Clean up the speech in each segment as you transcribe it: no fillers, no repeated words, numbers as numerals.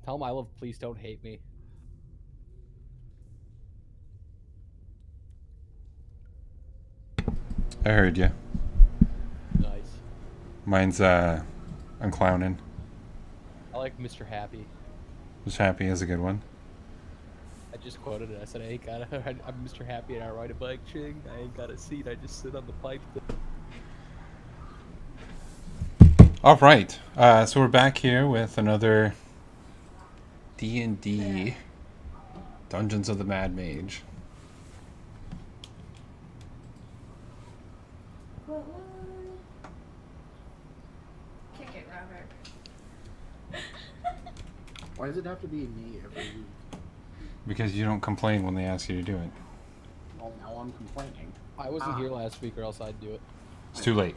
Tell him I love Please Don't Hate Me. I heard you. Nice. Mine's I'm clowning. I like Mr. Happy. Was happy is a good one. I just quoted it. I said, I ain't got a, I'm Mr. Happy and I ride a bike, ching. I ain't got a seat. I just sit on the pipe. All right. So we're back here with another D&D Dungeons of the Mad Mage. Kick it, Robert. Why does it have to be me every week? Because you don't complain when they ask you to do it. Well, now I'm complaining. I wasn't here last week or else I'd do it. It's too late.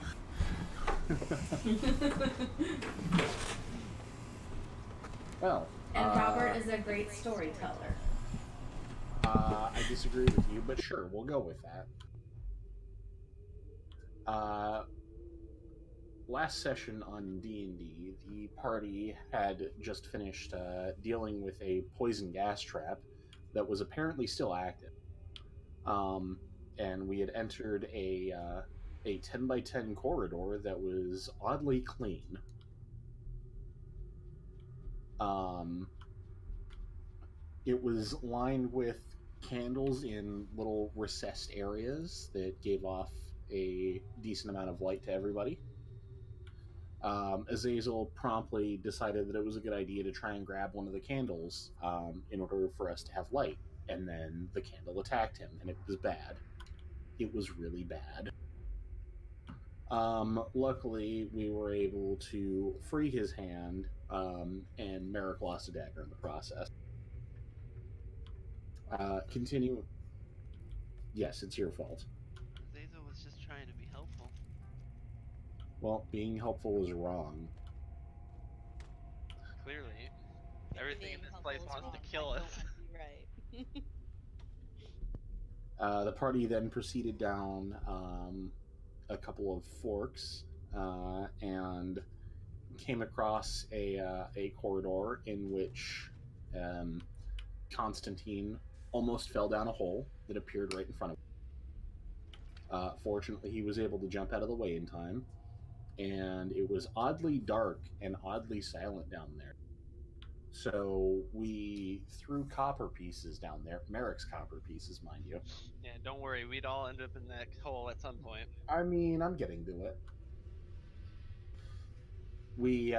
Well, And Robert is a great storyteller. I disagree with you, but sure, we'll go with that. Last session on D&D, the party had just finished dealing with a poison gas trap that was apparently still active. And we had entered a 10 by 10 corridor that was oddly clean. It was lined with candles in little recessed areas that gave off a decent amount of light to everybody. Azazel promptly decided that it was a good idea to try and grab one of the candles in order for us to have light. And then the candle attacked him, and it was bad. It was really bad. Luckily, we were able to free his hand, and Merrick lost a dagger in the process. Continue. Yes, it's your fault. Zazel was just trying to be helpful. Well, being helpful was wrong. Clearly, everything in Being this helpful place is wants to wrong. kill I us. don't want to be right. The party then proceeded down a couple of forks and came across a corridor in which Constantine almost fell down a hole that appeared right in front of him. Fortunately, he was able to jump out of the way in time, and it was oddly dark and oddly silent down there. So we threw copper pieces down there, Merrick's copper pieces, mind you. Yeah, don't worry, we'd all end up in that hole at some point. I mean, I'm getting to it. We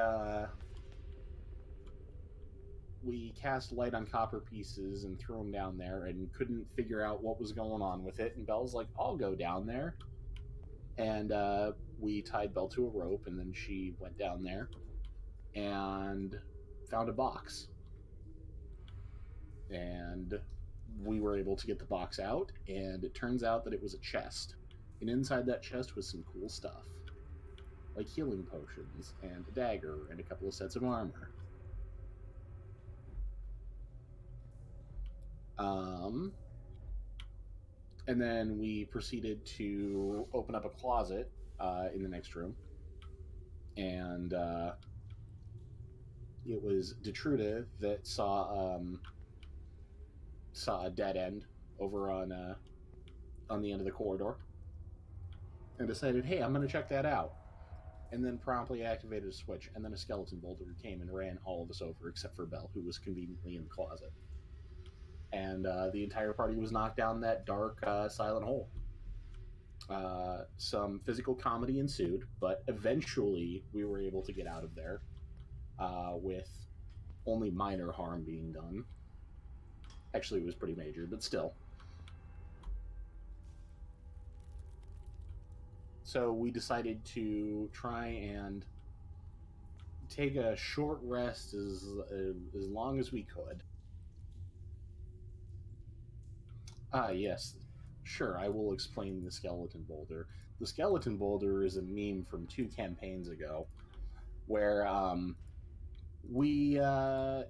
cast light on copper pieces and threw them down there and couldn't figure out what was going on with it. And Belle's like, I'll go down there. And we tied Belle to a rope, and then she went down there and found a box. And we were able to get the box out, and it turns out that it was a chest. And inside that chest was some cool stuff, like healing potions and a dagger and a couple of sets of armor. And then we proceeded to open up a closet in the next room, and it was Detruda that saw a dead end over on the end of the corridor, and decided, hey, I'm going to check that out. And then promptly activated a switch, and then a skeleton boulder came and ran all of us over, except for Belle, who was conveniently in the closet. And the entire party was knocked down that dark, silent hole. Some physical comedy ensued, but eventually we were able to get out of there with only minor harm being done. Actually, it was pretty major, but still. So we decided to try and take a short rest as long as we could. Yes. Sure, I will explain the skeleton boulder. The skeleton boulder is a meme from 2 campaigns ago, where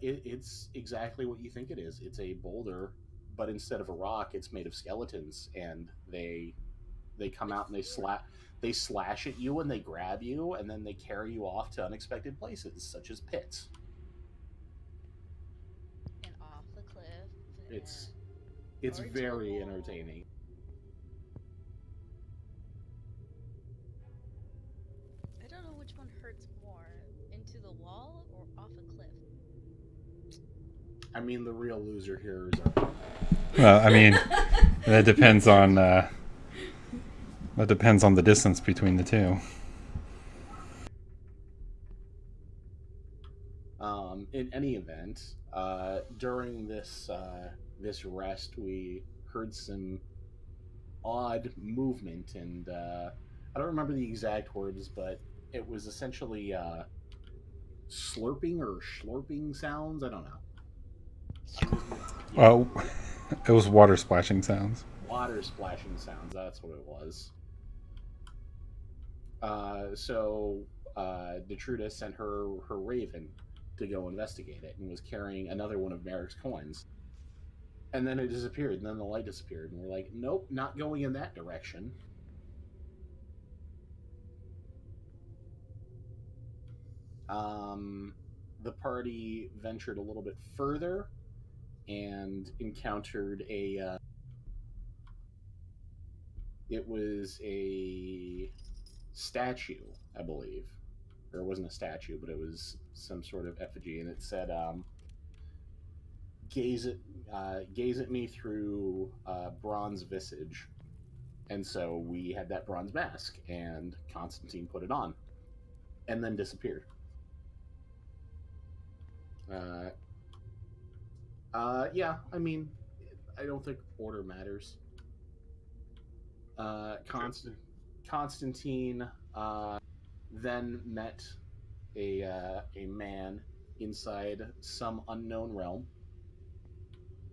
it's exactly what you think it is. It's a boulder, but instead of a rock, it's made of skeletons, and they come out and they slash at you and they grab you, and then they carry you off to unexpected places, such as pits. It's Or very to- entertaining. I don't know which one hurts more, into the wall or off a cliff. I mean, the real loser here is our. Well, I mean, that depends on the distance between the two. In any event, during this rest, we heard some odd movement, and I don't remember the exact words, but it was essentially slurping or schlorping sounds. I don't know. Well, it was water splashing sounds. Water splashing sounds. That's what it was. So Detruda sent her raven to go investigate it, and was carrying another one of Merrick's coins. And then it disappeared, and then the light disappeared, and we're like, nope, not going in that direction. The party ventured a little bit further and encountered a. It was a statue, I believe. Or it wasn't a statue, but it was some sort of effigy, and it said, gaze at me through bronze visage. And so we had that bronze mask, and Constantine put it on, and then disappeared. Yeah, I mean, I don't think order matters. Constantine then met a man inside some unknown realm,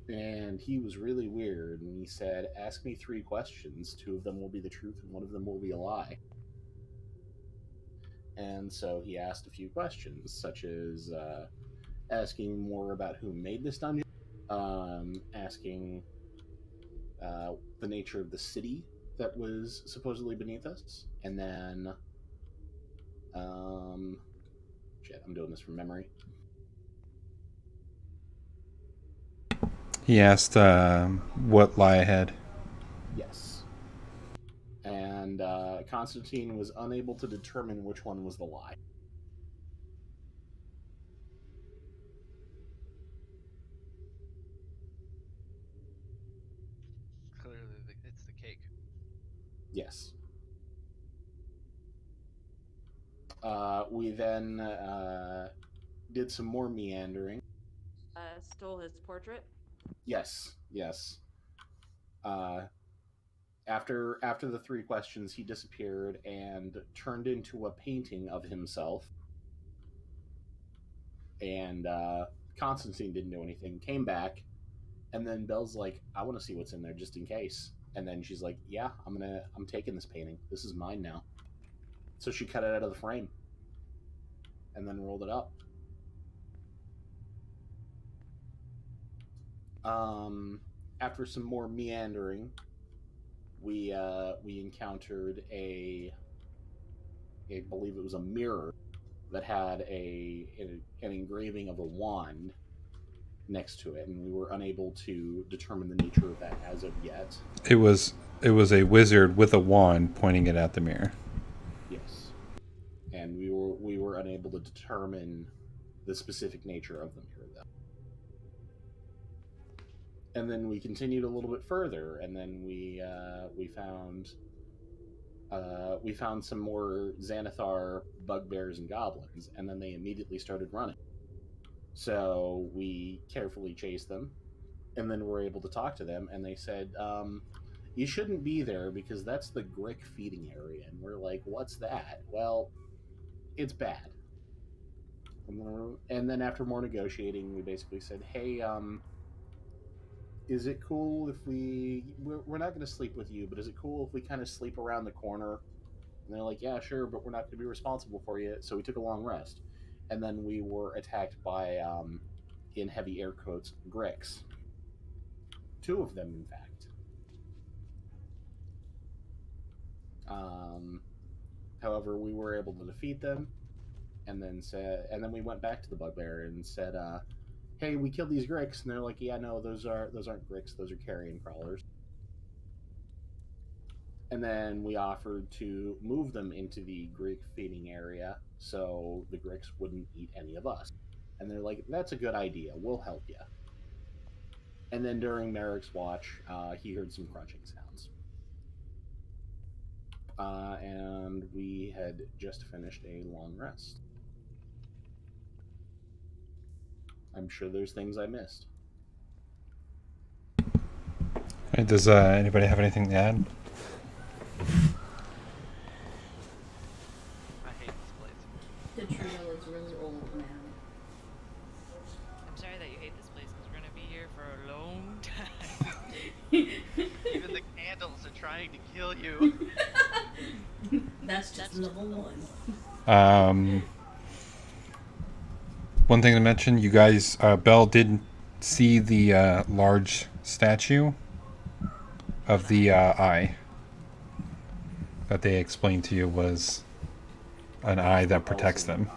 and he was really weird. And he said, "Ask me 3 questions. 2 of them will be the truth, and 1 of them will be a lie." And so he asked a few questions, such as asking more about who made this dungeon, asking the nature of the city that was supposedly beneath us, and then shit, I'm doing this from memory. He asked what lie ahead. Yes. And Constantine was unable to determine which one was the lie. Clearly, it's the cake. Yes. We then did some more meandering. Stole his portrait. Yes. After the 3 questions, he disappeared and turned into a painting of himself. And Constantine didn't do anything. Came back, and then Belle's like, "I want to see what's in there just in case." And then she's like, "Yeah, I'm taking this painting. This is mine now." So she cut it out of the frame, and then rolled it up. After some more meandering, we encountered I believe it was a mirror that had an engraving of a wand next to it, and we were unable to determine the nature of that as of yet. It was a wizard with a wand pointing it at the mirror. Yes, and we were unable to determine the specific nature of the mirror, though. And then we continued a little bit further, and then we found some more Xanathar bugbears and goblins, and then they immediately started running. So we carefully chased them, and then were able to talk to them, and they said, "You shouldn't be there because that's the Grick feeding area." And we're like, "What's that?" "Well, it's bad." And then after more negotiating, we basically said, "Hey, is it cool if we're not going to sleep with you, but is it cool if we kind of sleep around the corner?" And they're like, "Yeah, sure, but we're not going to be responsible for you." So we took a long rest, and then we were attacked by, in heavy air quotes, Gricks. 2 of them, in fact. However, we were able to defeat them, and then we went back to the bugbear and said, "Hey, we killed these Gricks," and they're like, "Yeah, no, those aren't Gricks. Those are carrion crawlers." And then we offered to move them into the Greek feeding area so the Gricks wouldn't eat any of us. And they're like, "That's a good idea. We'll help you." And then during Merrick's watch, he heard some crunching sounds. And we had just finished a long rest. I'm sure there's things I missed. Hey, does anybody have anything to add? I hate this place. The trio is really old now. I'm sorry that you hate this place because we're gonna be here for a long time. Even the candles are trying to kill you. That's just level 1. One thing to mention, you guys, Belle did see the large statue of the eye that they explained to you was an eye that protects them.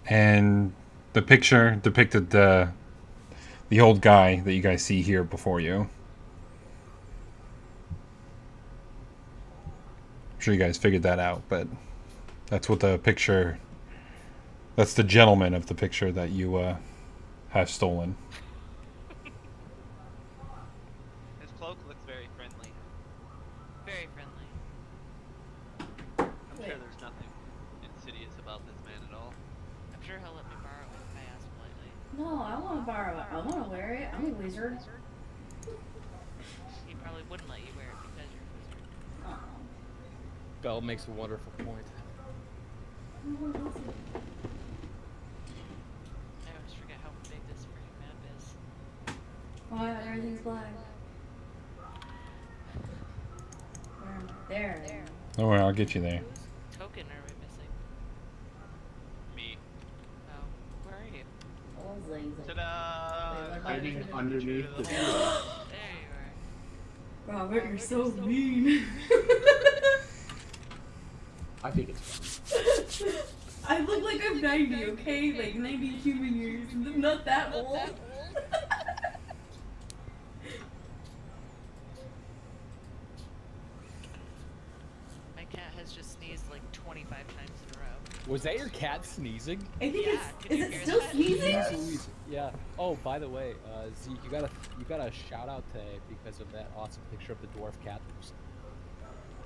And the picture depicted the old guy that you guys see here before you. I'm sure you guys figured that out, but that's what the picture... That's the gentleman of the picture that you have stolen. His cloak looks very friendly. Very friendly. I'm sure there's nothing insidious about this man at all. I'm sure he'll let me borrow it if I ask politely. No, I want to borrow it. I want to wear it. I'm a wizard. He probably wouldn't let you wear it because you're a wizard. Oh. Belle makes a wonderful point. I always forget how big this freaking map is. Why everything's black? Where am I? There. Don't worry, I'll get you there. Whose token are we missing? Me. Oh, where are you? I was lazy. Ta-da! Wait, what Hiding about you? underneath the tree. There you are. Robert, you're so mean. I think it's fun. I look like I'm 90, okay? Like 90 human years. I'm not that old. My cat has just sneezed like 25 times in a row. Was that your cat sneezing? I think Yeah, it's. can Is you it hear still that? sneezing? Jeez Louise. Yeah. Oh, by the way, Zeke, you got a shout out today because of that awesome picture of the dwarf cat.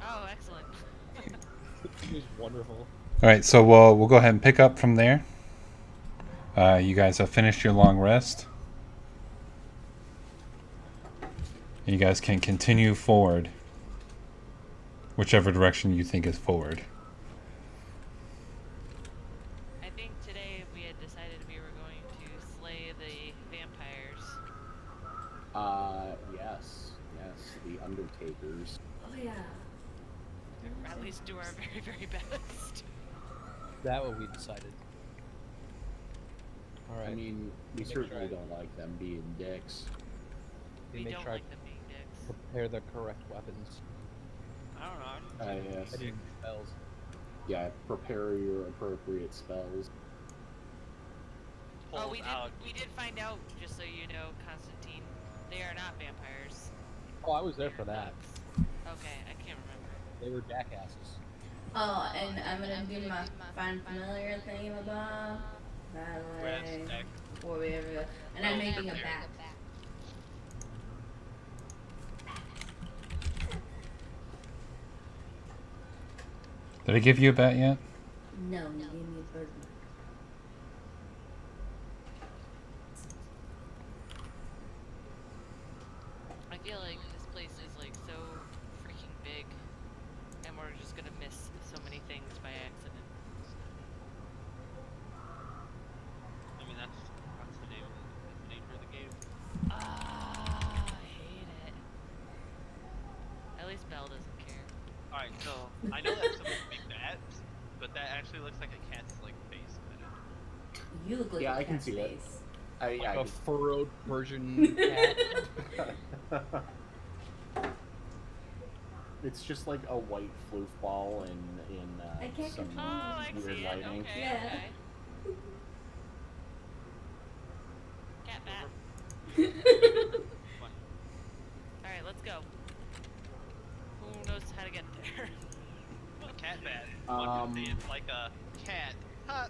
Oh, excellent. It was wonderful. All right, so we'll go ahead and pick up from there. You guys have finished your long rest. You guys can continue forward, whichever direction you think is forward. I think today we had decided we were going to slay the vampires. Yes, the Undertakers. Oh yeah. Or at least do our very, very best. That what we decided. All right. I mean, we Make certainly sure I- don't like them being dicks. We make don't sure I like them being dicks. prepare the correct weapons. I don't know. Yes. I did spells. Yeah, prepare your appropriate spells. Oh, Pulls out. we did find out, just so you know, Constantine, they are not vampires. Oh, I was there They for are that. thugs. Okay, I can't remember. They were jackasses. Oh, and I'm gonna do my find familiar thing about that Red way stick. before we ever go. And I'm making a bat. Did I give you a bat yet? No, you gave me a bird. I feel like this place is like so freaking big, and we're just gonna miss so many things by accident. I mean, that's the name of that's the nature of the game. Ah, I hate it. At least Belle doesn't care. Alright, so I know that's supposed to be bats, but that actually looks like a cat's like face in it. You look like Yeah, a I can cat's see that. face. Like I a furrowed Persian cat. It's just like a white floof ball in I can't some control Oh, I weird see it. lighting. Okay, Yeah. okay. Cat bat. Alright, let's go. Who knows how to get there? A cat bat. One could see it's like a cat. Huh.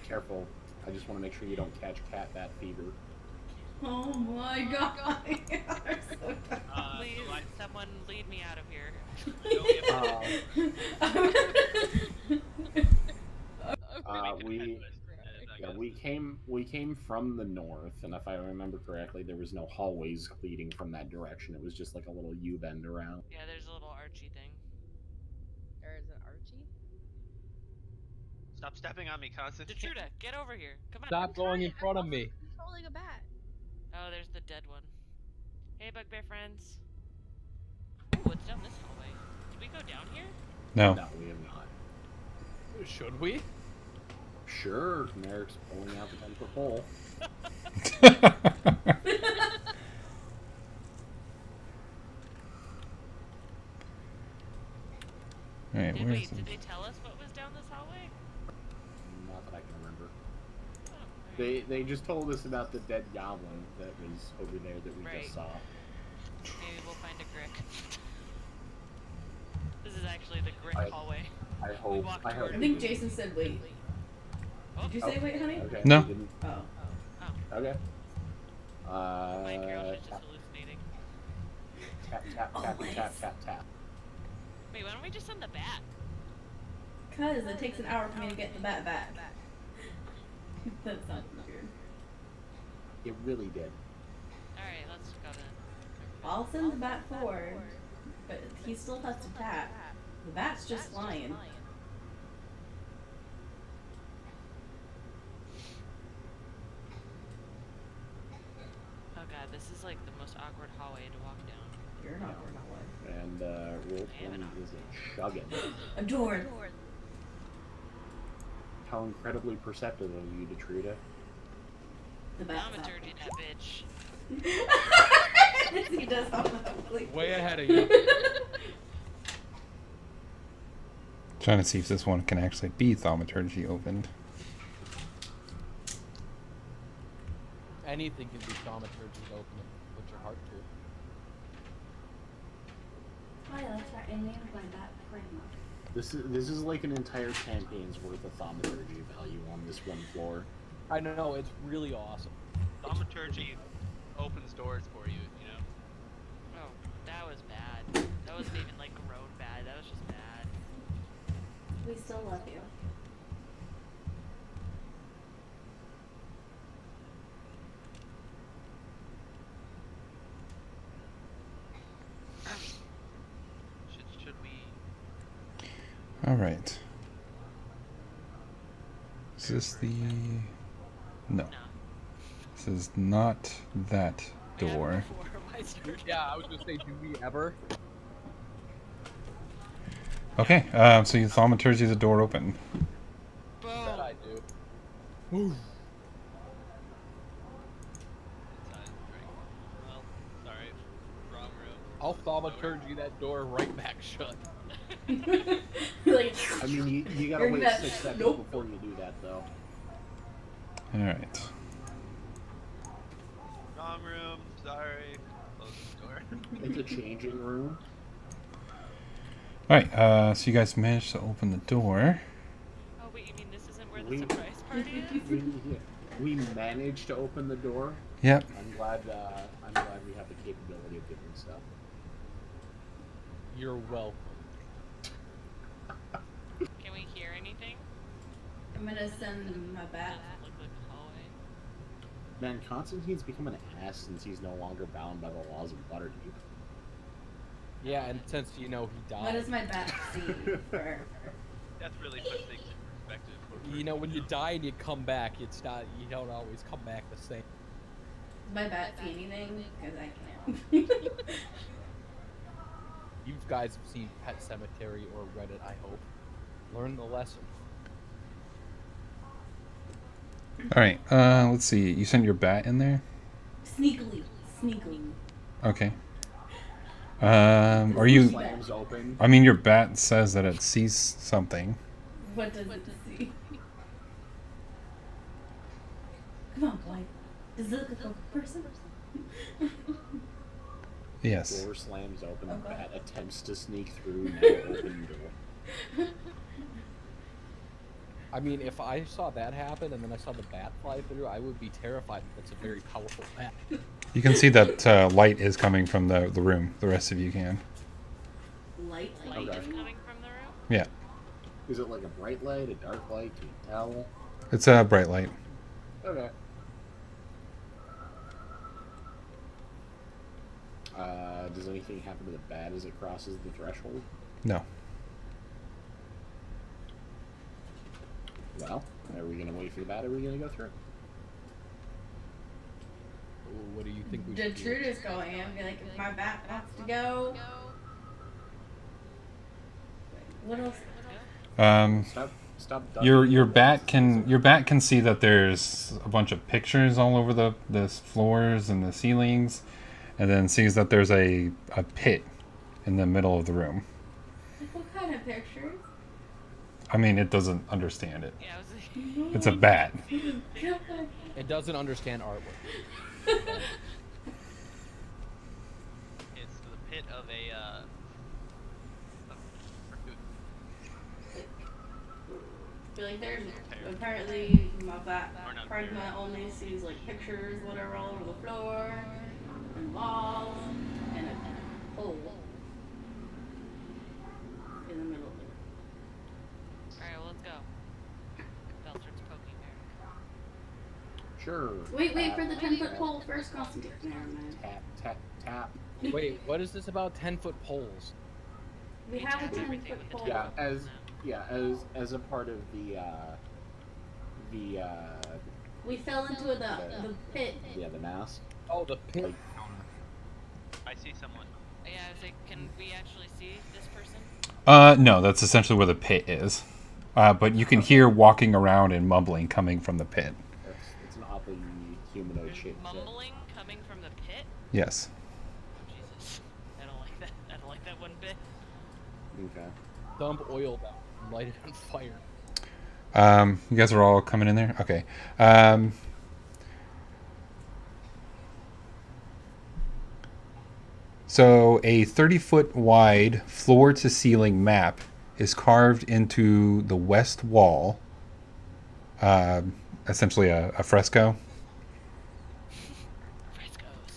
Careful. I just want to make sure you don't catch cat bat fever. Oh my god. I'm so tired. Please, So someone lead me out of here. We came from the north, and if I remember correctly, there was no hallways leading from that direction. It was just like a little U-bend around. Yeah, there's a little Archie thing. There is an Archie? Stop stepping on me, Constantine. Detruda, get over here. Come on. Stop going in front of me. I'm controlling a bat. Oh, there's the dead one. Hey, bugbear friends. Ooh, what's down this hallway? Did we go down here? No. No, we have not. Should we? Sure, Merrick's pulling out the 10-foot pole. Alright, Did, where's wait, the... did they tell us what was down this hallway? Not that I can remember. Oh, alright. They just told us about the dead goblin that was over there that we Right. just saw. Maybe we'll find a Grick. This is actually the Grick hallway. I hope. walked I hope. toward I it. think Jason said wait. Oh, Did you say wait, honey? Okay. No. we didn't- Oh. oh. Okay. My girl was just Tap, hallucinating. tap, tap, tap, tap, tap, tap. Wait, why don't we just send the bat? Cause it takes an hour for me to get the bat back. That sounds weird. It really did. Alright, let's go then. I'll send the bat forward, but he still has to tap. The bat's just flying. Oh god, this is like the most awkward hallway to walk down. You're not going that way. And roll 20 is a chugging. A door. How incredibly perceptive of you, Detruda. The bat's out. Thaumaturgy, that bitch. He does have that. Way ahead of you. Trying to see if this one can actually be thaumaturgy opened. Anything can be thaumaturgy open if you put your heart to it. Hi, that's right. I named my bat Prima. This is like an entire campaign's worth of thaumaturgy value on this one floor. I know, it's really awesome. Thaumaturgy opens doors for you, you know? Oh, that was bad. That wasn't even like grown bad, that was just bad. We still love you. Should we... Alright. Is this the... No. No. This is not that We had it door. before, why start Yeah, I was gonna say, do we ever? Okay, so you thaumaturgy the door open. That Boom. I do. Woo. Well, sorry. Wrong room. I'll thaumaturgy that door right back shut. Like, I mean, you gotta You're wait gonna- 6 seconds nope. before you do that, though. Alright. Wrong room. Sorry. Close the door. It's a changing room. Alright, so you guys managed to open the door. Oh wait, you mean this isn't where the We- surprise party is? We managed to open the door. Yep. I'm glad we have the capability of doing so. You're welcome. Can we hear anything? I'm gonna send my bat. Look like the hallway. Man, Constantine's become an ass since he's no longer bound by the laws of Waterdeep. Yeah, and since you know he What died. does my bat see for? That's really put things in perspective. You know, when you die and you come back, it's not. You don't always come back the same. Does my bat see anything? Because I can't. You guys have seen Pet Cemetery or read it, I hope. Learn the lesson. Alright, let's see. You sent your bat in there? Sneakily. Sneakily. Okay. Are you? Slams open. I mean, your bat says that it sees something. What does it see? Come on, boy. Does it look like a person? Yes. Door slams open. The Okay. bat attempts to sneak through now open door. I mean, if I saw that happen and then I saw the bat fly through, I would be terrified. That's a very powerful bat. You can see that light is coming from the room. The rest of you can. Light. Light Okay. is coming from the room? Yeah. Is it like a bright light, a dark light? Can you tell? It's a bright light. Okay. Does anything happen to the bat as it crosses the threshold? No. Well, are we gonna wait for the bat, or are we gonna go through? Ooh, what do you think we should do? Detruder's going in. Be like, if my bat wants to go. What else? Stop. Your bat can see that there's a bunch of pictures all over the floors and the ceilings, and then sees that there's a pit in the middle of the room. Like, what kind of pictures? I mean, it doesn't understand it. Yeah, I was like, It's a bat. It doesn't understand artwork. It's the pit of a Feel like there's apparently my bat Or not Pragma only sees like pictures, whatever, all over the floor, and walls, and a hole in the middle of it. alright, well, let's go. Bell starts poking there. Sure. Wait for the 10-foot pole first, Constantine. Never mind. Tap. Wait, what is this about 10-foot poles? We have a tap everything 10-foot with the pole. Yeah, as a part of the We fell into the pit. the mask. Oh, the pit. Like, I see someone. Yeah, I was like, can we actually see this person? No, that's essentially where the pit is. But you can hear walking around and mumbling coming from the pit. it's an oddly humanoid There's shape. mumbling coming from the pit? Yes. Oh, Jesus. I don't like that. I don't like that one bit. Okay. Dump oil down and light it on fire. You guys are all coming in there? Okay. So a 30-foot wide floor-to-ceiling map is carved into the west wall. Essentially a fresco.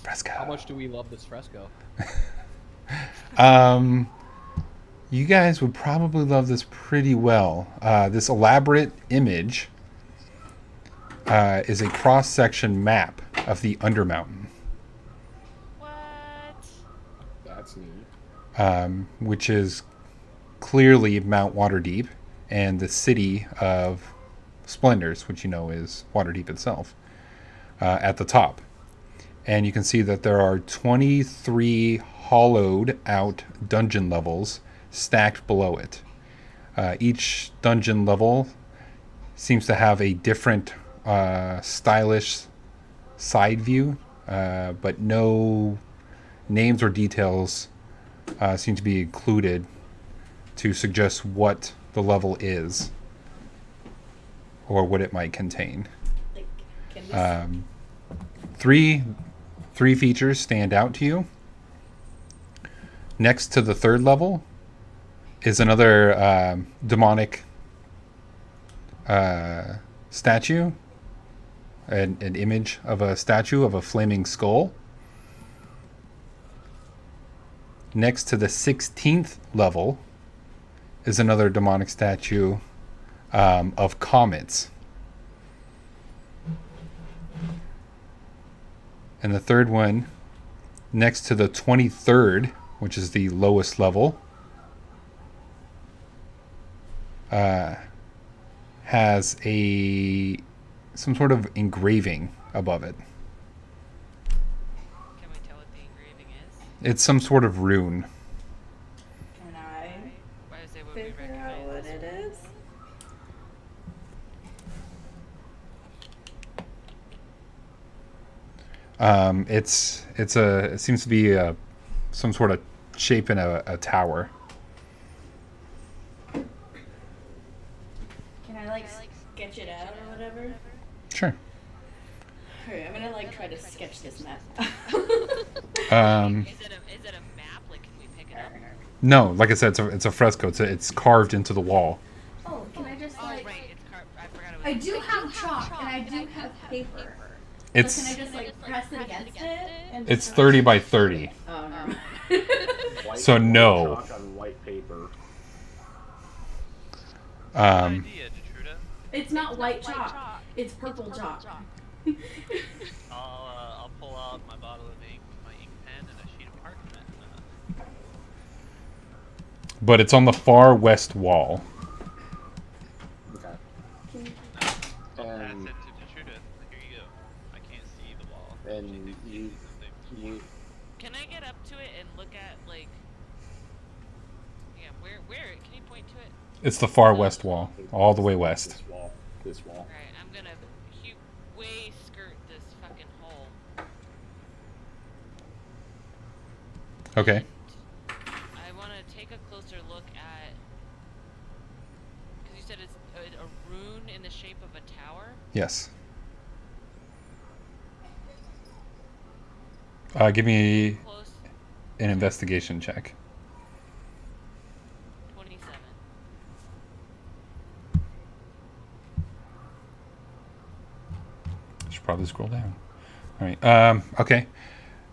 Fresco. How much do we love this fresco? You guys would probably love this pretty well. This elaborate image is a cross-section map of the Undermountain, What? That's neat. which is clearly Mount Waterdeep and the city of Splendors, which you know is Waterdeep itself, at the top. And you can see that there are 23 hollowed out dungeon levels stacked below it. Each dungeon level seems to have a different stylish side view, but no names or details seem to be included to suggest what the level is or what it might contain. Like, can we Three features stand out to you. Next to the third level is another demonic statue, an image of a statue of a flaming skull. Next to the 16th level is another demonic statue of comets. And the third one, next to the 23rd, which is the lowest level, has some sort of engraving above it. Can we tell what the engraving is? It's some sort of rune. Can I Why is it what we figure out recognize? what it is? It seems to be some sort of shape in a tower. Can I like sketch it out or whatever? Sure. Alright, I'm gonna like try to sketch this map. Um, Is it a map? Like, can we pick it up? no, like I said, it's a fresco. It's carved into the wall. Oh, can I just Oh, like? right. It's carved. I forgot it was. I do have chalk and I do have paper. It's So can I just like press it against it? And it's just- 30 by 30. Oh, never mind. White, So no. Chalk on white paper. Good idea, Detruda. It's not white chalk. It's purple chalk. I'll pull out my bottle of ink, my ink pen, and a sheet of parchment. But it's on the far west wall. Okay. I'll pass And it to Detruda. Here you go. I can't see the wall. and She thinks you she's something. you Can I get up to it and look at like? Yeah, where? Can you point to it? It's the far west wall, all the way west. this wall. This wall. All right, I'm gonna way skirt this fucking hole. Okay. I want to take a closer look at. Because you said it's a rune in the shape of a tower. Yes. Give me Close. an investigation check. 27. Should probably scroll down. All right. Okay.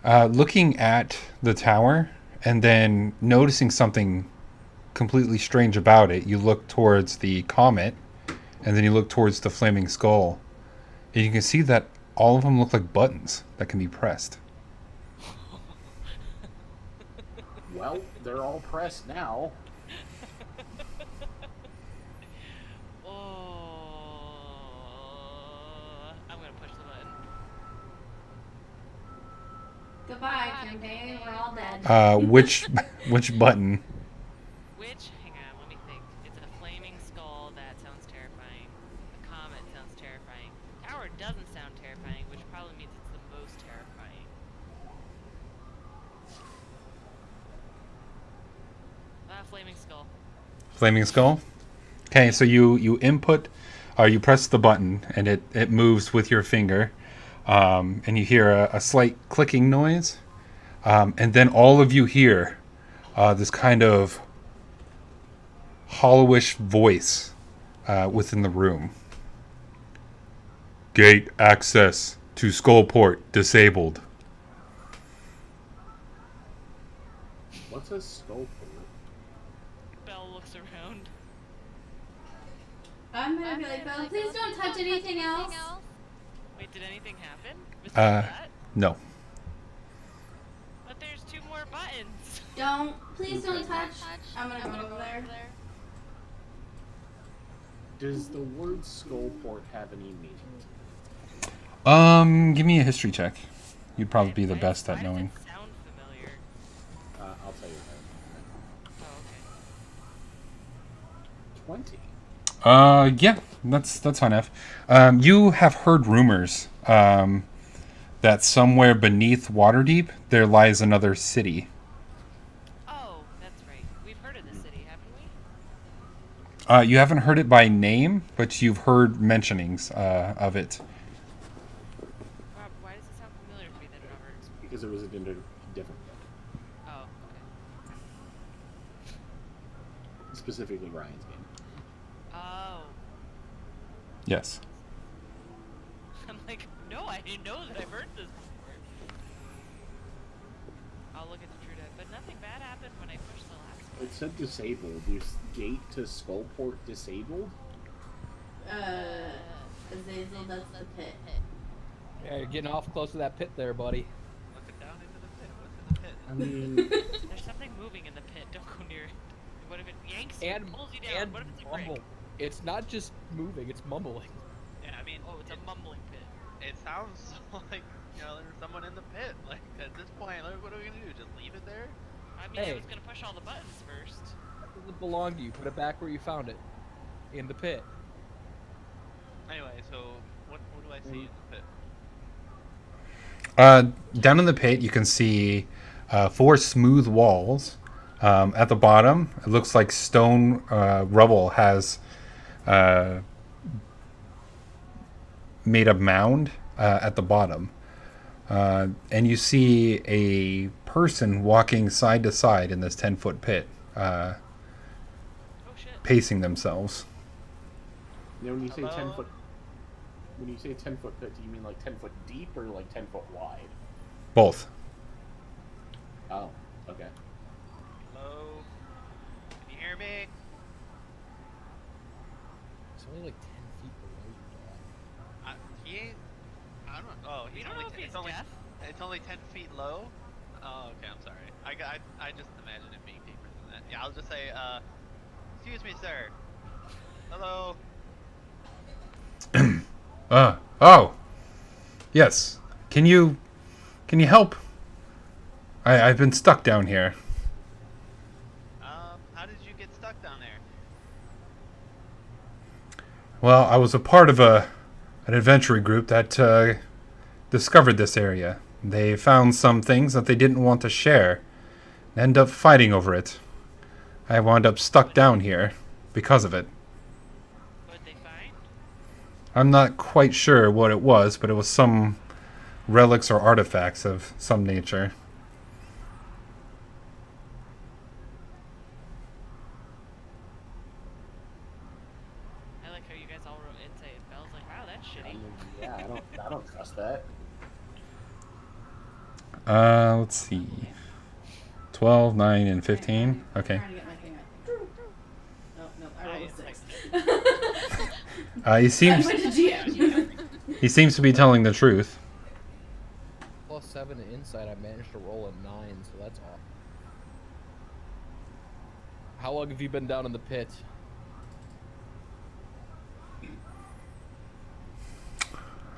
Looking at the tower and then noticing something completely strange about it, you look towards the comet, and then you look towards the flaming skull, and you can see that all of them look like buttons that can be pressed. Well, they're all pressed now. Oh, I'm gonna push the button. Goodbye, campaign. We're all dead. Which button? Which? Hang on, let me think. It's a flaming skull. That sounds terrifying. A comet sounds terrifying. Tower doesn't sound terrifying, which probably means it's the most terrifying. Flaming skull. Flaming skull. Okay, so you input, or you press the button, and it moves with your finger, and you hear a slight clicking noise, and then all of you hear this kind of hollowish voice within the room. Gate access to Skullport disabled. What's a skull? Belle looks around. I'm gonna be like, Belle, please don't touch anything else. Wait, did anything happen? Besides that? No. But there's 2 more buttons. Please don't touch. I'm gonna go over there. Does the word skullport have any meaning? Give me a history check. You'd probably be the best at knowing. Why does it sound familiar? I'll tell you Oh, okay. that. 20. Yeah, that's fine enough. You have heard rumors that somewhere beneath Waterdeep there lies another city. Oh, that's right. We've heard of this city, haven't we? You haven't heard it by name, but you've heard mentionings of it. Rob, why does it sound familiar to me then, Robert? Because it was a different book. Oh, okay. Specifically Ryan's game. Oh. Yes. I'm like, no, I didn't know that I've heard this before. I'll look at the Truda, but nothing bad happened when I pushed the last one. It said disabled. Is gate to Skullport disabled? Azazel, that's the pit. Yeah, you're getting off close to that pit there, buddy. Looking down into the pit. What's in the pit? I mean, There's something moving in the pit. Don't go near it. What if it yanks you, And pulls you down? and What if it's a brick? mumble. It's not just moving; it's mumbling. Yeah, I mean, Oh, it's a mumbling pit. it sounds like, there's someone in the pit. Like, at this point, like, what are we gonna do? Just leave it there? I mean, I Hey. was gonna push all the buttons first. That doesn't belong to you. Put it back where you found it, in the pit. Anyway, so, what do I see in the pit? Down in the pit, you can see 4 smooth walls. At the bottom, it looks like stone rubble has made a mound at the bottom. And you see a person walking side to side in this 10-foot pit, Oh shit. pacing themselves. Now, when you say Hello? 10 foot, when you say 10-foot pit, do you mean like 10 foot deep or like 10 foot wide? Both. Oh, okay. Hello? Can you hear me? It's only like 10 feet below you, dog. He ain't. I don't know. Oh, We he's don't only. know if he's It's only. deaf. It's only 10 feet low. Oh, okay. I'm sorry. I just imagine it being deeper than that. Yeah, I'll just say, excuse me, sir. Hello. Oh. Yes. Can you help? I've been stuck down here. How did you get stuck down there? Well, I was a part of an adventure group that discovered this area. They found some things that they didn't want to share, and ended up fighting over it. I wound up stuck down here because of it. What'd they find? I'm not quite sure what it was, but it was some relics or artifacts of some nature. I like how you guys all wrote insight and Belle's like, wow, that's I shitty. mean, yeah, I don't trust that. Let's see. 12, 9, and 15. Okay. I'm trying to get my thing right. Oh, no, I rolled a 6. He I seems went to GM. he seems to be telling the truth. Plus 7 to insight, I managed to roll a 9, so that's awesome. How long have you been down in the pit?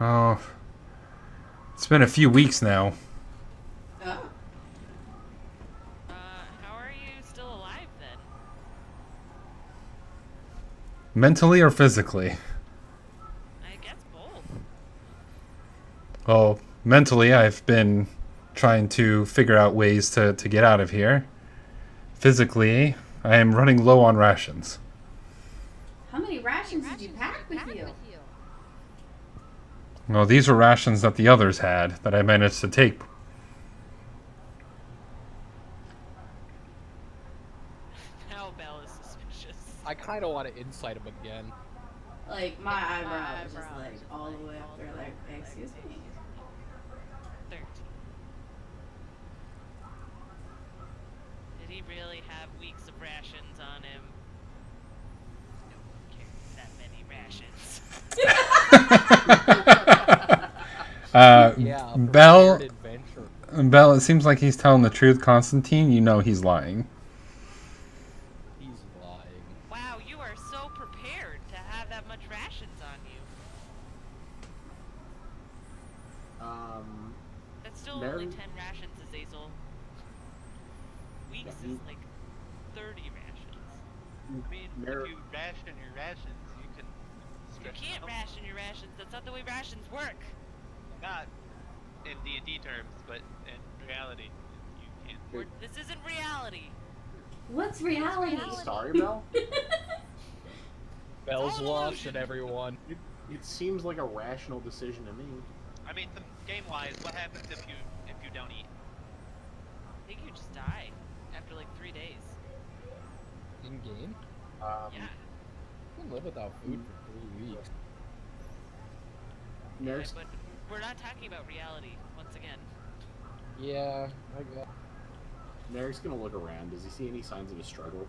Oh, it's been a few weeks now. Oh. How are you still alive then? Mentally or physically? I guess both. Well, mentally, I've been trying to figure out ways to get out of here. Physically, I am running low on rations. How many rations did you pack with you? Well, these were rations that the others had that I managed to take. Now Belle is suspicious. I kind of want to insight him again. Like, my eyebrow was just like all the way up there, like, excuse me. 13. Did he really have weeks of rations on him? No one carries that many rations. Yeah, a Bell, prepared adventure. Bell, it seems like he's telling the truth. Constantine, you know he's lying. He's lying. Wow, you are so prepared to have that much rations on you. That's still only Mary? 10 rations, Azazel. Weeks Yeah, is like 30 rations. I mean, Mer- if you ration your rations, you can. You stretch can't them. ration your rations. That's not the way rations work. Not in D&D terms, but in reality, you can't. This isn't reality. What's reality? Sorry, Belle? Bell's all lost illusion. at everyone. It seems like a rational decision to me. I mean, game-wise, what happens if you don't eat? I think you just die after like 3 days. In game? Um, Yeah. I can live without food for 3 weeks. Mary's, But we're not talking about reality once again. Yeah, I guess. Mary's gonna look around. Does he see any signs of a struggle?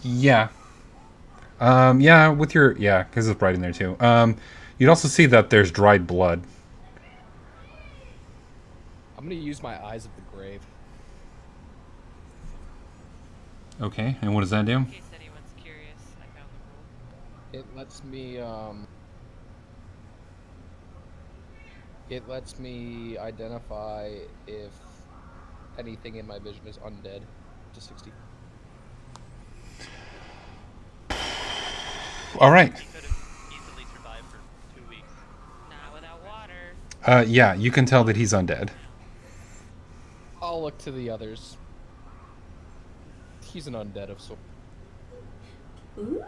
Yeah. Yeah, with your, yeah, because it's bright in there too. You'd also see that there's dried blood. I'm gonna use my eyes of the grave. Okay, and what does that do? In case anyone's curious, I found the rule. It lets me identify if anything in my vision is undead. To 60. All right. He could have easily survived for 2 weeks. Not without water. Yeah, you can tell that he's undead. I'll look to the others. He's an undead of sorts. Ooh.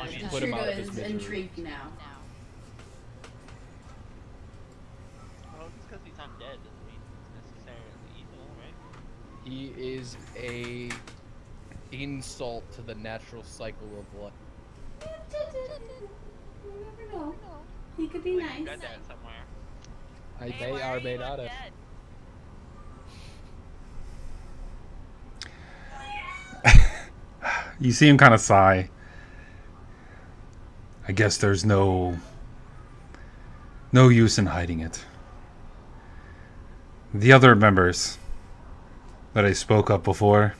mean, put him out of his is misery. intrigued now. Well, just because he's undead doesn't mean he's necessarily evil, right? He is a insult to the natural cycle of life. You never know. He could be Like, nice. you read that somewhere. They Hey, why are you made out of. undead? You see him kind of sigh. I guess there's no use in hiding it. The other members that I spoke of before,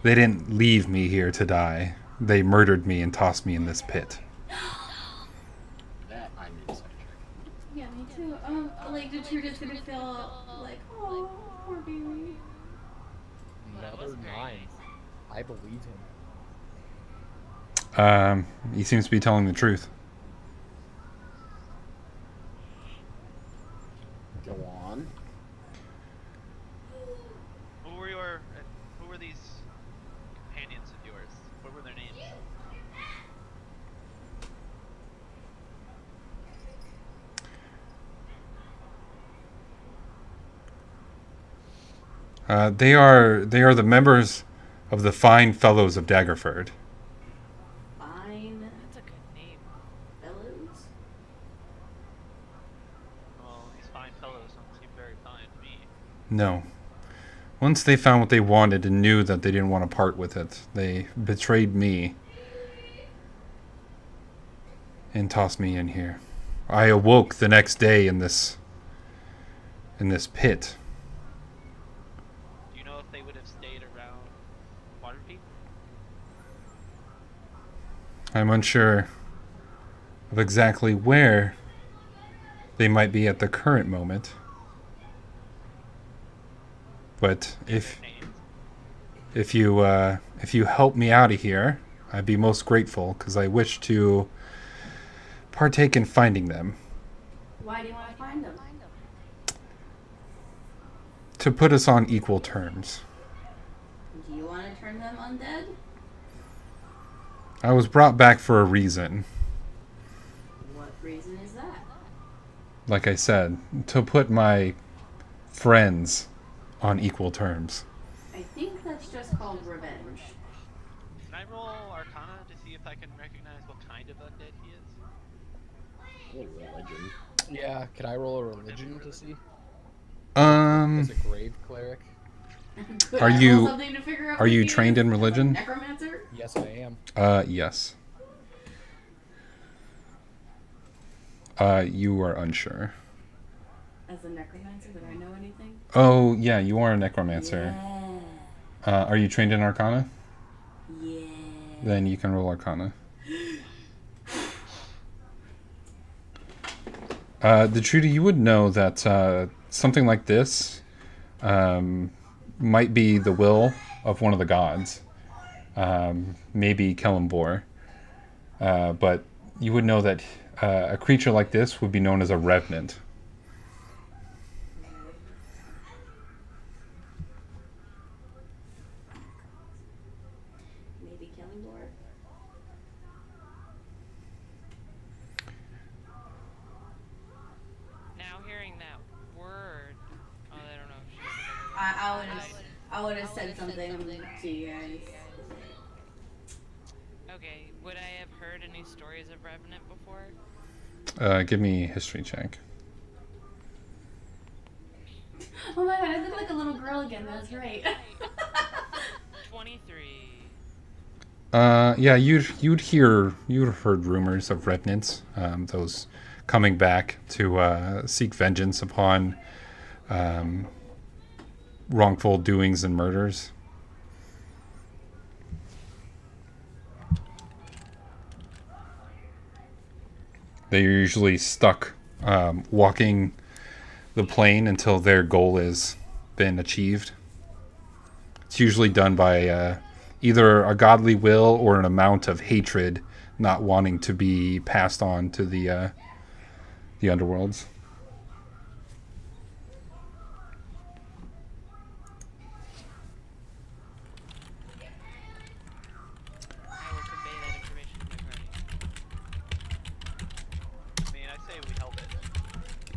they didn't leave me here to die. They murdered me and tossed me in this pit. That I need to check. Yeah, me too. Like, the two just gonna feel like, oh, poor baby. Well, it Never was very mind. nice. I believe him. He seems to be telling the truth. Go on. Who were these companions of yours? What were their names? They are the members of the Fine Fellows of Daggerford. Fine That's a good name. fellows. Well, these fine fellows don't seem very fine to me. No. Once they found what they wanted and knew that they didn't want to part with it, they betrayed me and tossed me in here. I awoke the next day in this pit. Do you know if they would have stayed around Waterdeep? I'm unsure of exactly where they might be at the current moment. But if you help me out of here, I'd be most grateful because I wish to partake in finding them. Why do you want to find them? To put us on equal terms. Do you want to turn them undead? I was brought back for a reason. What reason is that? Like I said, to put my friends on equal terms. I think that's just called revenge. Can I roll Arcana to see if I can recognize what kind of undead he is? What religion? Yeah, can I roll a religion to see? Um, As a grave cleric? Could Are I roll you- something to figure out are what you he trained is? in religion? Necromancer? Yes, I am. Yes. You are unsure. As a necromancer, would I know anything? Oh, yeah, you are a necromancer. Yeah. Are you trained in Arcana? Yeah. Then you can roll Arcana. The Trudy, you would know that something like this might be the will of one of the gods. Maybe Kellenbor. But you would know that a creature like this would be known as a revenant. Maybe killing board. Now hearing that word, oh, I don't know if she's I would have said something to you guys. Okay, would I have heard any stories of Revenant before? Give me a history check. Oh my god, I look like a little girl again, that's right. 23. Yeah, you'd have heard rumors of revenants, those coming back to seek vengeance upon wrongful doings and murders. They're usually stuck walking the plane until their goal has been achieved. It's usually done by either a godly will or an amount of hatred not wanting to be passed on to the underworlds.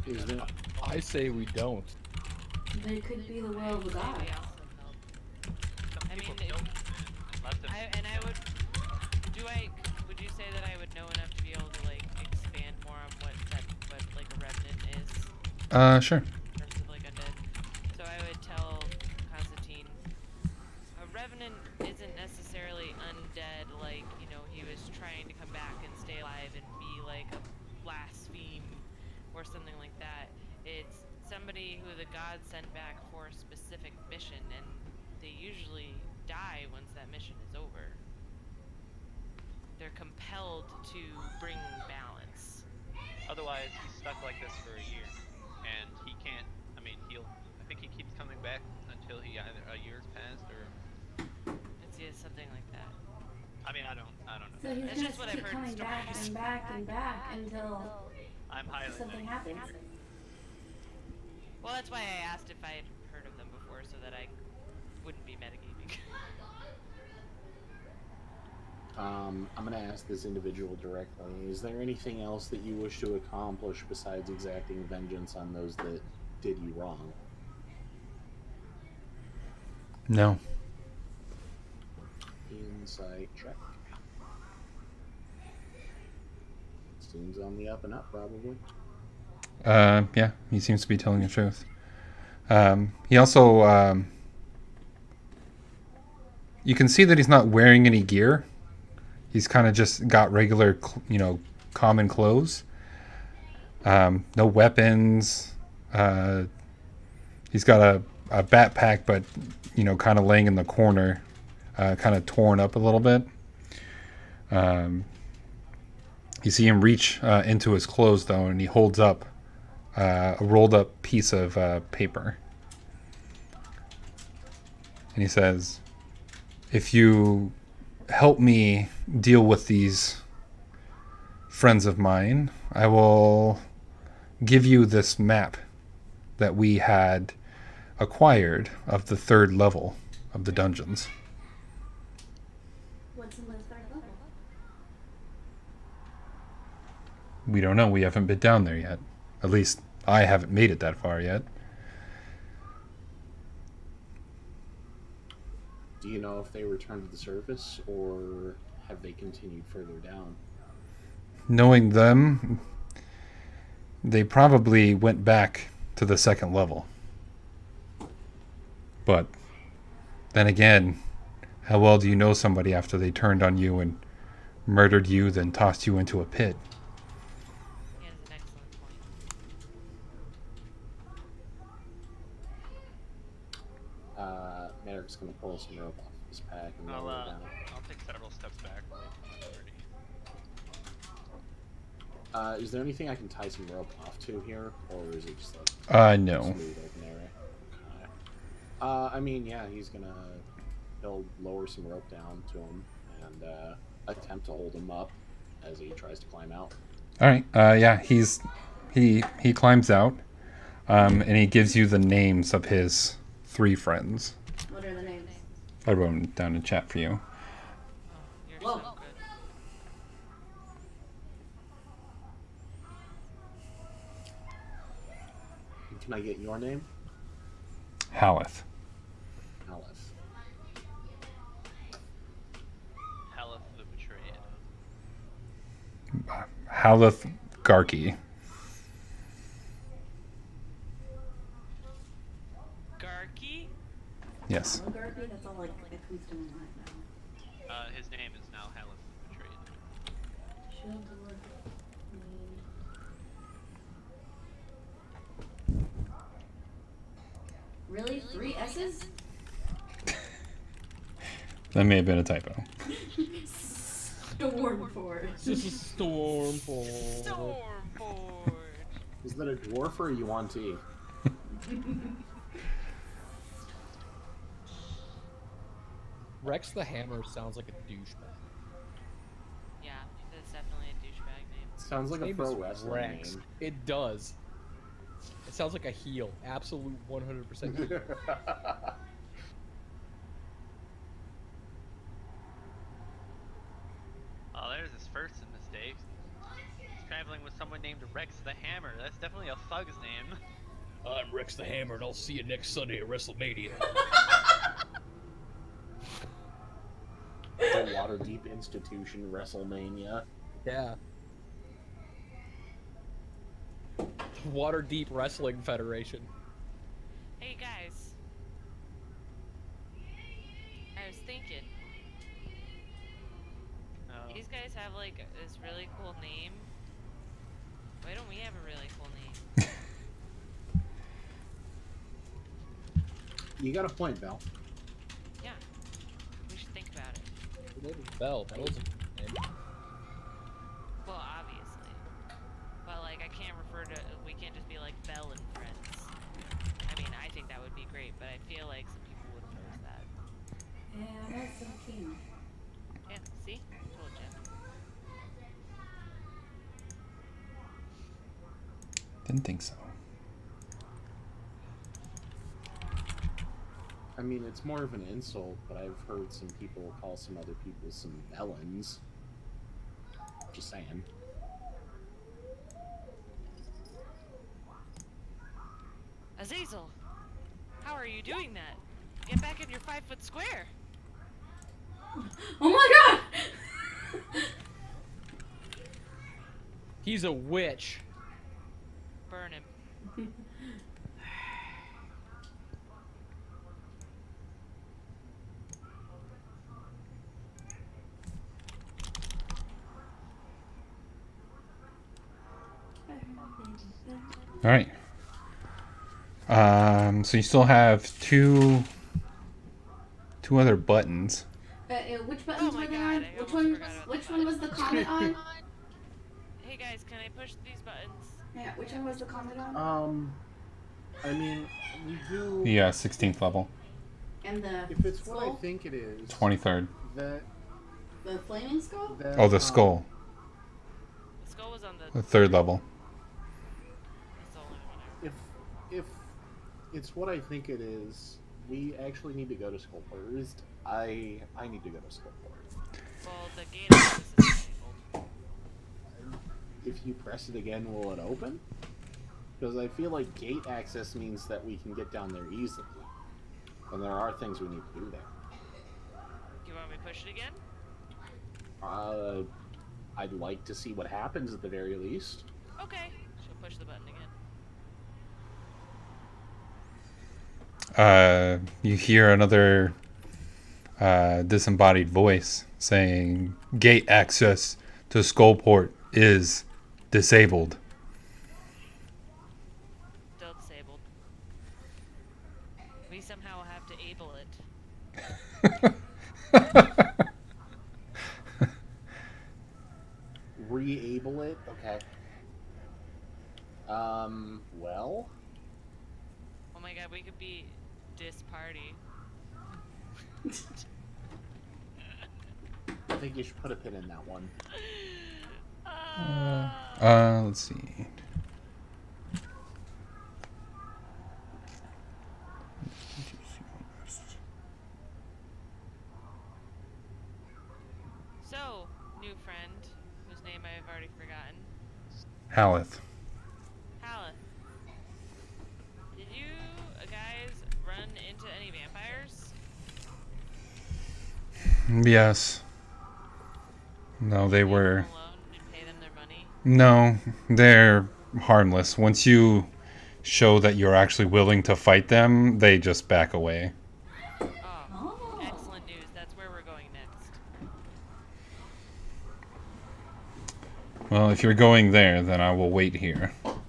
Is there, I say we don't. But it could be the will of the Say god. we also help. Some I people mean, don't, unless it's I would. Would you say that I would know enough to be able to like expand more on what like a revenant is Sure. in terms of like undead? So I would tell Constantine, a revenant isn't necessarily undead. Like he was trying to come back and stay alive and be like a blaspheme or something like that. It's somebody who the gods send back for a specific mission, and they usually die once that mission is over. They're compelled to bring balance. otherwise he's stuck like this for a year, and he can't. I mean, I think he keeps coming back until he either a year's passed or. It's something like that. I mean, I don't know. So he's That's just gonna what I've keep heard in coming back stories. and back and back until I'm highly something negative. happens. Well, that's why I asked if I had heard of them before, so that I wouldn't be metagaming. I'm gonna ask this individual directly. Is there anything else that you wish to accomplish besides exacting vengeance on those that did you wrong? No. Insight check. Seems on the up and up, probably. Yeah, he seems to be telling the truth. He also, you can see that he's not wearing any gear. He's kind of just got regular, common clothes. No weapons. He's got a backpack, but, kind of laying in the corner, kind of torn up a little bit. You see him reach into his clothes, though, and he holds up a rolled up piece of paper. And he says, if you help me deal with these friends of mine, I will give you this map that we had acquired of the 3rd level of the dungeons. What's in the 3rd level? We don't know. We haven't been down there yet. At least I haven't made it that far yet. Do you know if they returned to the surface, or have they continued further down? Knowing them, they probably went back to the 2nd level. But then again, how well do you know somebody after they turned on you and murdered you, then tossed you into a pit? He has an excellent point. Merrick's gonna pull some rope off his pack and I'll lower it down. I'll take several steps back away from the party. Is there anything I can tie some rope off to here, or is it just like No. smooth open area? Okay. I mean, yeah, he'll lower some rope down to him and attempt to hold him up as he tries to climb out. All right. Yeah, he climbs out, and he gives you the names of his 3 friends. What are the names? I wrote them down in chat for you. Oh, you're Whoa. so good. Can I get your name? Haleth. Aleph. Haleth the Betrayed. Haleth Garkey. Garkey? Yes. Oligarchy? That's all that comes to my mind now. His name is now Haleth the Betrayed. Shield Lord. Really? 3 S's? That may have been a typo. Stormforge. This is Stormfall. Stormforge! Is that a dwarf or a Yuan-Ti? Rex the Hammer sounds like a douchebag. Yeah, that's definitely a douchebag name. Sounds like His a name pro is wrestling Rex. name. It does. It sounds like a heel. Absolute 100% heel. Oh, there's his first mistake. traveling with someone named Rex the Hammer. That's definitely a thug's name. I'm Rex the Hammer, and I'll see you next Sunday at WrestleMania. The Waterdeep Institution WrestleMania. Yeah. The Waterdeep Wrestling Federation. Hey guys. I was thinking. Oh. These guys have like this really cool name. Why don't we have a really cool name? You got a point, Val. Yeah. We should think about it. Her name is Belle. Belle's a name. Well, obviously. But like I can't we can't just be like Belle and Friends. I mean, I think that would be great, but I feel like some people would oppose that. Yeah, that's 17. Yeah, see? Told you. Didn't think so. I mean, it's more of an insult, but I've heard some people call some other people some Ellens. Just saying. Azazel! How are you doing that? Get back in your 5-foot square! Oh my god! He's a witch. Burn him. All right. So you still have two other buttons. Which buttons Oh my were there? God, I Which almost one? forgot about Which the one was the comment on? Hey guys, can I push these buttons? Yeah, which one was the comment on? I mean, we do. Yeah, 16th level, And the If it's skull? what I think it is, 23rd. that, The flaming skull? that Oh, the skull, The skull was on the the 3rd level. that's all I remember. if it's what I think it is, we actually need to go to school first. I need to go to school first. Well, the gate access is disabled. If you press it again, will it open? Because I feel like gate access means that we can get down there easily. And there are things we need to do there. You want me to push it again? I'd like to see what happens at the very least. Okay. She'll push the button again. You hear another disembodied voice saying, "Gate access to Skullport is disabled." Still disabled. We somehow have to able it. Re-able it? Okay. Well? Oh my god, we could be dis party. I think you should put a pin in that one. Let's see. So, new friend, whose name I have already forgotten. Haleth. Haleth. Did you guys run into any vampires? Yes. No, they Leave them were. alone and pay them their money? No, they're harmless. Once you show that you're actually willing to fight them, they just back away. Oh, excellent news. That's where we're going next. Well, if you're going there, then I will wait here. Oh,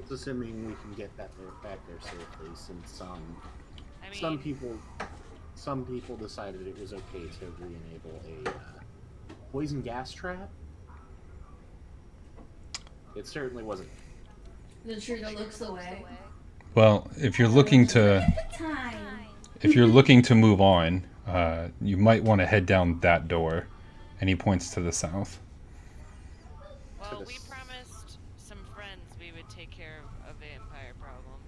It's assuming we can get that back there safely, since I mean, some people decided it was okay to re-enable a poison gas trap. It certainly wasn't. The trigger looks away. Well, if you're looking to move on, you might want to head down that door. And he points to the south. well, we promised some friends we would take care of a vampire problem.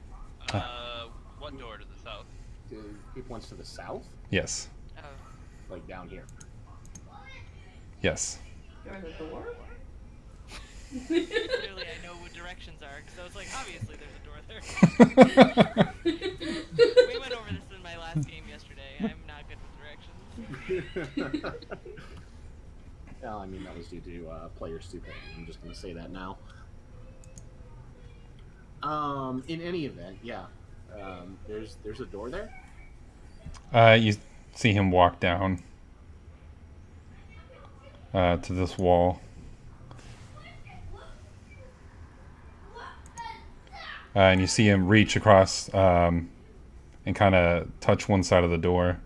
What door to the south? He points to the south, Yes. Oh, like down here. Yes. Or the door? Clearly, I know what directions are, because I was like, obviously there's a door there. We went over this in my last game yesterday. I'm not good with directions. Well, I mean, that was due to player stupidity. I'm just going to say that now. In any event, yeah. There's a door there? You see him walk down to this wall. And you see him reach across and kind of touch one side of the door.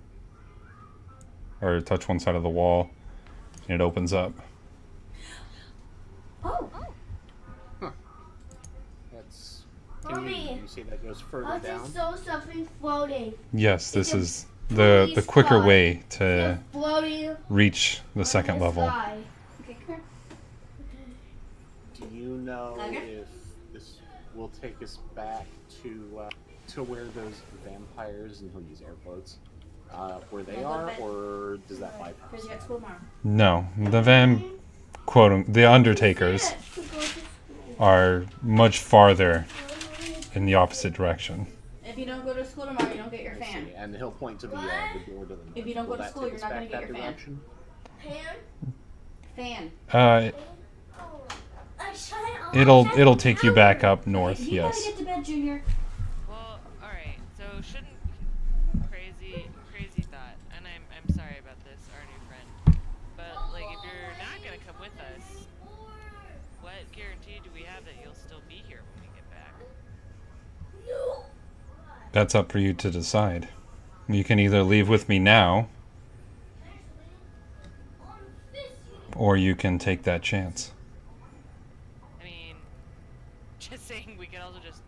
Or touch one side of the wall. And it opens up. Oh, That's... Mommy, you see that goes further I down? just saw something floating. Yes, this It's a is the police quicker car. way to It's floating reach the on second the level. sky. Okay, come Do you know Okay. if this will take us back to where those vampires, and he'll use air quotes, where they Yeah, go are, to bed. or does that here. bypass Because you got that? school tomorrow. No, the Undertakers are much farther in the opposite direction. If you don't go to school tomorrow, you don't get your I fan. see, and he'll point to the door to the north. If you don't Will go to that school, take you're us not back gonna get that your fan. direction? Fan. It'll take you back up north. You gotta Yes. get to bed, Junior. Well, alright, so shouldn't... Crazy thought, and I'm sorry about this, our new friend. But, like, if you're not gonna come with us, what guarantee do we have that you'll still be here when we get back? That's up for you to decide. You can either leave with me now, or you can take that chance. I mean, just saying we could also just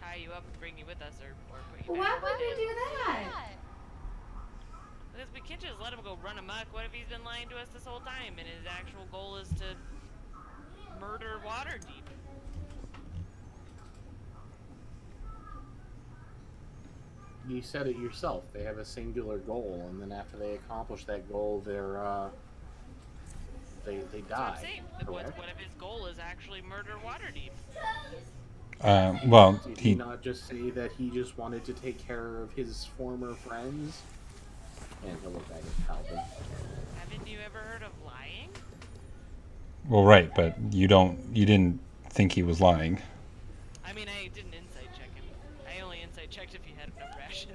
tie you up and bring you with us, or put you Why back. would we do that? Because we can't just let him go run amok. What if he's been lying to us this whole time and his actual goal is to murder Waterdeep? You said it yourself. They have a singular goal, and then after they accomplish that goal, they That's what I'm die. saying. What if his goal is actually murder Waterdeep? Well, Did he not just say that he just wanted to take care of his former friends? And he'll look back at Calvin. Haven't you ever heard of lying? well, right, but you didn't think he was lying. I mean, I didn't insight check him. I only insight checked if he had enough rations.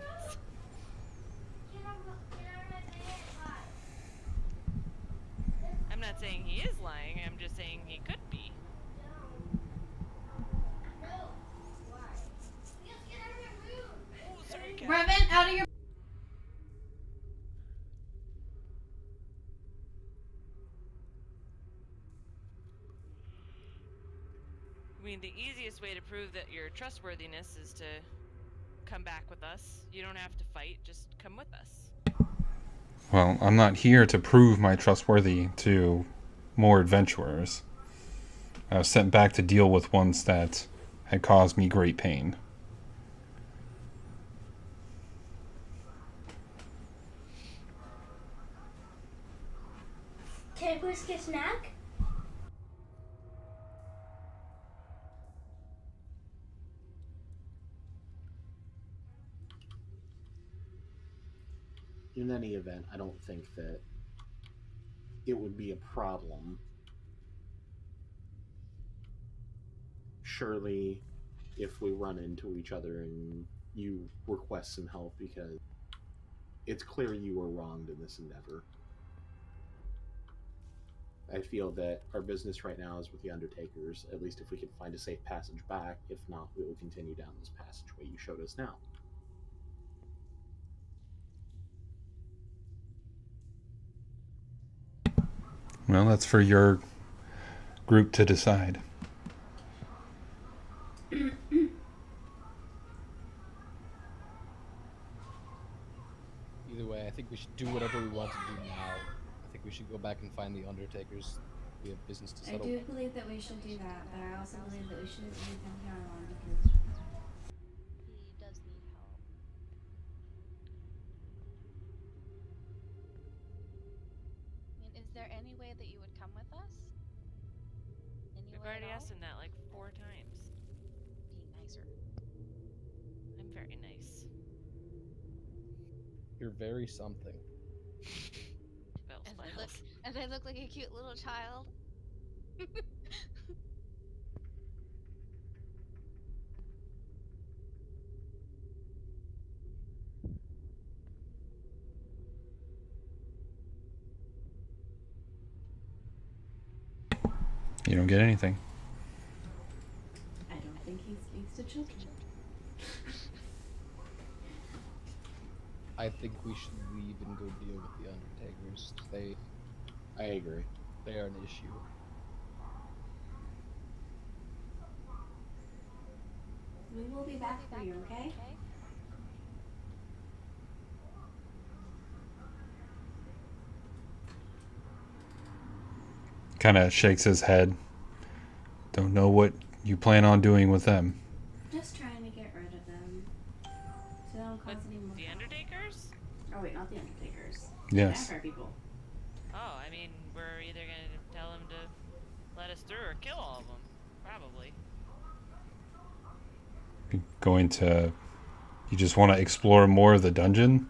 I'm not saying he is lying, I'm just saying he could be. Oh, sorry, Cat. Brevin, out of your. I mean, the easiest way to prove that your trustworthiness is to come back with us. You don't have to fight, just come with us. Well, I'm not here to prove my trustworthy to more adventurers. I was sent back to deal with ones that had caused me great pain. Can I please get a snack? In any event, I don't think that it would be a problem. Surely, if we run into each other and you request some help, because it's clear you were wronged in this endeavor. I feel that our business right now is with the Undertakers, at least if we can find a safe passage back. If not, we will continue down this passageway you showed us now. Well, that's for your group to decide. Either way, I think we should do whatever we want to do now. I think we should go back and find the Undertakers. We have business to I settle. do believe that we should do that, but I also believe that we shouldn't leave him here alone because He does need help. I mean, is there any way that you would come with us? We've away at already all? asked him that like 4 times. Being nicer. I'm very nice. You're very something. Belle As I smiles. look like a cute little child. You don't get anything. I don't think he speaks to children. I think we should leave and go deal with the Undertakers. I agree. They are an issue. We will be back for you, okay? Kind of shakes his head. Don't know what you plan on doing with them. Just trying to get rid of them. So they don't cause any more The trouble. Undertakers? Oh wait, not the Undertakers. Yes. Vampire people. Oh, I mean, we're either gonna tell him to let us through or kill all of them. Probably. Going to. You just want to explore more of the dungeon?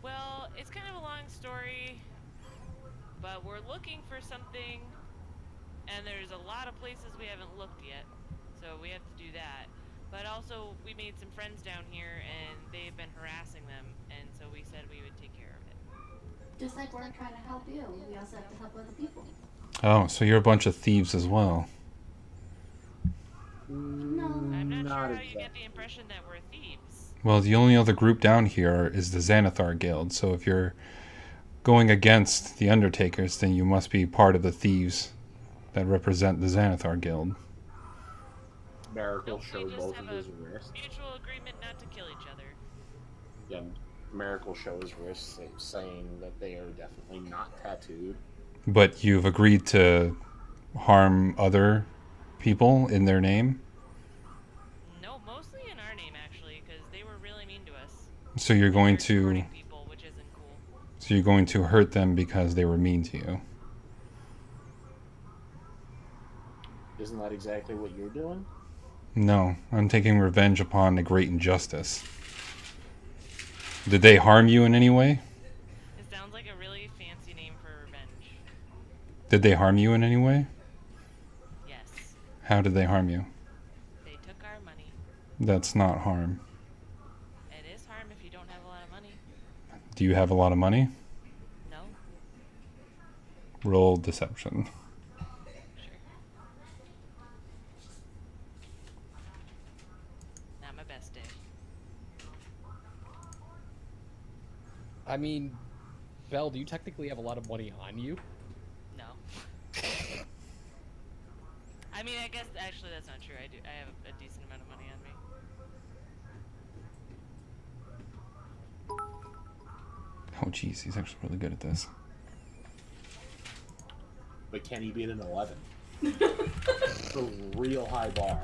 Well, it's kind of a long story, but we're looking for something, and there's a lot of places we haven't looked yet, so we have to do that. But also, we made some friends down here, and they've been harassing them, and so we said we would take care of it. Just like we're trying to help you, we also have to help other people. Oh, so you're a bunch of thieves as well. No. I'm not sure how you exactly. get the impression that we're thieves. Well, the only other group down here is the Xanathar Guild, so if you're going against the Undertakers, then you must be part of the thieves that represent the Xanathar Guild. Miracle Nope, we showed just both have of a his wrists. mutual agreement not to kill each other. Yeah, Miracle shows wrists saying that they are definitely not tattooed. But you've agreed to harm other people in their name? No, mostly in our name actually, because they were really mean to us. So you're going They're to supporting people, which isn't cool. so you're going to hurt them because they were mean to you. Isn't that exactly what you're doing? No, I'm taking revenge upon a great injustice. Did they harm you in any way? It sounds like a really fancy name for revenge. Did they harm you in any way? Yes. How did they harm you? They took our money. That's not harm. It is harm if you don't have a lot of money. Do you have a lot of money? No? Roll deception. Sure. Not my best day. I mean, Belle, do you technically have a lot of money on you? No. I mean, I guess actually that's not true. I do. I have a decent amount of money on me. Oh, jeez, he's actually really good at this. But can he beat an 11? It's a real high bar.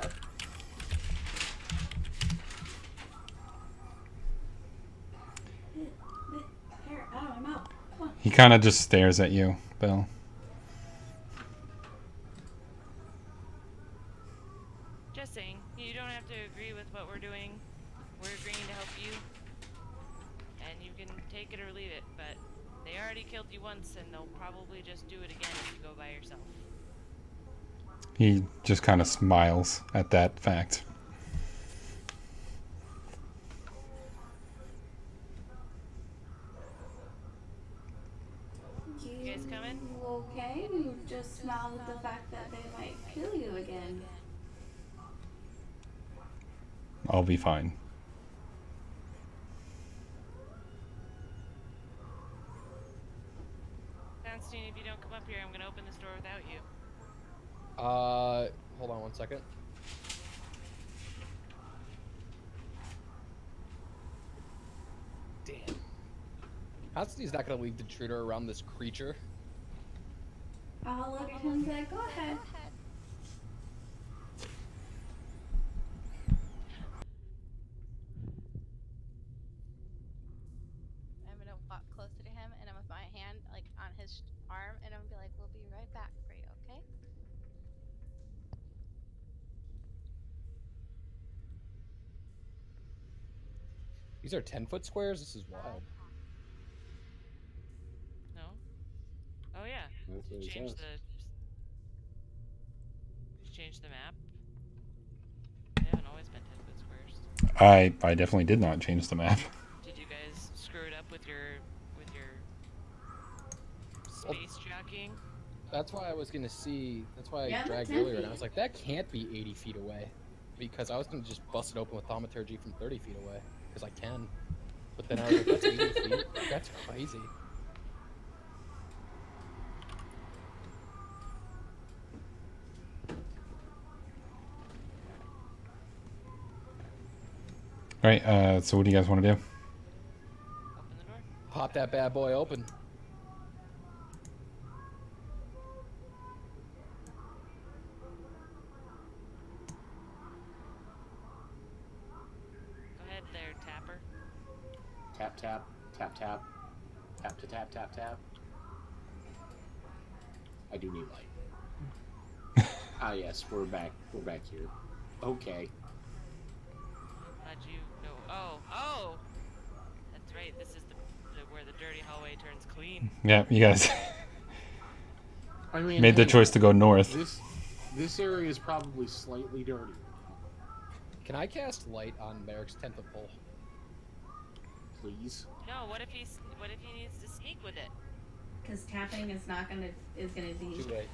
Here, out of my mouth. Come on. He kind of just stares at you, Bill. Just saying, you don't have to agree with what we're doing. We're agreeing to help you, and you can take it or leave it. But they already killed you once, and they'll probably just do it again if you go by yourself. He just kind of smiles at that fact. You guys coming? Okay, you just smiled at the fact that they might kill you again. I'll be fine. Constantine, if you don't come up here, I'm gonna open this door without you. Hold on one second. Damn. Constantine's not gonna leave the intruder around this creature. I'll look at him and say, go ahead. I'm gonna walk closer to him, and I'm with my hand like on his arm, and I'm gonna be like, "We'll be right back for you, okay?" These are 10-foot squares? This is wild. No? Oh yeah. That's what it Change says. change the map. They haven't always been 10-foot squares. I definitely did not change the map. Did you guys screw it up with your space jockeying? That's why I was gonna see. That's why I Yeah, dragged they're 10 earlier, and I feet. was like, that can't be 80 feet away, because I was gonna just bust it open with thaumaturgy from 30 feet away, because I can. But then I was like, that's 80 feet. That's crazy. All right. So what do you guys want to do? Open the door. Pop that bad boy open. Go ahead there, Tapper. Tap tap tap tap tap to tap tap tap. I do need light. Ah yes, we're back. We're back here. Okay. How'd you know? Oh! That's right. This is the where the dirty hallway turns clean. Yeah, you guys I mean, made the hey, choice to go north. This area is probably slightly dirty. Can I cast light on Merrick's 10-foot pole? Please. No, what if he needs to sneak with it? Because tapping is gonna be. Too late.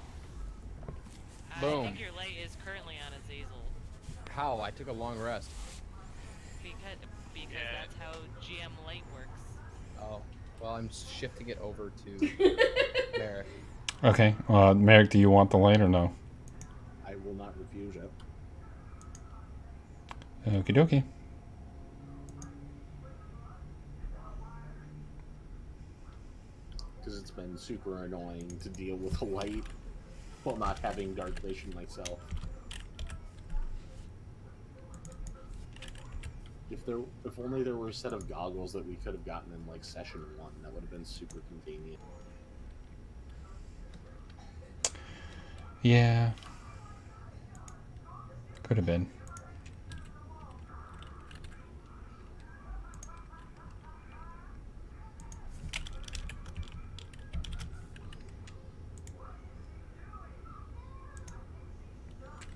I Boom. think your light is currently on Azazel. How? I took a long rest. Because Yeah. that's how GM light works. Oh. Well, I'm shifting it over to Merrick. Okay. Merrick, do you want the light or no? I will not refuse it. Okie dokie. Because it's been super annoying to deal with a light while not having dark vision myself. If only there were a set of goggles that we could have gotten in like session 1, that would have been super convenient. Yeah. Could have been.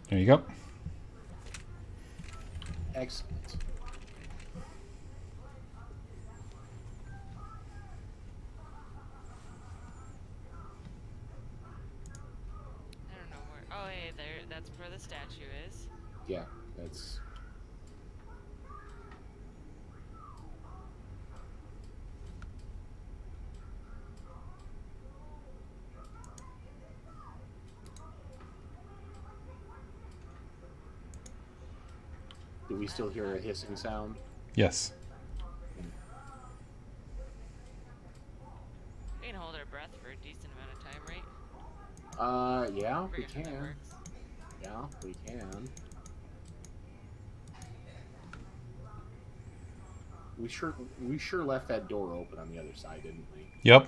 There you go. Excellent. I don't know where. Oh, hey, there. That's where the statue is. Yeah, that's. Do we still hear a hissing sound? Yes. We can hold our breath for a decent amount of time, right? Yeah, we Forget how that can. works. Yeah, we can. We sure left that door open on the other side, didn't we? Yep.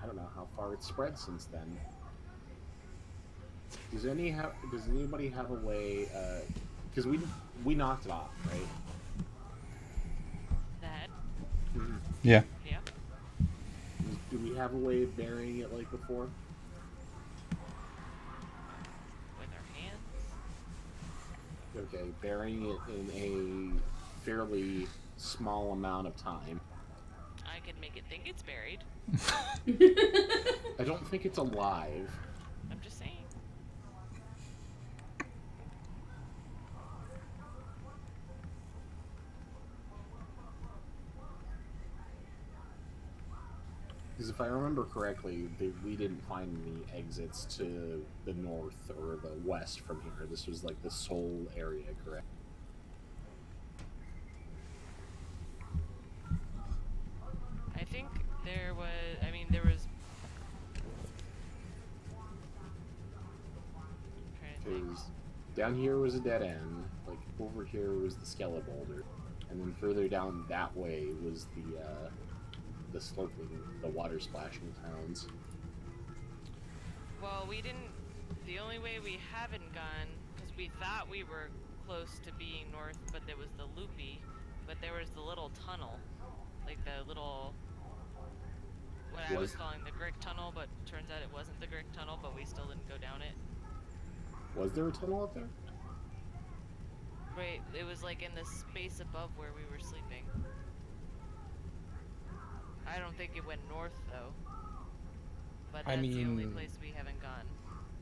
I don't know how far it's spread since then. Does anybody have a way? Because we knocked it off, right? The head? Yeah. Yeah. Do we have a way of burying it like before? With our hands? Okay, burying it in a fairly small amount of time. I could make it think it's buried. I don't think it's alive. I'm just saying. Because if I remember correctly, we didn't find any exits to the north or the west from here. This was like the sole area, correct? I think there was. I mean, there was. I'm trying to think. Because down here was a dead end, like over here was the Skele Boulder, and then further down that way was the sloping, the water splashing towns. Well, we didn't. The only way we haven't gone, because we thought we were close to being north, but there was the loopy, but there was the little tunnel, like the little. What I was Was- calling the Grick tunnel, but turns out it wasn't the Grick tunnel, but we still didn't go down it. Was there a tunnel up there? Right, it was like in the space above where we were sleeping. I don't think it went north though. But I that's the only mean- place we haven't gone.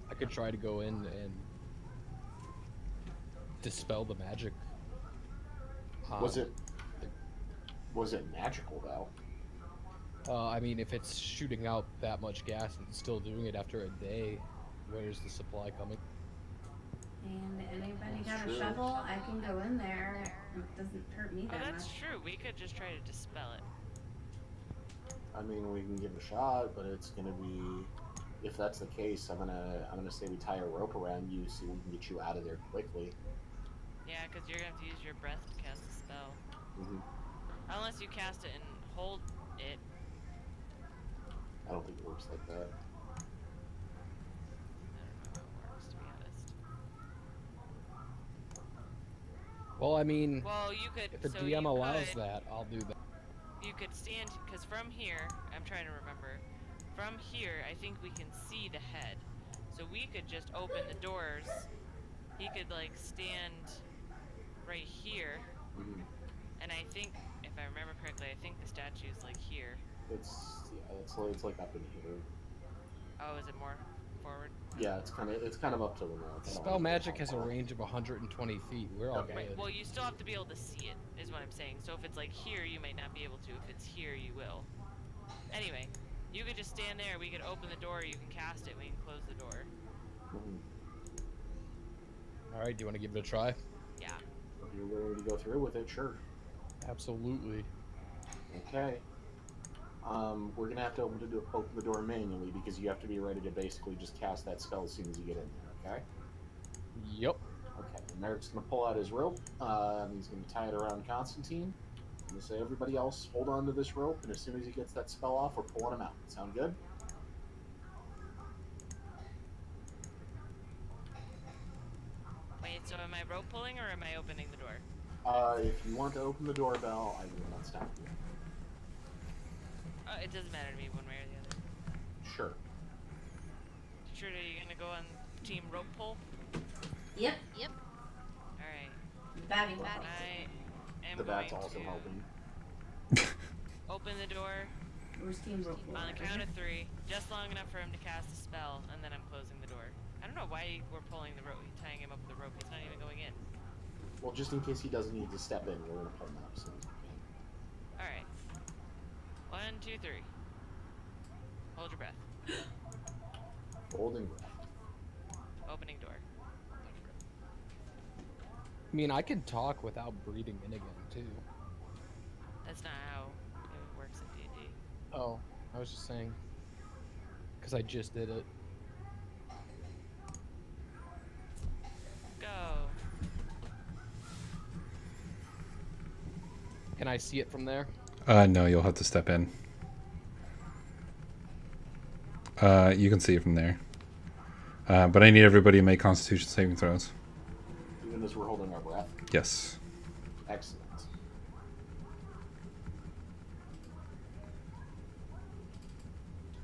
I could try to go in and dispel the magic. Was it magical though? I mean, if it's shooting out that much gas and still doing it after a day, where's the supply coming? And anybody That's got a true. shovel? I can go in there. It doesn't hurt me Oh, that that's much. true. We could just try to dispel it. I mean, we can give it a shot, but it's gonna be. If that's the case, I'm gonna say we tie a rope around you so we can get you out of there quickly. Yeah, because you're gonna have to use your breath to cast a spell. hmm Unless you cast it and hold it. I don't think it works like that. I don't know how it works, to be honest. Well, I mean, Well, you could. if the so DM you allows could, that, I'll do that. You could stand, because from here, I'm trying to remember. From here, I think we can see the head. So we could just open the doors. He could, like, stand right here. hmm And I think, if I remember correctly, I think the statue's, like, here. It's like up in here. Oh, is it more forward? Yeah, it's kind of up to the north. I don't Spell wanna go magic how has a far. range of 120 feet. We're all Okay. Right, good. well, you still have to be able to see it, is what I'm saying. So if it's, like, here, you might not be able to. If it's here, you will. Anyway, you could just stand there, we could open the door, you can cast it, we can close the door. Mhm. All right, do you want to give it a try? Yeah. If you're willing to go through with it, sure. Absolutely. Okay. We're gonna have to open the door manually because you have to be ready to basically just cast that spell as soon as you get in there. Okay. Yep. Okay. And Merrick's gonna pull out his rope. He's gonna tie it around Constantine. I'm gonna say, everybody else, hold on to this rope, and as soon as he gets that spell off, we're pulling him out. Sound good? Wait, so am I rope pulling or am I opening the door? If you want to open the doorbell, I will not stop you. It doesn't matter to me one way or the other. Sure. Trude, are you gonna go on team rope pull? Yep. Yep. Alright. Batting. I am The bat's going also to helping. open the door Where's Team Rope? on the count of 3, just long enough for him to cast a spell, and then I'm closing the door. I don't know why we're pulling the rope, tying him up with the rope. He's not even going in. Well, just in case he doesn't need to step in, we're gonna pull him out as soon as we can. Alright. 1, 2, 3. Hold your breath. Holding breath. Opening door. I mean, I could talk without breathing in again, too. That's not how it works in D&D. Oh, I was just saying. Because I just did it. Go. Can I see it from there? No, you'll have to step in. You can see it from there. But I need everybody to make Constitution saving throws. Even as we're holding our breath. Yes. Excellent.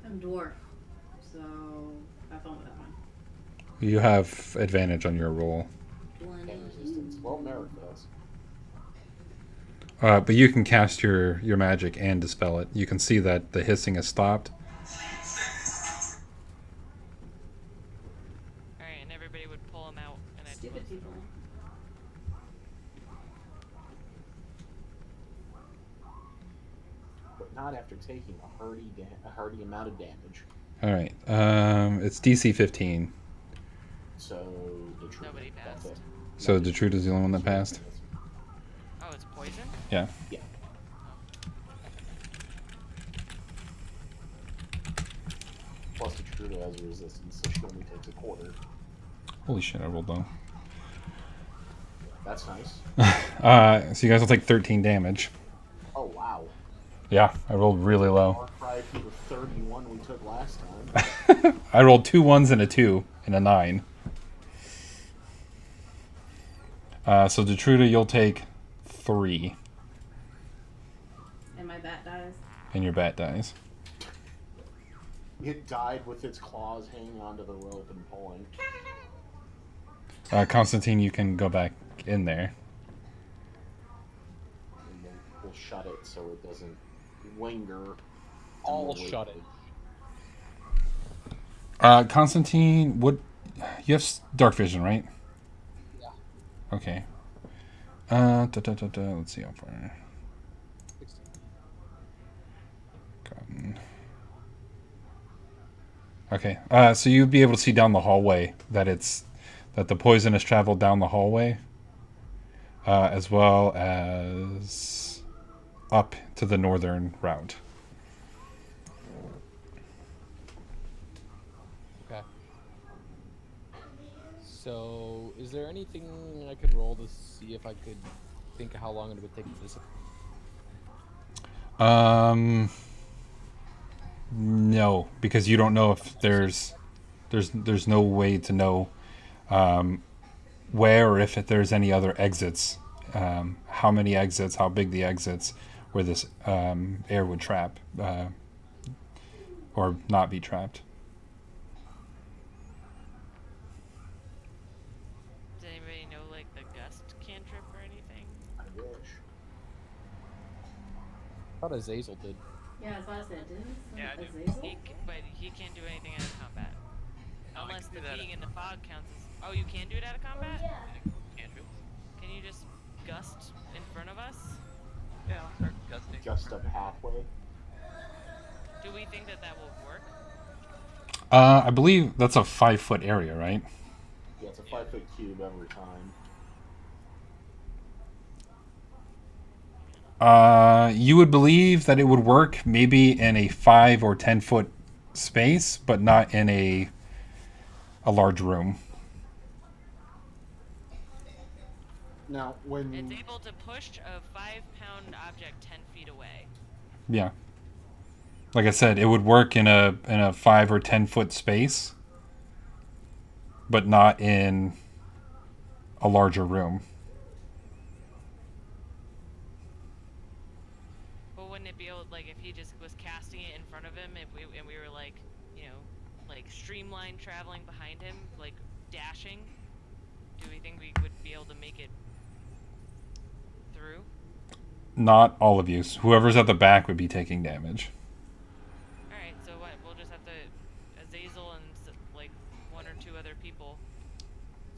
I'm dwarf, so have fun with that one. You have advantage on your roll. And resistance. Well, Merrick does. But you can cast your magic and dispel it. You can see that the hissing has stopped. Alright, and everybody would pull him out, and I'd Stupid close the people. door. But not after taking a hearty amount of damage. All right. It's DC 15. So the truth. Nobody That's passed. it. So Detrude is the only one that passed. Oh, it's poison? Yeah. Yeah. Plus the Trudeau has a resistance, so she only takes a quarter. Holy shit! I rolled low. That's nice. So you guys will take 13 damage. Oh wow. Yeah, I rolled really low. Far cry from the 31 we took last time. I rolled 2 1s and a 2 and a 9. So Detruda, you'll take 3, And my bat dies. and your bat dies. It died with its claws hanging onto the rope and pulling. Constantine, you can go back in there. And then we'll shut it so it doesn't linger. I'll shut it. Constantine, what? You have dark vision, right? Yeah. Okay. Let's see how far. Gotten. Okay. So you'd be able to see down the hallway that the poison has traveled down the hallway, as well as up to the northern route. Okay. So, is there anything I could roll to see if I could think of how long it would take this? No, because you don't know if there's no way to know where, or if there's any other exits, how many exits, how big the exits, where this air would trap or not be trapped. Does anybody know like the gust cantrip or anything? I wish. I thought Azazel did. Yeah, that's what I said. Didn't Yeah, I do. Azazel? But he can't do anything out of combat. No, we Unless can the do that being at- in the fog counts as. Oh, you can do it out of combat? Cantrips. Can you just gust in front of us? Yeah, I'll start gusting. Just a pathway. Do we think that will work? I believe that's a 5-foot area, right? Yeah, it's a 5-foot cube every time. You would believe that it would work maybe in a 5 or 10-foot space, but not in a large room. Now, when It's able to push a 5-pound object 10 feet away. Yeah. Like I said, it would work in a 5 or 10-foot space, but not in a larger room. But wouldn't it be able, like, if he just was casting it in front of him, and we were like, you know, like streamline traveling behind him, like dashing? Do we think we would be able to make it through? Not all of you. Whoever's at the back would be taking damage. Alright, so what? We'll just have to Azazel and like 1 or 2 other people.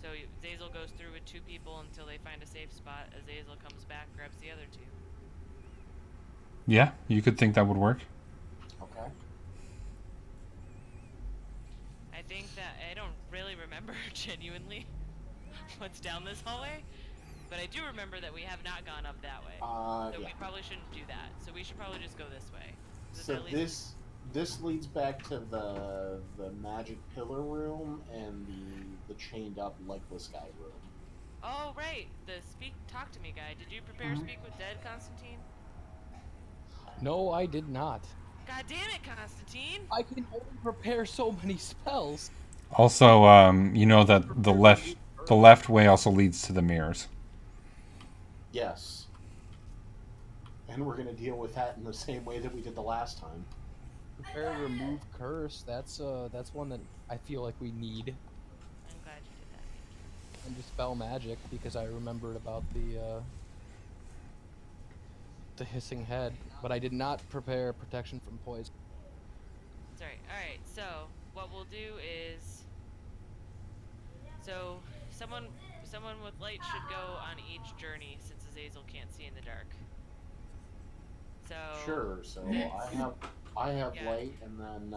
So Azazel goes through with 2 people until they find a safe spot. Azazel comes back, grabs the other 2. Yeah, you could think that would work. okay, I think that I don't really remember genuinely what's down this hallway, but I do remember that we have not gone up that way. So yeah. we probably shouldn't do that. So we should probably just go this way. So at least- this leads back to the magic pillar room and the chained up legless guy room. Oh right, the talk to me guy. Did you prepare speak with dead, Constantine? No, I did not. God damn it, Constantine! I can only prepare so many spells. Also, you know that the left way also leads to the mirrors. Yes. And we're gonna deal with that in the same way that we did the last time. Prepare remove curse. That's one that I feel like we need. I'm glad you did that. And dispel magic because I remembered about the hissing head, but I did not prepare protection from poison. Sorry. Alright, so what we'll do is so someone with light should go on each journey since Azazel can't see in the dark. So Sure. So I have Yeah. light, and then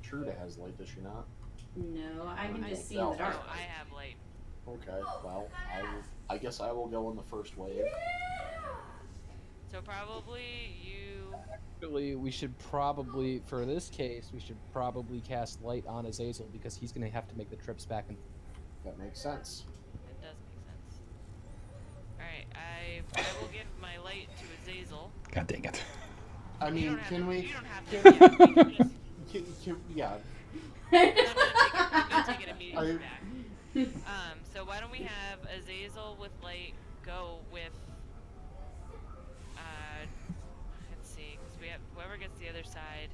Truda has light. Does she not? No, I can just see in No. the dark. Oh, I have light. Okay. Well, I guess I will go in the first wave. So probably you. Actually, we should probably, for this case, we should probably cast light on Azazel because he's gonna have to make the trips back and. That makes sense. It does make sense. Alright, I will give my light to Azazel. God dang it. I You mean, don't have can to, we? You don't have to. Yeah, we can just, Yeah. I'm gonna take it immediately I- back. So why don't we have Azazel with light go with, let's see, because we have whoever gets the other side.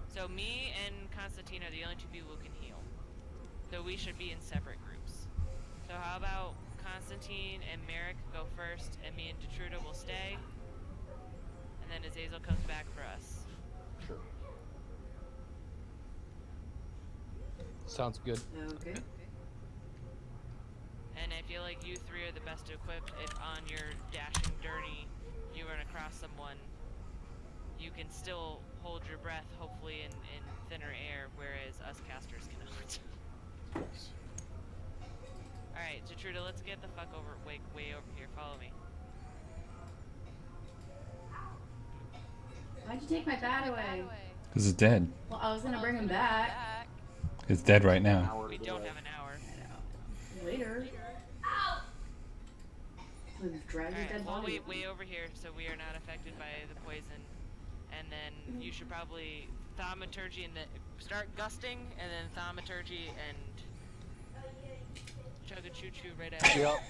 So me and Constantine are the only two people who can heal. So we should be in separate groups. So how about Constantine and Merrick go first, and me and Detruda will stay, and then Azazel comes back for us. Sure. Sounds good. Okay. And I feel like you three are the best equipped if on your dashing journey you run across someone, you can still hold your breath, hopefully in thinner air, whereas us casters cannot. Yes. Alright, Detruda, let's get the fuck way over here. Follow me. Why'd you take my bat away? This is dead. Well, I was gonna bring him back It's dead right now. Hour We to don't delay. have an hour. later. We've dragged his Alright, dead we'll body. wait way over here so we are not affected by the poison. And then you should probably thaumaturgy and start gusting, and then thaumaturgy and chug a choo choo right after. Yep.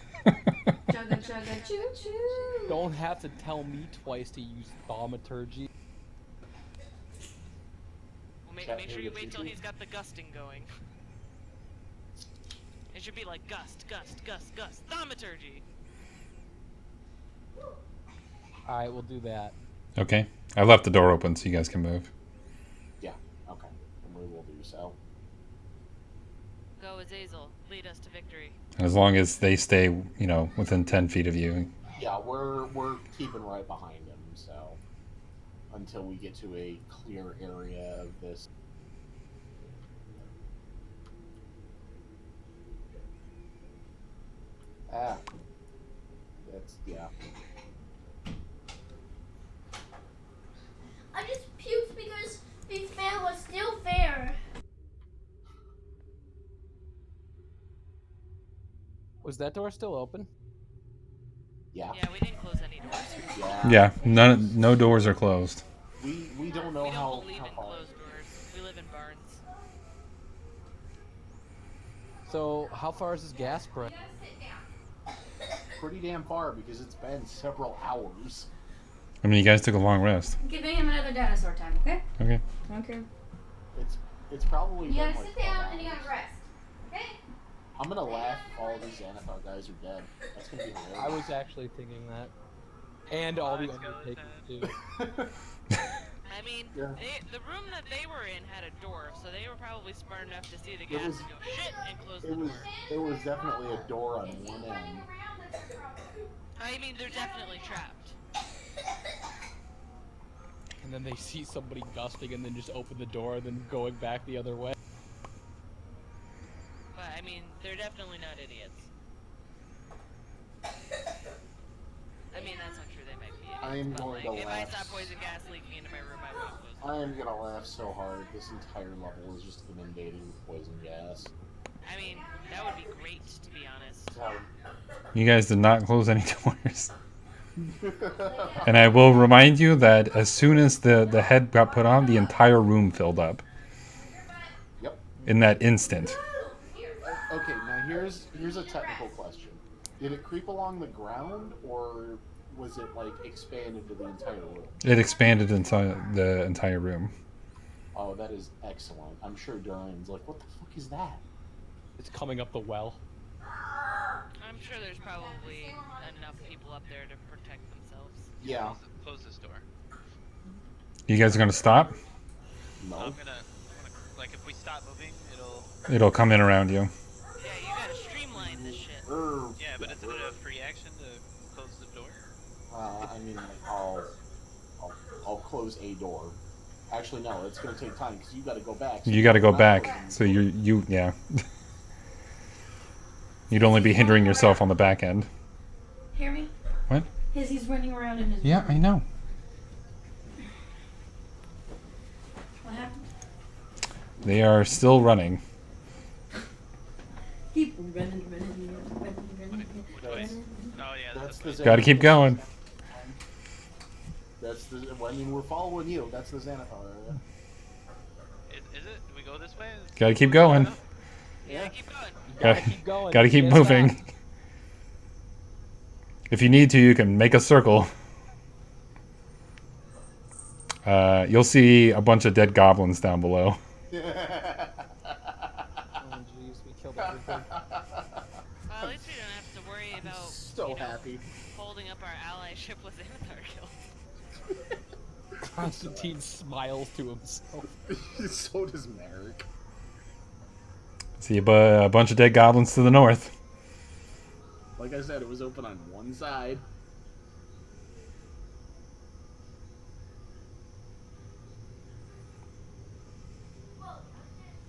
Chugga chugga choo choo. Don't have to tell me twice to use thaumaturgy. Well, make Chat sure you here, wait till choo-choo. he's got the gusting going. It should be like gust, gust, gust, gust. Thaumaturgy! Alright, we'll do that. Okay. I left the door open so you guys can move. Yeah. Okay. And we will do so. Go, Azazel. Lead us to victory. As long as they stay, you know, within 10 feet of you. Yeah, we're keeping right behind him. So until we get to a clear area of this. Ah. That's yeah. I just puked because this fan was still fair. Was that door still open? Yeah. Yeah, we didn't close any doors. Yeah. Yeah, no doors are closed. We don't know We don't how believe in far. closed doors. We live in barns. So, how far is this gas break? Pretty damn far because it's been several hours. I mean, you guys took a long rest. I'm giving him another dinosaur time, okay? Okay. Okay. It's probably You been gotta like sit 12 down and you hours. gotta rest. Okay? I'm gonna laugh if all these Xanathar guys are dead. That's gonna be hilarious. I was actually thinking that. And all the Let's go, Undertakers, too. I mean, Yeah. the room that they were in had a door, so they were probably smart enough to see the It gas was- and go shit and close the It was door. definitely a door on one end. I mean, they're definitely trapped. And then they see somebody gusting and then just open the door and then going back the other way. But I mean, they're definitely not idiots. I mean, that's not true. They might be idiots. I am but going like, to if I laugh. saw poison gas leaking into my room, I would close the I door. am gonna laugh so hard. This entire level is just inundated with poison gas. I mean, that would be great, to be honest. So, You guys did not close any doors. And I will remind you that as soon as the head got put on, the entire room filled up. Yep. In that instant. Okay, now here's a technical question. Did it creep along the ground, or was it like expanded to the entire room? It expanded inside the entire room. Oh, that is excellent. I'm sure Durian's like, what the fuck is that? It's coming up the well. I'm sure there's probably enough people up there to protect themselves. Yeah. Close this door. You guys are gonna stop? No. I'm gonna, like, if we stop moving, it'll. It'll come in around you. Yeah, you gotta streamline this shit. Yeah, but isn't it a free action to close the door? I mean, like, I'll close a door. Actually, no, it's gonna take time because you got to go back. So You gotta go not back. closing the So door. yeah. You'd only be hindering yourself on the back end. Hear me? What? He's running around in his. Yeah, I know. What happened? They are still running. Keep running. Which way? Oh yeah, That's this the way. Gotta keep going. That's the. I mean, we're following you. That's the Xanathar area. Is it? Do we go this way? Gotta keep going. Yeah, keep going. You gotta keep going. Gotta You keep can't moving. stop. If you need to, you can make a circle. You'll see a bunch of dead goblins down below. Oh jeez, we killed everything. Well, at least we don't have to worry about So happy. holding up our allyship with Xanathar Guild. Constantine smiles to himself. So does Merrick. See a bunch of dead goblins to the north. Like I said, it was open on one side.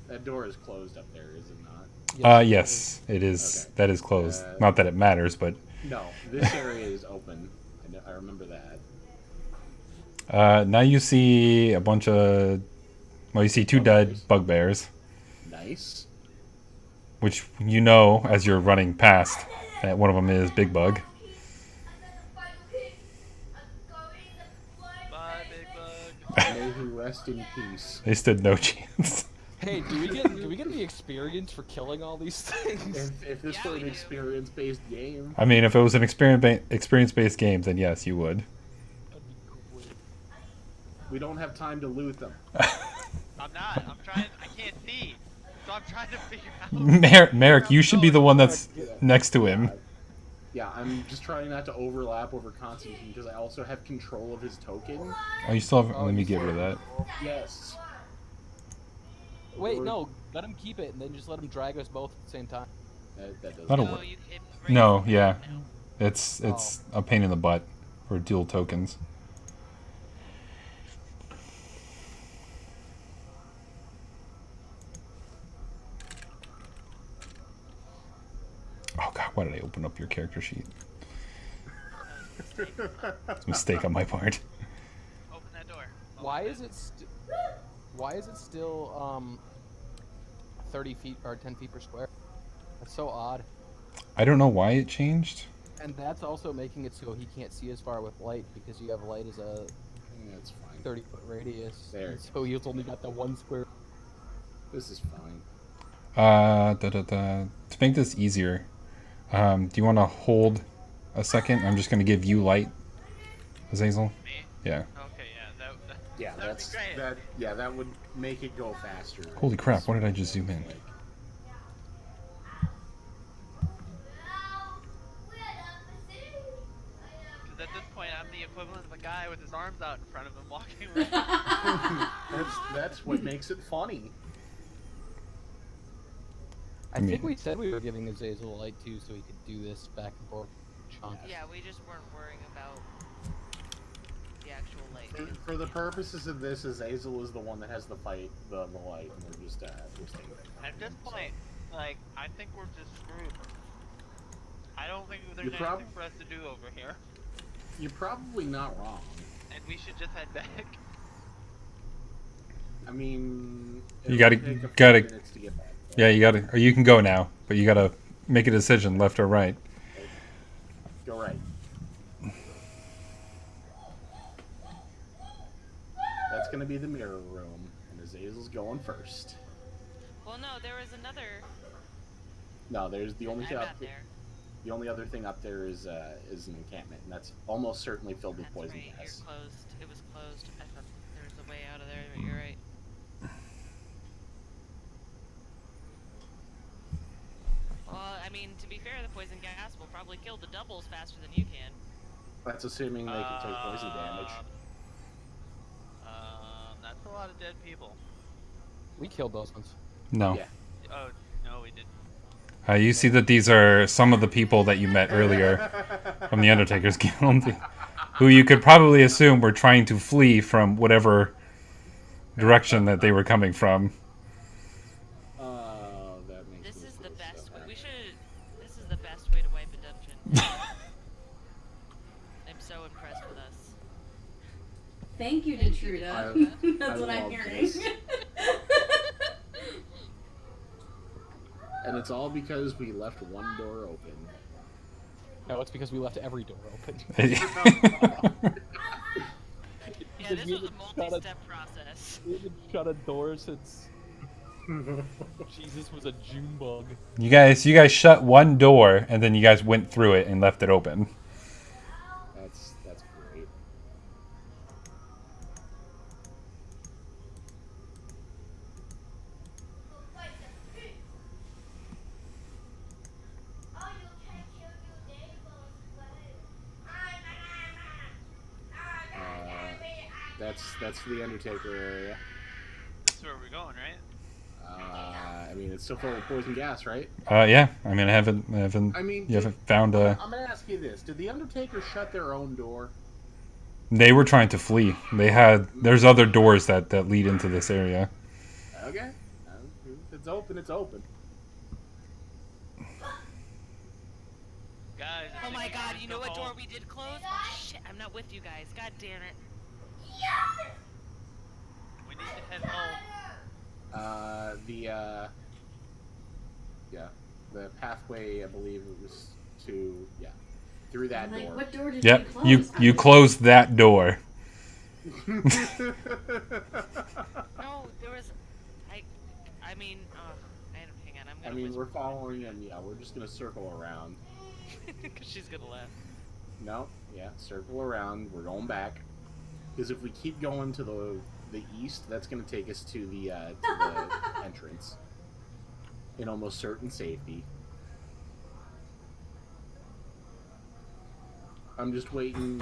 That door is closed up there, is it not? Yes, it is. Okay. That is closed. Not that it matters, but No, this area is open. I remember that. now you see a bunch of. Well, you see two dead bugbears, Nice. which you know as you're running past that one of them is Big Bug. Bye, big bug. May he rest in peace. They stood no chance. Hey, do we get the experience for killing all these things? If this Yeah, were we an do. experience-based game, I mean, if it was an experience-based game, then yes, you would. That'd be great. we don't have time to loot them. I'm not. I'm trying. I can't see. So I'm trying to figure out. Merrick, you should be the one that's next to him. Yeah, I'm just trying not to overlap over Constantine because I also have control of his token. Oh, you still have. Let me get rid of that. Yes. Wait, no, let him keep it and then just let him drag us both at the same time. That doesn't That'll No, work. it No, breaks yeah. now. It's a pain in the butt for dual tokens. Oh god, why did I open up your character sheet? It's a mistake on my part. Open that door. Why is it still 30 feet or 10 feet per square? That's so odd. I don't know why it changed. And that's also making it so he can't see as far with light because you have light as a That's fine. 30-foot radius. There. And so he's only got the one square. This is fine. To make this easier, do you want to hold a second? I'm just going to give you light, Azazel. Me? Yeah. Okay, yeah. Yeah, That would be that's great. that. Yeah, that would make it go faster. Holy crap! What did I just zoom in? Like, Because at this point, I'm the equivalent of a guy with his arms out in front of him walking around. that's what makes it funny. I think we said we were giving Azazel light too, so he could do this back and forth chunk. Yeah, we just weren't worrying about the actual light. For the purposes of this, Azazel is the one that has the fight, the light, and we're just we're staying there. At this point, like, I think we're just screwed. I don't think there's You're prob- anything for us to do over here. You're probably not wrong. And we should just head back. I mean, You it'll gotta- take a few gotta- minutes to get back. Yeah, you gotta, or you can go now, but you gotta make a decision, left or right. Go right. That's gonna be the mirror room, and Azazel's going first. Well, no, there was another. No, there's the only I'm thing not up there. The only other thing up there is an encampment, and that's almost certainly filled with That's poison right. gas. You're closed. It was closed. I thought there was a way out of there, but you're right. Well, I mean, to be fair, the poison gas will probably kill the doubles faster than you can. That's assuming they can take poison damage. That's a lot of dead people. We killed those ones. No. Yeah. Oh, no, we didn't. You see that these are some of the people that you met earlier from the Undertaker's Guild, who you could probably assume were trying to flee from whatever direction that they were coming from. That makes This me is the feel so best way. bad. We should. This is the best way to wipe a dungeon. I'm so impressed with us. Thank you, Detruda. That's what I'm love hearing. this. And it's all because we left one door open. No, it's because we left every door open. Yeah, Because this we was a haven't shut multi-step process. We haven't shut a door since Jesus was a June bug. You guys shut one door and then you guys went through it and left it open. That's great. That's the Undertaker area. This is where we're going, right? I mean, it's still full of poison gas, right? Yeah. I mean, I mean, you haven't found a. I'm gonna ask you this: did the Undertaker shut their own door? They were trying to flee. There's other doors that lead into this area. Okay, if it's open, it's open. Guys, I Oh think my we god, should you go know what door home. we did close? Oh shit, I'm not with you guys. God damn it. We need to head home. The pathway, I believe it was through that Like, door. what door did Yep. we close? You closed that door. No, there was. I mean, hang on, I'm I gonna mean, we're whisper. following him. Yeah, we're just gonna circle around. Because she's gonna laugh. No, yeah, circle around. We're going back because if we keep going to the east, that's gonna take us to the entrance in almost certain safety. I'm just waiting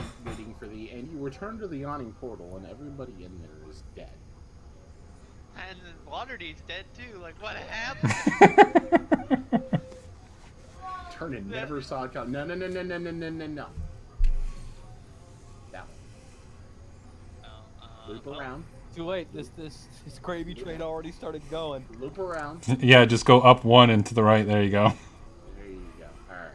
for and you return to the yawning portal, and everybody in there is dead. And Waterdeep's dead too. Like, what happened? Turner never saw it come. No. That one. Loop around. Too late. This gravy train already started going. Loop around. Yeah, just go up one and to the right. There you go. There you go. All right.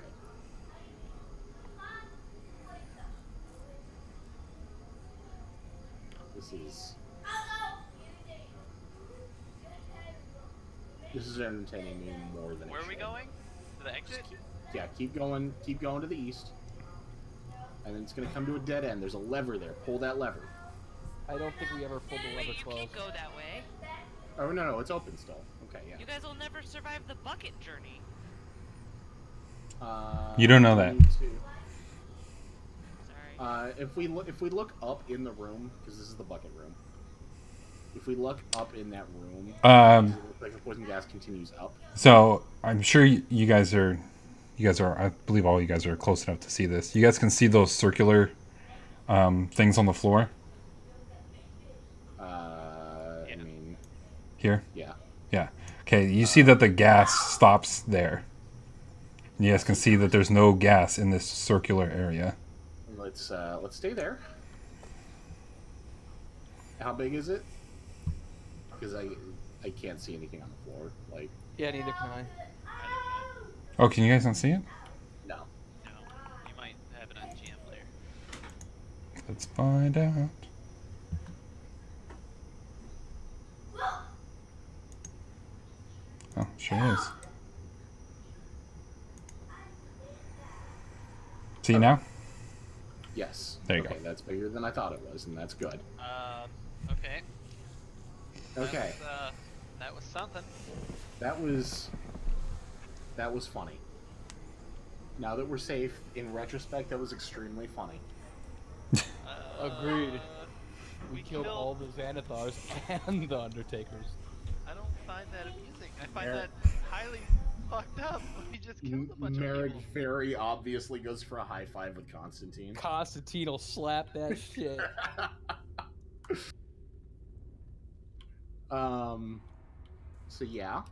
This is entertaining me more than. Where are we going? To the exit? Yeah, keep going to the east, and then it's gonna come to a dead end. There's a lever there. Pull that lever. I don't think we ever pulled the lever Wait, you close. can't go that way. Oh no, it's open still. Okay, yeah. You guys will never survive the bucket journey. You don't know we that. need to- Sorry. if we look up in the room, because this is the bucket room. If we look up in that room, does it look like the poison gas continues up? So I'm sure you guys are. I believe all you guys are close enough to see this. You guys can see those circular things on the floor. I mean, Here. yeah. Yeah. Okay. You see that the gas stops there. You guys can see that there's no gas in this circular area. Let's stay there. How big is it? Because I can't see anything on the floor. Like, Yeah, neither can I. Oh, can you guys not see it? no. No. You might have it on GM later. Let's find out. Oh, sure is. See now? Yes. There you okay, go. that's bigger than I thought it was, and that's good. Okay. Okay, That was something. that was funny. Now that we're safe, in retrospect, that was extremely funny. Agreed. We killed all the Xanathars and the Undertakers. I don't find that amusing. I find Merrick. that highly fucked up. We just killed a bunch Merrick of people. very obviously goes for a high five with Constantine. Constantine will slap that shit. So yeah.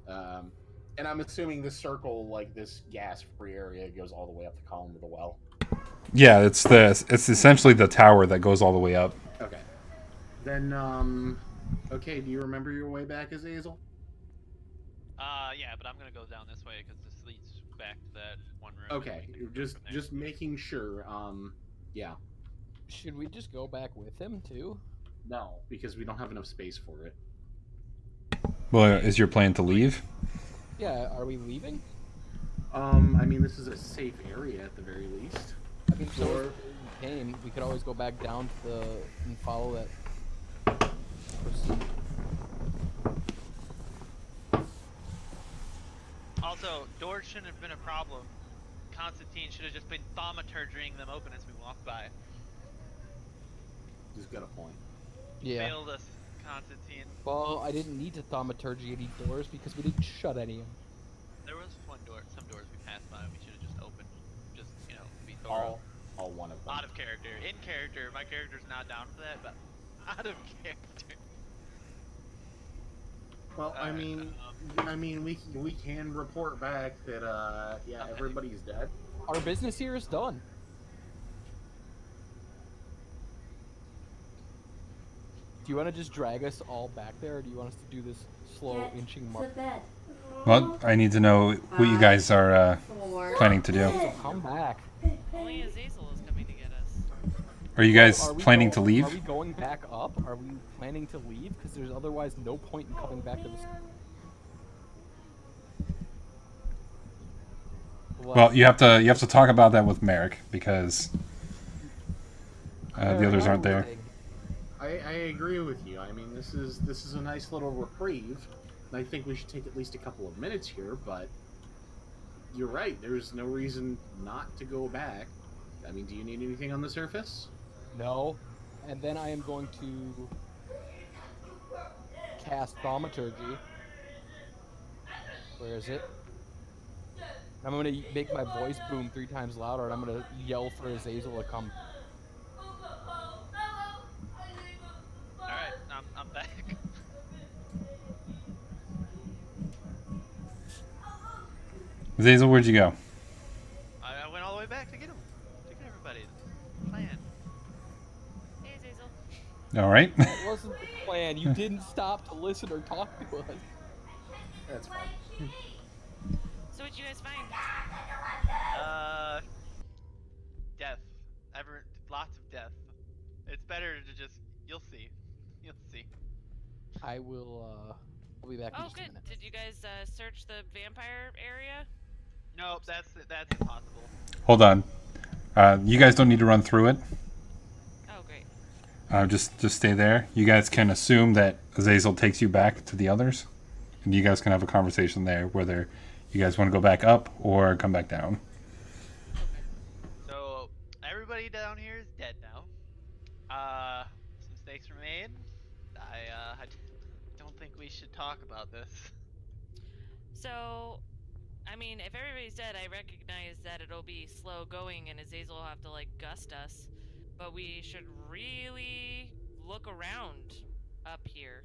And I'm assuming this circle, like this gas-free area, goes all the way up the column to the well. Yeah, it's essentially the tower that goes all the way up. Okay. Then, okay, do you remember your way back, Azazel? Yeah, but I'm gonna go down this way because this leads back to that one room. and Okay, we can go just from there. just making sure. Yeah. Should we just go back with him too? No, because we don't have enough space for it. Well, is your plan to leave? Yeah, are we leaving? I mean, this is a safe area at the very least. I mean, so Or- is Kane. We could always go back down to the and follow that. Also, doors shouldn't have been a problem. Constantine should have just been thaumaturgying them open as we walked by. He's got a point. Yeah. Failed us, Constantine. Well, I didn't need to thaumaturgy any doors because we didn't shut any of them. There was some doors we passed by we should have just opened. Just, be thorough. All one of them. Out of character. In character, my character's not down for that, but out of character. Well, I mean, we can report back that Okay. everybody's dead. Our business here is done. Do you want to just drag us all back there, or do you want us to do this slow Get inching to march? bed. Well, I need to know what you guys are 4. planning to do. So come back. Only Azazel is coming to get us. Are you guys Are we planning to Are leave? we going back up? Are we planning to leave? Because there's otherwise no point in coming back to this. Well, you have to talk about that with Merrick because the others aren't there. I agree with you. I mean, this is a nice little reprieve, and I think we should take at least a couple of minutes here. But you're right. There's no reason not to go back. I mean, do you need anything on the surface? No. And then I am going to cast thaumaturgy. Where is it? I'm going to make my voice boom 3 times louder, and I'm going to yell for Azazel to come. Alright, I'm back. Zazel, where'd you go? I went all the way back to get him. To get everybody. Plan. Hey, Azazel. All right. That wasn't the plan. You didn't stop to listen or talk to us. That's fine. So what'd you guys find? Death. Lots of death. It's better to just, you'll see. You'll see. I will, I'll be back in Oh, just a good. minute. Did you guys search the vampire area? Nope, that's impossible. Hold on. You guys don't need to run through it. Oh, great. Just stay there. You guys can assume that Azazel takes you back to the others, and you guys can have a conversation there, whether you guys want to go back up or come back down. So, everybody down here is dead now. Some mistakes were made. I don't think we should talk about this. So, I mean, if everybody's dead, I recognize that it'll be slow going and Azazel will have to, gust us. But we should really look around up here.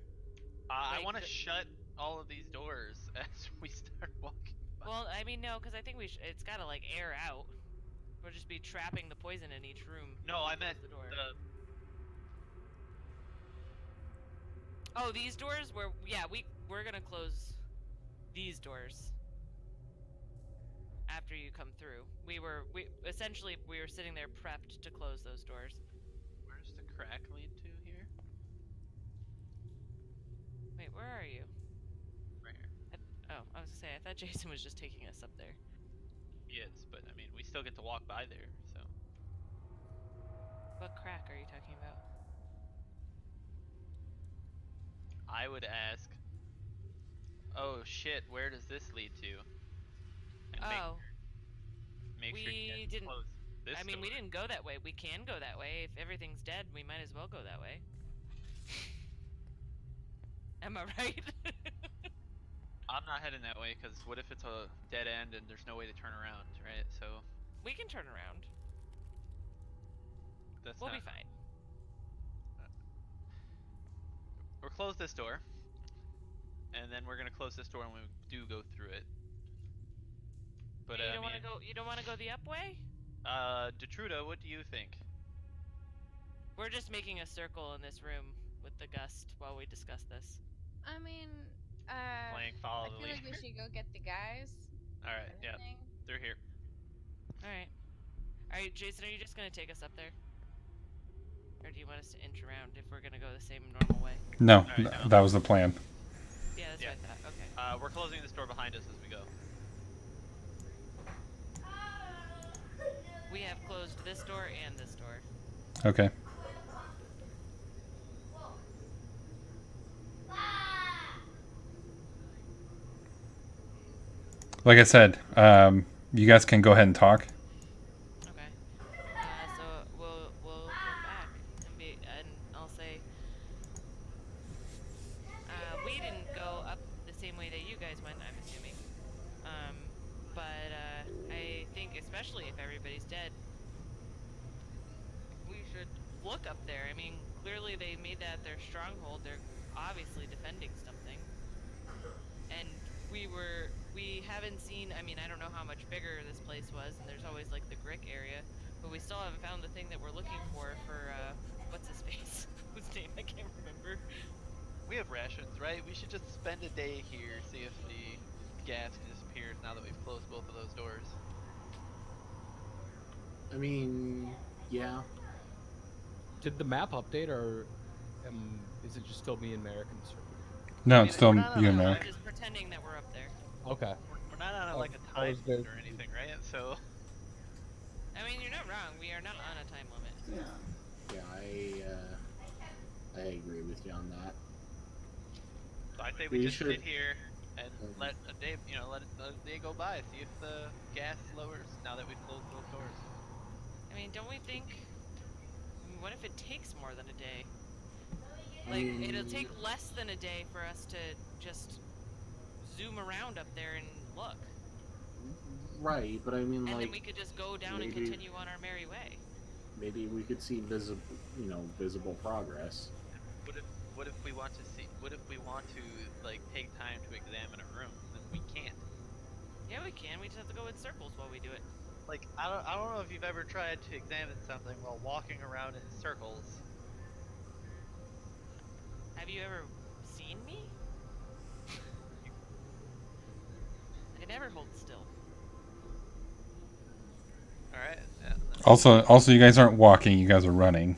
I Like want to the- shut all of these doors as we start walking by. Well, I mean, no, because I think it's gotta, air out. We'll just be trapping the poison in each room. No, I meant the door. Oh, these doors? We're gonna close these doors after you come through. We were sitting there prepped to close those doors. Where's the crack lead to here? Wait, where are you? Right here. Oh, I was gonna say, I thought Jason was just taking us up there. He is, but I mean, we still get to walk by there, so. What crack are you talking about? I would ask, oh shit, where does this lead to? And Oh, make sure you we guys didn't. close this I mean, we door. didn't go that way. We can go that way. If everything's dead, we might as well go that way. Am I right? I'm not heading that way, because what if it's a dead end and there's no way to turn around, right? So, We can turn around. that's We'll not... be fine. We'll close this door, and then we're gonna close this door when we do go through it. But Hey, you I don't want mean, to go. You don't want to go the up way. Detruda, what do you think? We're just making a circle in this room with the gust while we discuss this. I mean, Playing I follow the feel like we leader. should go get the guys. All right, yeah, Everything. they're here. All right, Jason. Are you just gonna take us up there, or do you want us to inch around if we're gonna go the same normal way? No, Alright, no. that was the plan. Yeah, that's Yeah. what I thought. Okay. We're closing this door behind us as we go. closed this door and this door. Okay. Like I said, you guys can go ahead and talk. Okay. So we'll come back and I'll say, we didn't go up the same way that you guys went. I'm assuming. But I think especially if everybody's dead, we should look up there. I mean, clearly they made that their stronghold. They're obviously defending something. And we haven't seen, I mean, I don't know how much bigger this place was, and there's always like the Grick area, but we still haven't found the thing that we're looking for what's his face? Whose name I can't remember. We have rations, right? We should just spend a day here, see if the gas disappears now that we've closed both of those doors. I mean, yeah. Did the map update, or is it just still me and Merrick in the server? No, it's still we're not on you and a- Merrick. I'm just pretending that we're up there. Okay. We're not on like a I time was very limit or anything, right? So I mean, you're not wrong. We are not on a time limit. No. Yeah, I agree with you on that. I say We we just should- sit here and let a day, let a day go by, see if the gas lowers now that we've closed both doors. I mean, don't we think? I mean, what if it takes more than a day? I Like, mean, it'll take less than a day for us to just zoom around up there and look. Right, but I mean, And like, then we could just go down and maybe- continue on our merry way. maybe we could see visible progress. What if we want to see? What if we want to like take time to examine a room? Then we can't. Yeah, we can. We just have to go in circles while we do it. Like I don't know if you've ever tried to examine something while walking around in circles. Have you ever seen me? I never hold still. All right. Yeah, Also, you guys aren't walking. You guys are running.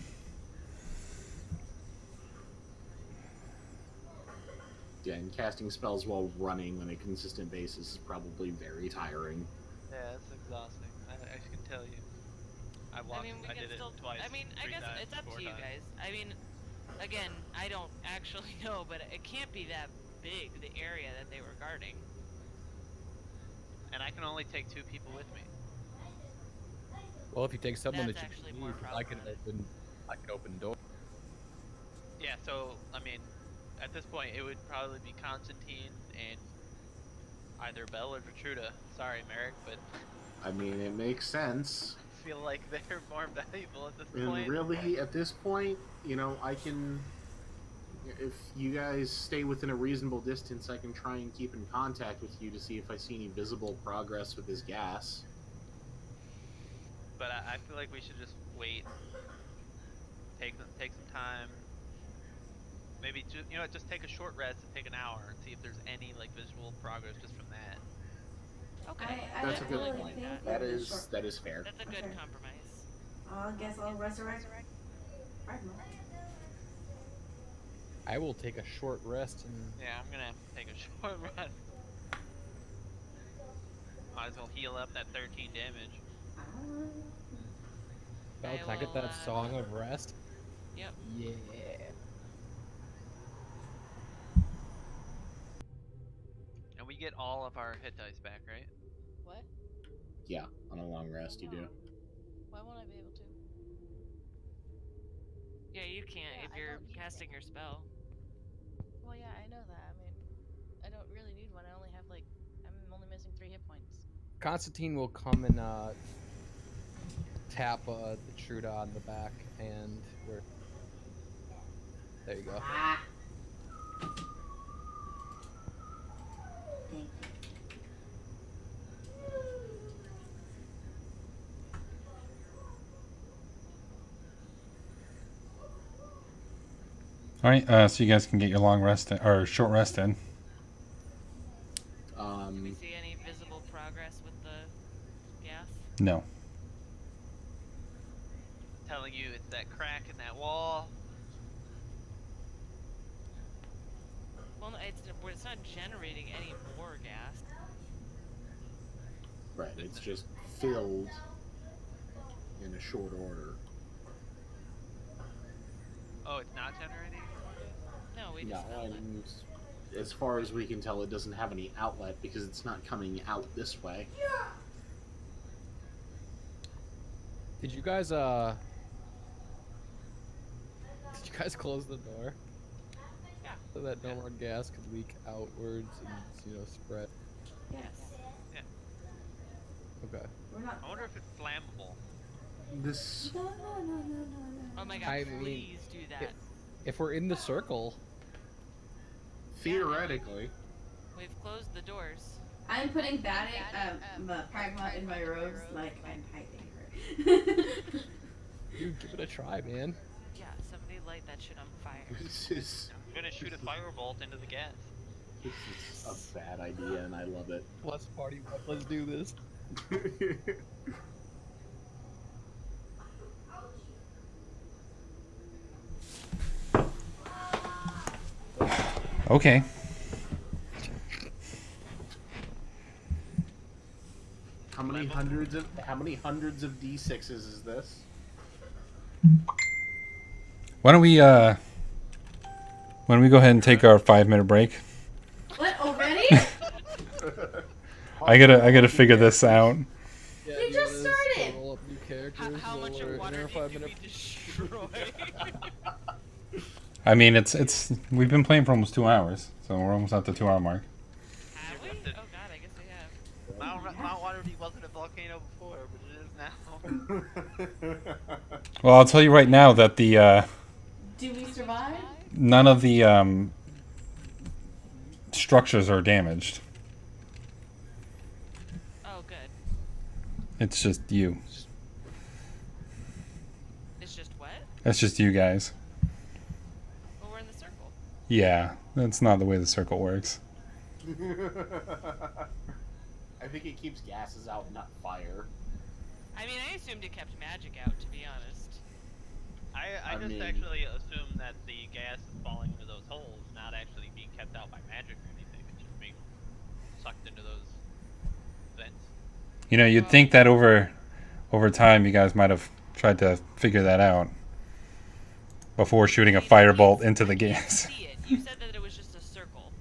Yeah, and casting spells while running on a consistent basis is probably very tiring. yeah, it's exhausting. I can tell you. I walked. I mean, we I can did still. it twice. I mean, I 3 guess times, it's up 4 to you times. guys. I mean, again, I don't actually know, but it can't be that big, the area that they were guarding. And I can only take 2 people with me. Well, if you take someone That's that you actually can more leave, I can problematic. open door. Yeah. So I mean, at this point, it would probably be Constantine and either Bell or Gertruda. Sorry, Merrick, but I mean, it makes sense. I feel like they're more valuable at this And point. really, at this point, I can. If you guys stay within a reasonable distance, I can try and keep in contact with you to see if I see any visible progress with this gas. But I feel like we should just wait. Take some time. Maybe just take a short rest and take an hour and see if there's any like visual progress just from that. Okay. I That's a good definitely point. think That the is short- that is fair. That's a good Okay. compromise. I guess I'll resurrect. Ragnar. I will take a short rest and Yeah, I'm gonna have to take a short rest. Might as well heal up that 13 damage. Belle, I can I get will, that song of rest? Yep. Yeah. And we get all of our hit dice back, right? What? Yeah, on a long rest, you do. Why won't I be able to? Yeah, you can't Yeah, if I you're don't need casting your spell. Well, yeah, I know that. I mean, I don't really need one. I only have I'm only missing 3 hit points. Constantine will come and tap the Truda on the back, and where? There you go. Thank you. All right. So you guys can get your long rest or short rest in. Do we see any visible progress with the gas? No. Telling you it's that crack in that wall. Well, no, it's not generating any more gas. Right, it's just filled in a short order. Oh, it's not generating anymore, guys? No, we No, just found that. and as far as we can tell, it doesn't have any outlet because it's not coming out this way. Did you guys close the door? Yeah. So that no more gas could leak outwards and, you know, spread. Yes. Okay. We're not. I wonder if it's flammable. This No. Oh my god, I mean, please do that. If we're in the circle, theoretically. We've closed the doors. I'm putting Pragma in my robes like I'm hiding her. dude, give it a try, man. Yeah, somebody light that shit on fire. This is I'm gonna shoot a firebolt into the gas. a bad idea, and I love it. Let's party. Let's do this. Okay. How many hundreds of D6s is this? Why don't we go ahead and take our 5-minute break? What already? I gotta figure this out. Yeah, We just started. Roll up new characters. How much roll of water our did 5 we minute destroy? I mean, it's we've been playing for almost 2 hours, so we're almost at the 2-hour mark. Have we? Oh god, I guess we have. Mount Waterdeep wasn't a volcano before, but it is now. Well, I'll tell you right now that the Do we survive? none of the structures are damaged. Oh good. It's just you. It's just what? That's just you guys. Well, we're in the circle. Yeah, that's not the way the circle works. I think it keeps gases out, not fire. I mean, I assumed it kept magic out, to be honest. I I just mean- actually assume that the gas is falling into those holes, not actually being kept out by magic or anything. It's just being sucked into those vents. You know, you'd think that over time you guys might have tried to figure that out before shooting a firebolt into the gas. See it. You said that it was just a circle.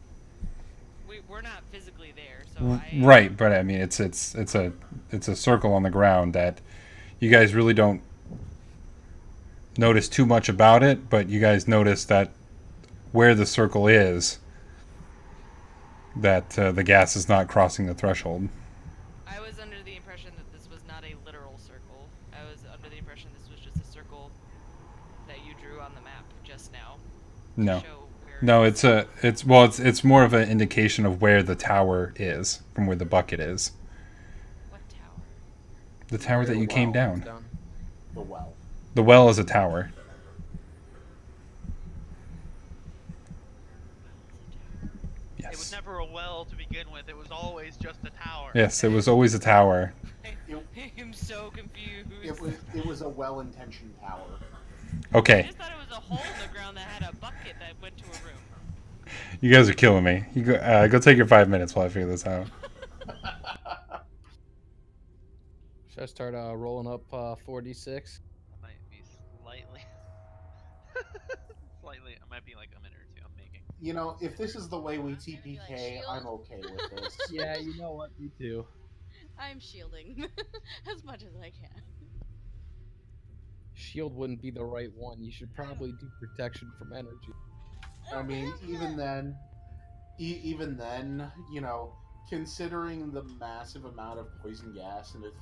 We're not physically there, so I... Right, but I mean it's a circle on the ground that you guys really don't notice too much about it, but you guys notice that where the circle is, that the gas is not crossing the threshold. I was under the impression that this was not a literal circle. I was under the impression this was just a circle that you drew on the map just now. No. To show where No, it's more of an indication of where the tower is from where the bucket is. What tower? The tower that you came down. The well. The well is a tower. It was Yes. never a well to begin with. It was always just a tower. Yes, it was always a tower. I'm so confused. It was a well-intentioned tower. I Okay, just thought it was a hole in the ground that had a bucket that went to a room. you guys are killing me. You go take your 5 minutes while I figure this out. Should I start rolling up 4d6? I might be slightly... slightly... I might be like a minute or two I'm making. You know, if this is the way we Gonna be like, TPK, shield? I'm okay with this. Yeah, you know what? Me too. I'm shielding as much as I can. Shield wouldn't be the right one. You should probably do protection from energy. I mean, even then, you know, considering the massive amount of poison gas and if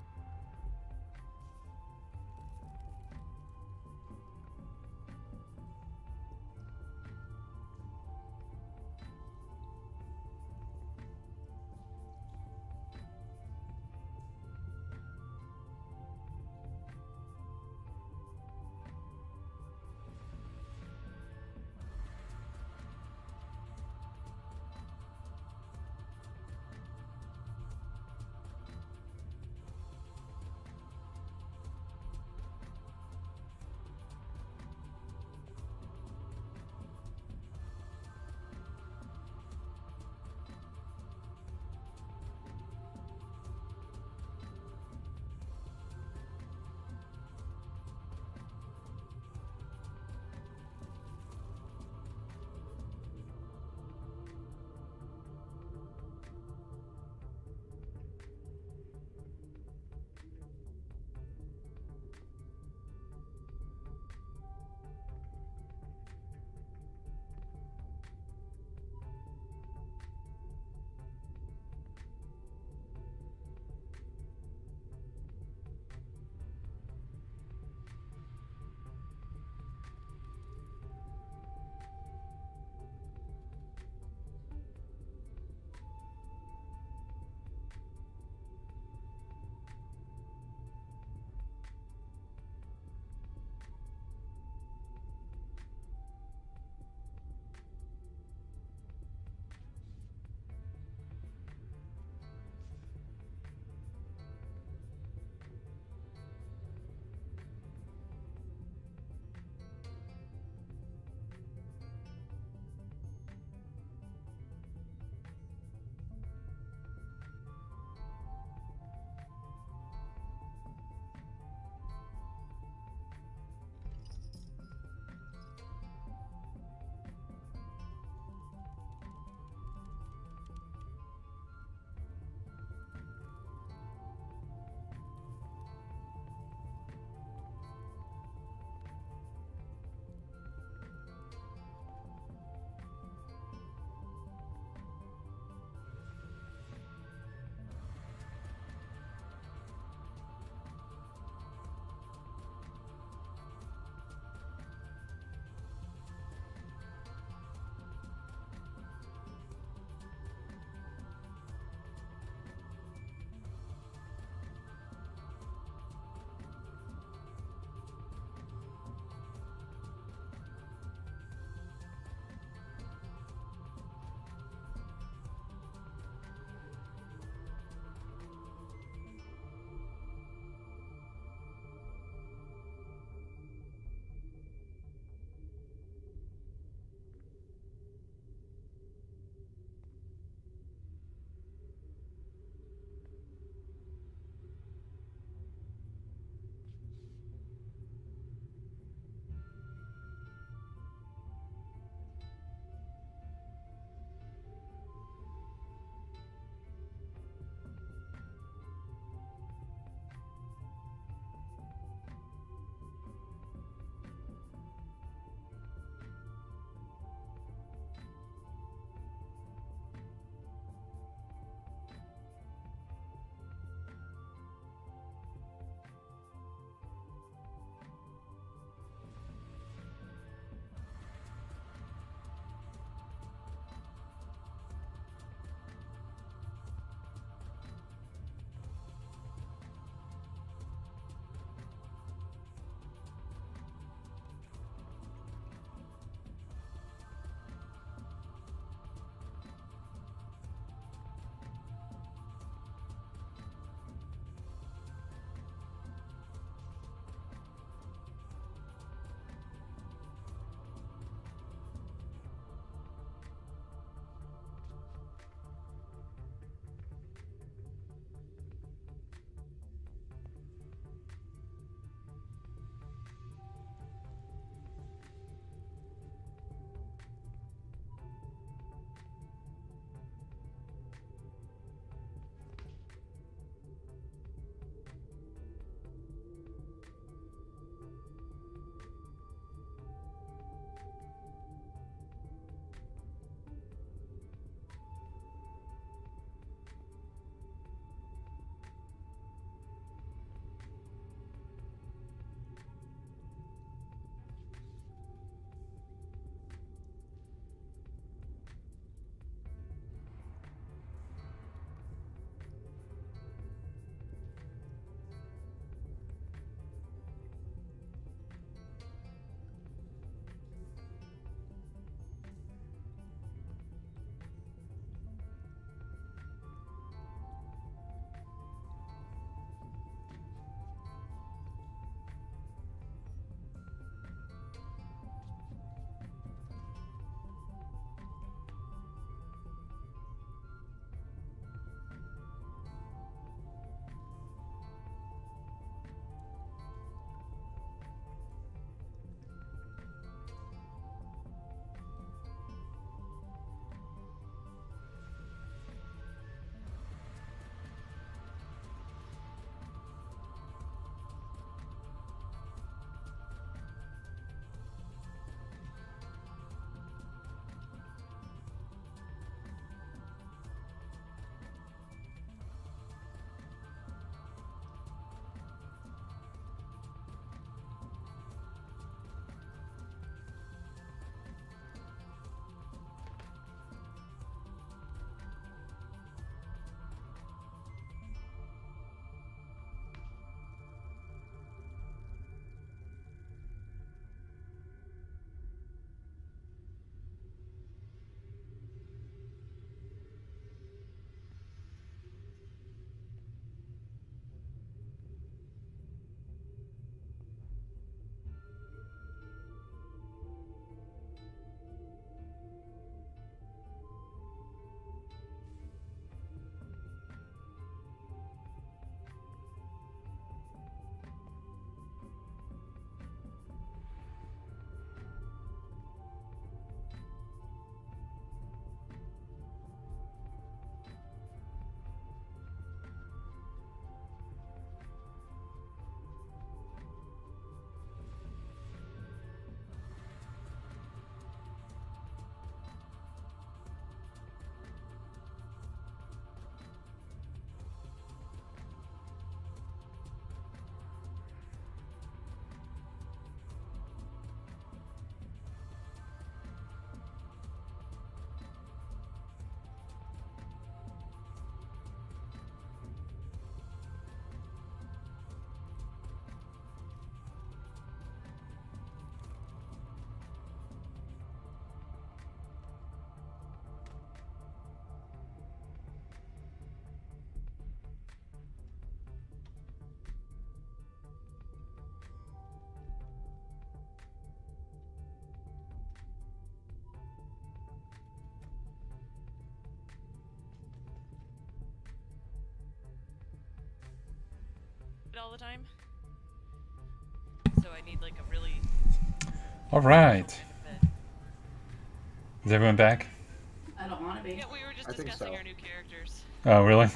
all the time. So I need like a really All right. kind of bed. Is everyone back? I don't want to be. Yeah, we were just I think discussing so. our new characters. Oh, really?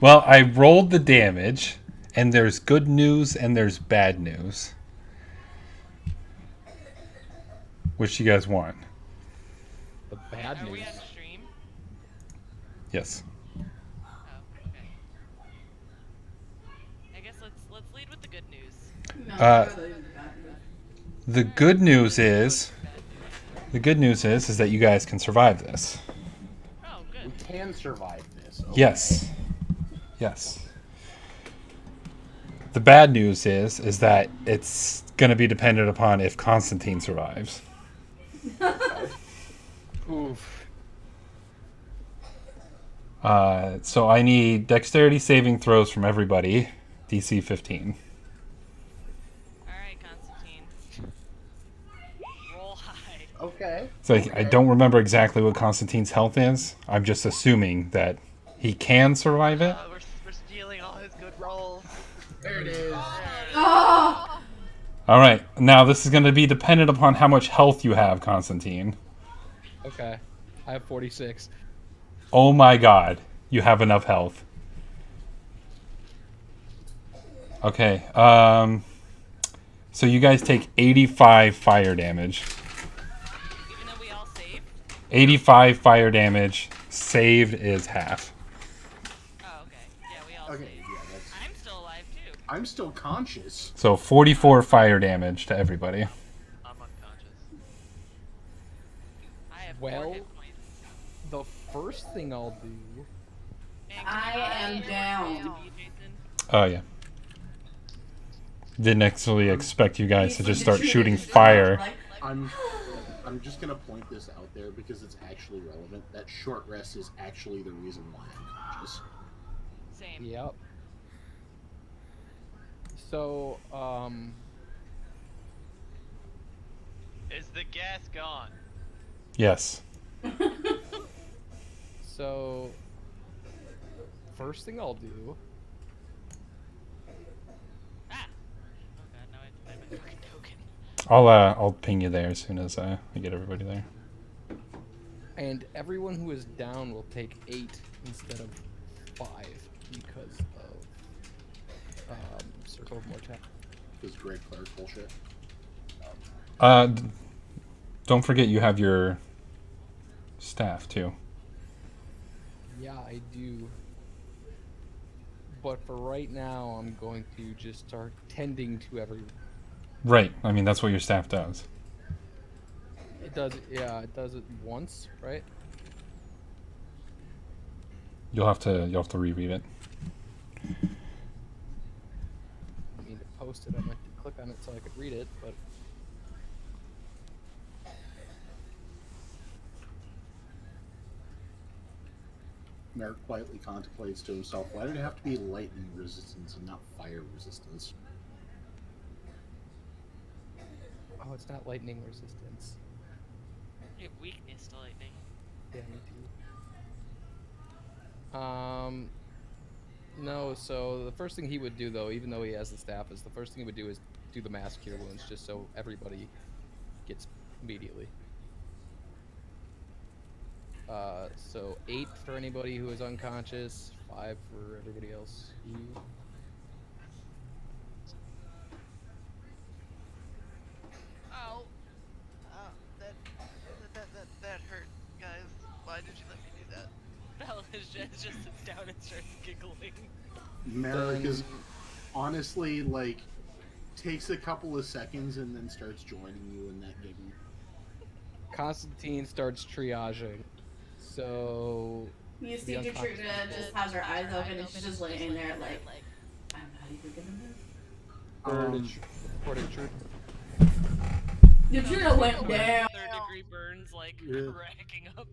Well, I rolled the damage, and there's good news and there's bad news. Which do you guys want? The bad Are we news. on stream? Yes. Oh, okay. I guess let's lead with the good news. No, Uh, I'd rather do the bad news. The good news is that you guys can survive this. Oh, We good. can survive this. Okay. Yes. Yes. The bad news is that it's going to be dependent upon if Constantine survives. Oof. So I need dexterity saving throws from everybody, DC 15. All right, Constantine. Roll high. Okay. So I don't remember exactly what Constantine's health is. I'm just assuming that he can survive it. We're stealing all his good rolls. There it is. Oh! All right. Now this is going to be dependent upon how much health you have, Constantine. Okay. I have 46. Oh my god. You have enough health. Okay. So you guys take 85 fire damage. Even though we all saved. 85 fire damage. Saved is half. Oh, okay. Yeah, we all Okay. saved. Yeah, that's. I'm still alive too. I'm still conscious. So 44 fire damage to everybody. I'm unconscious. I have Well- 4 hit points. The first thing I'll do. And I am down. Jason. Oh yeah. Didn't actually expect you guys to He's just like, start "Did you shooting get fire. like, I'm just gonna point this out there because it's actually relevant. That short rest is actually the reason why I'm conscious. Same. Yep. So, Is the gas gone? Yes. so first thing I'll do. Ah. Oh god, now I have to find my fucking token. I'll ping you there as soon as I get everybody there. And everyone who is down will take 8 instead of 5 because of Circle of Mortality. This great cleric bullshit. Don't forget you have your staff too. Yeah, I do. But for right now, I'm going to just start tending to everyone. Right. I mean that's what your staff does. It does, yeah, it does it once, right? You'll have to reread it. I mean, to post it, I meant to click on it so I could read it, but Merrick quietly contemplates to himself, why did it have to be lightning resistance and not fire resistance? oh, it's not lightning resistance. You have weakness to lightning. Yeah, me too. No, so the first thing he would do, though, even though he has the staff, is the first thing he would do is do the mass cure wounds, just so everybody gets immediately. So 8 for anybody who is unconscious, 5 for everybody else. Ow. That hurt, guys. Why did you let me do that? Bella just sits down and starts giggling. Merrick is honestly like takes a couple of seconds and then starts joining you in that giggle. Constantine starts triaging. So You see Gertruda just has her eyes open and she's just laying there like, I'm not even gonna move. Reported truth. Gertruda went down. 3rd-degree burns, like, Yeah. cracking up.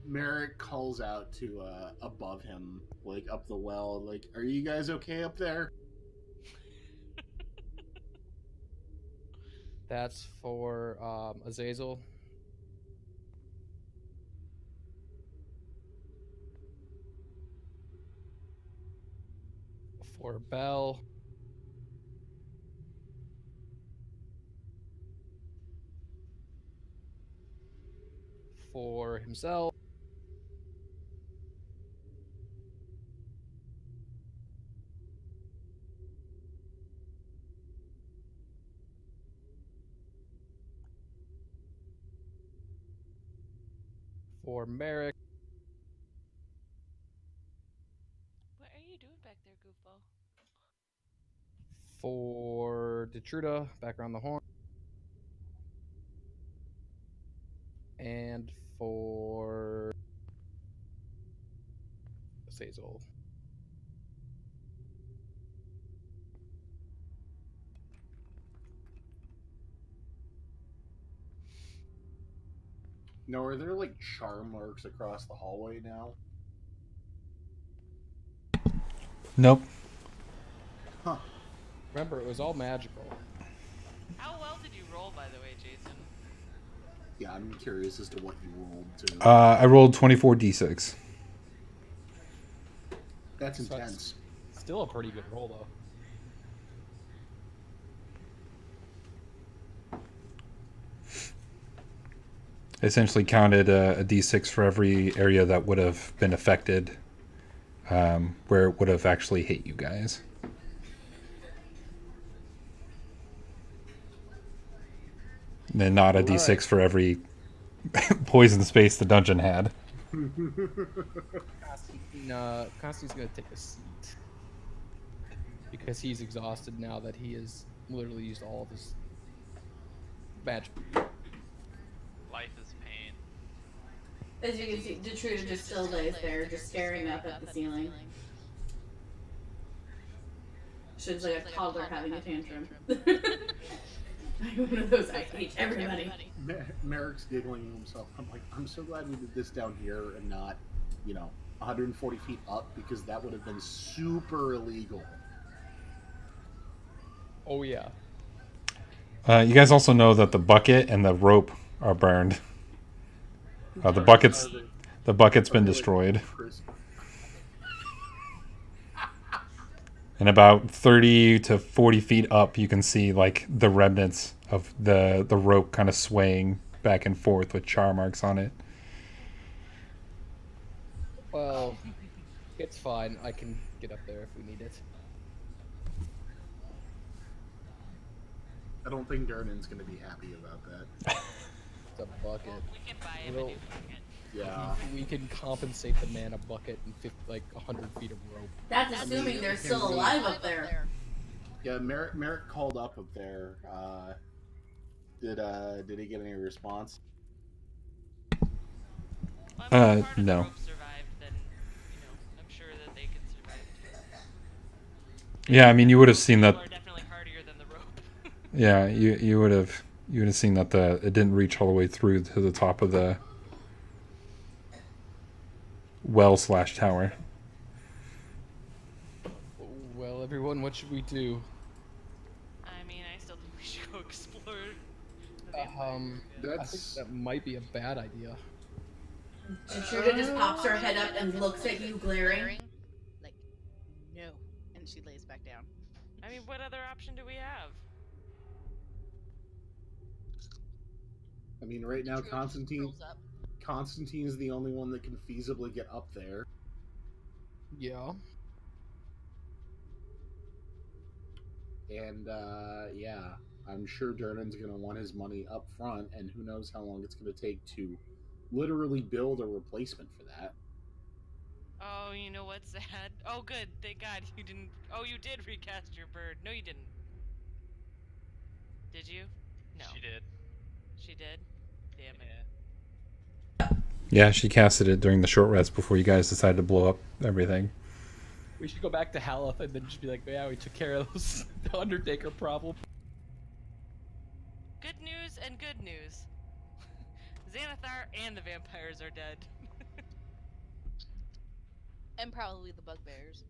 Merrick calls out to above him, like up the well, like, are you guys okay up there? That's for Azazel. For Bell. For himself. For Merrick. What are you doing back there, goofball? For Detruda, back around the horn. And for Sazel. No, are there like charm marks across the hallway now? Nope. Huh. Remember, it was all magical. How well did you roll, by the way, Jason? Yeah, I'm curious as to what you rolled too. I rolled 24d6. That's So that's intense. still a pretty good roll, though. Essentially counted a d6 for every area that would have been affected, where it would have actually hit you guys. And then not a d6 right. for every poison space the dungeon had. Constantine's gonna take a seat. Because he's exhausted now that he has literally used all of his magic. Life is pain. As you can see, Detruda just still lays there, just staring up at the ceiling. She's like a toddler having a tantrum. Like one of those, I hate everybody. Merrick's giggling to himself. I'm like, I'm so glad we did this down here and not, 140 feet up, because that would have been super illegal. Oh, yeah. You guys also know that the bucket and the rope are burned. The bucket's been destroyed. And about 30 to 40 feet up, you can see like the remnants of the rope kind of swaying back and forth with char marks on it. Well, it's fine. I can get up there if we need it. I don't think Durnan's going to be happy about that. It's a bucket. Well, we can buy him a new bucket. Yeah. We can compensate the man a bucket and 100 feet of rope. That's assuming they're still alive up there. Yeah, Merrick called up there. Did he get any response? Well, I mean, if part of no. the rope survived, then, I'm sure that they could survive too. Yeah, I mean, you would have seen that. People are definitely hardier than the rope. Yeah, you would have seen that it didn't reach all the way through to the top of the well/tower. Well, everyone, what should we do? I mean, I still think we should go explore the I vampires. think that might be a bad idea. Detruda just pops her head up and looks at you glaring. Like, no. And she lays back down. I mean, what other option do we have? I mean, right now, Detruda just curls up. Constantine's the only one that can feasibly get up there. Yeah. And, yeah, I'm sure Durnan's going to want his money up front, and who knows how long it's going to take to literally build a replacement for that. Oh, you know what's sad? Oh, good. Thank God you didn't. Oh, you did recast your bird. No, you didn't. Did you? No. She did. She did? Damn it. Yeah. Yeah, she casted it during the short rest before you guys decided to blow up everything. We should go back to Haleth and then just be like, yeah, we took care of those the Undertaker problem. Good news and good news. Xanathar and the vampires are dead. And probably the bugbears.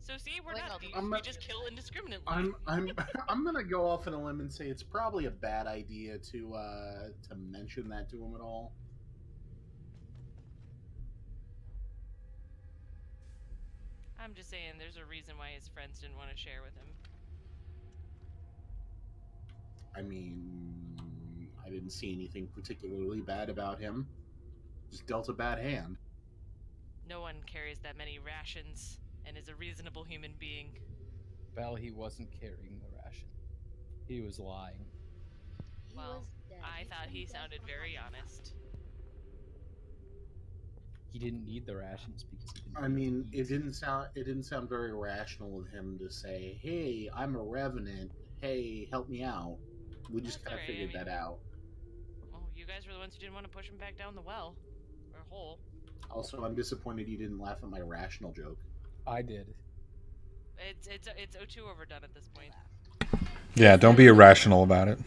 So see, we're Like, not I'll thieves. do- We just kill indiscriminately. I'm gonna go off on a limb and say it's probably a bad idea to mention that to him at all. I'm just saying there's a reason why his friends didn't want to share with him. I mean, I didn't see anything particularly bad about him. Just dealt a bad hand. No one carries that many rations and is a reasonable human being. Bell, he wasn't carrying the ration. He was lying. He Well, was dead. I thought he sounded very honest. He didn't need the rations because he didn't. I need mean, to eat. it didn't sound very rational of him to say, "Hey, I'm a revenant. Hey, help me out." We just That's kind of alright, figured that out. Well, you guys were the ones who didn't want to push him back down the well. Or hole. Also, I'm disappointed you didn't laugh at my rational joke. I did. It's O2 overdone at this point. Yeah, don't be irrational about it.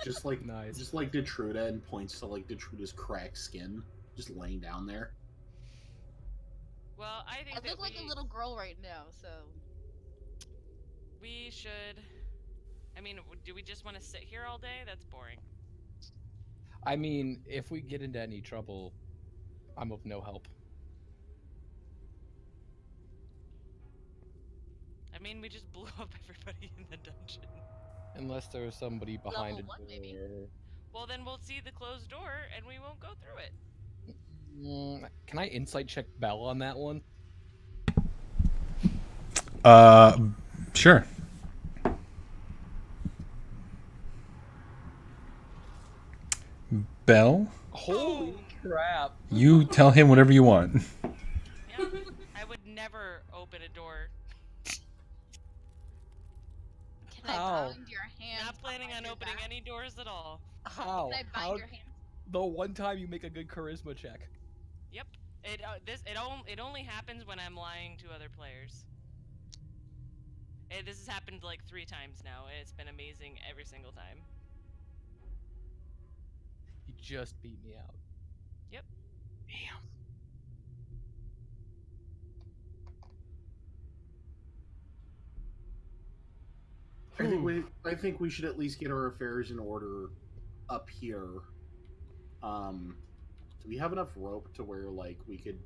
Just like Nice. just like Detruda, and points to like Detruda's cracked skin, just laying down there. Well, I think I that look like a little girl right now, so. we should... I mean, do we just want to sit here all day? That's boring. I mean, if we get into any trouble, I'm of no help. I mean, we just blew up everybody in the dungeon. Unless there's somebody behind Level a 1, maybe. door. Well, then we'll see the closed door, and we won't go through it. Can I insight check Bell on that one? Sure. Bell, Holy crap! you tell him whatever you want. Yeah, I would never open a door. Can I How? bind your hands? Not planning on behind your opening back? any doors at all. How? Can I How? bind your hands? The one time you make a good charisma check. Yep. It only happens when I'm lying to other players. This has happened like 3 times now, and it's been amazing every single time. You just beat me out. Yep. Damn. I think we should at least get our affairs in order up here. Do we have enough rope to where like we could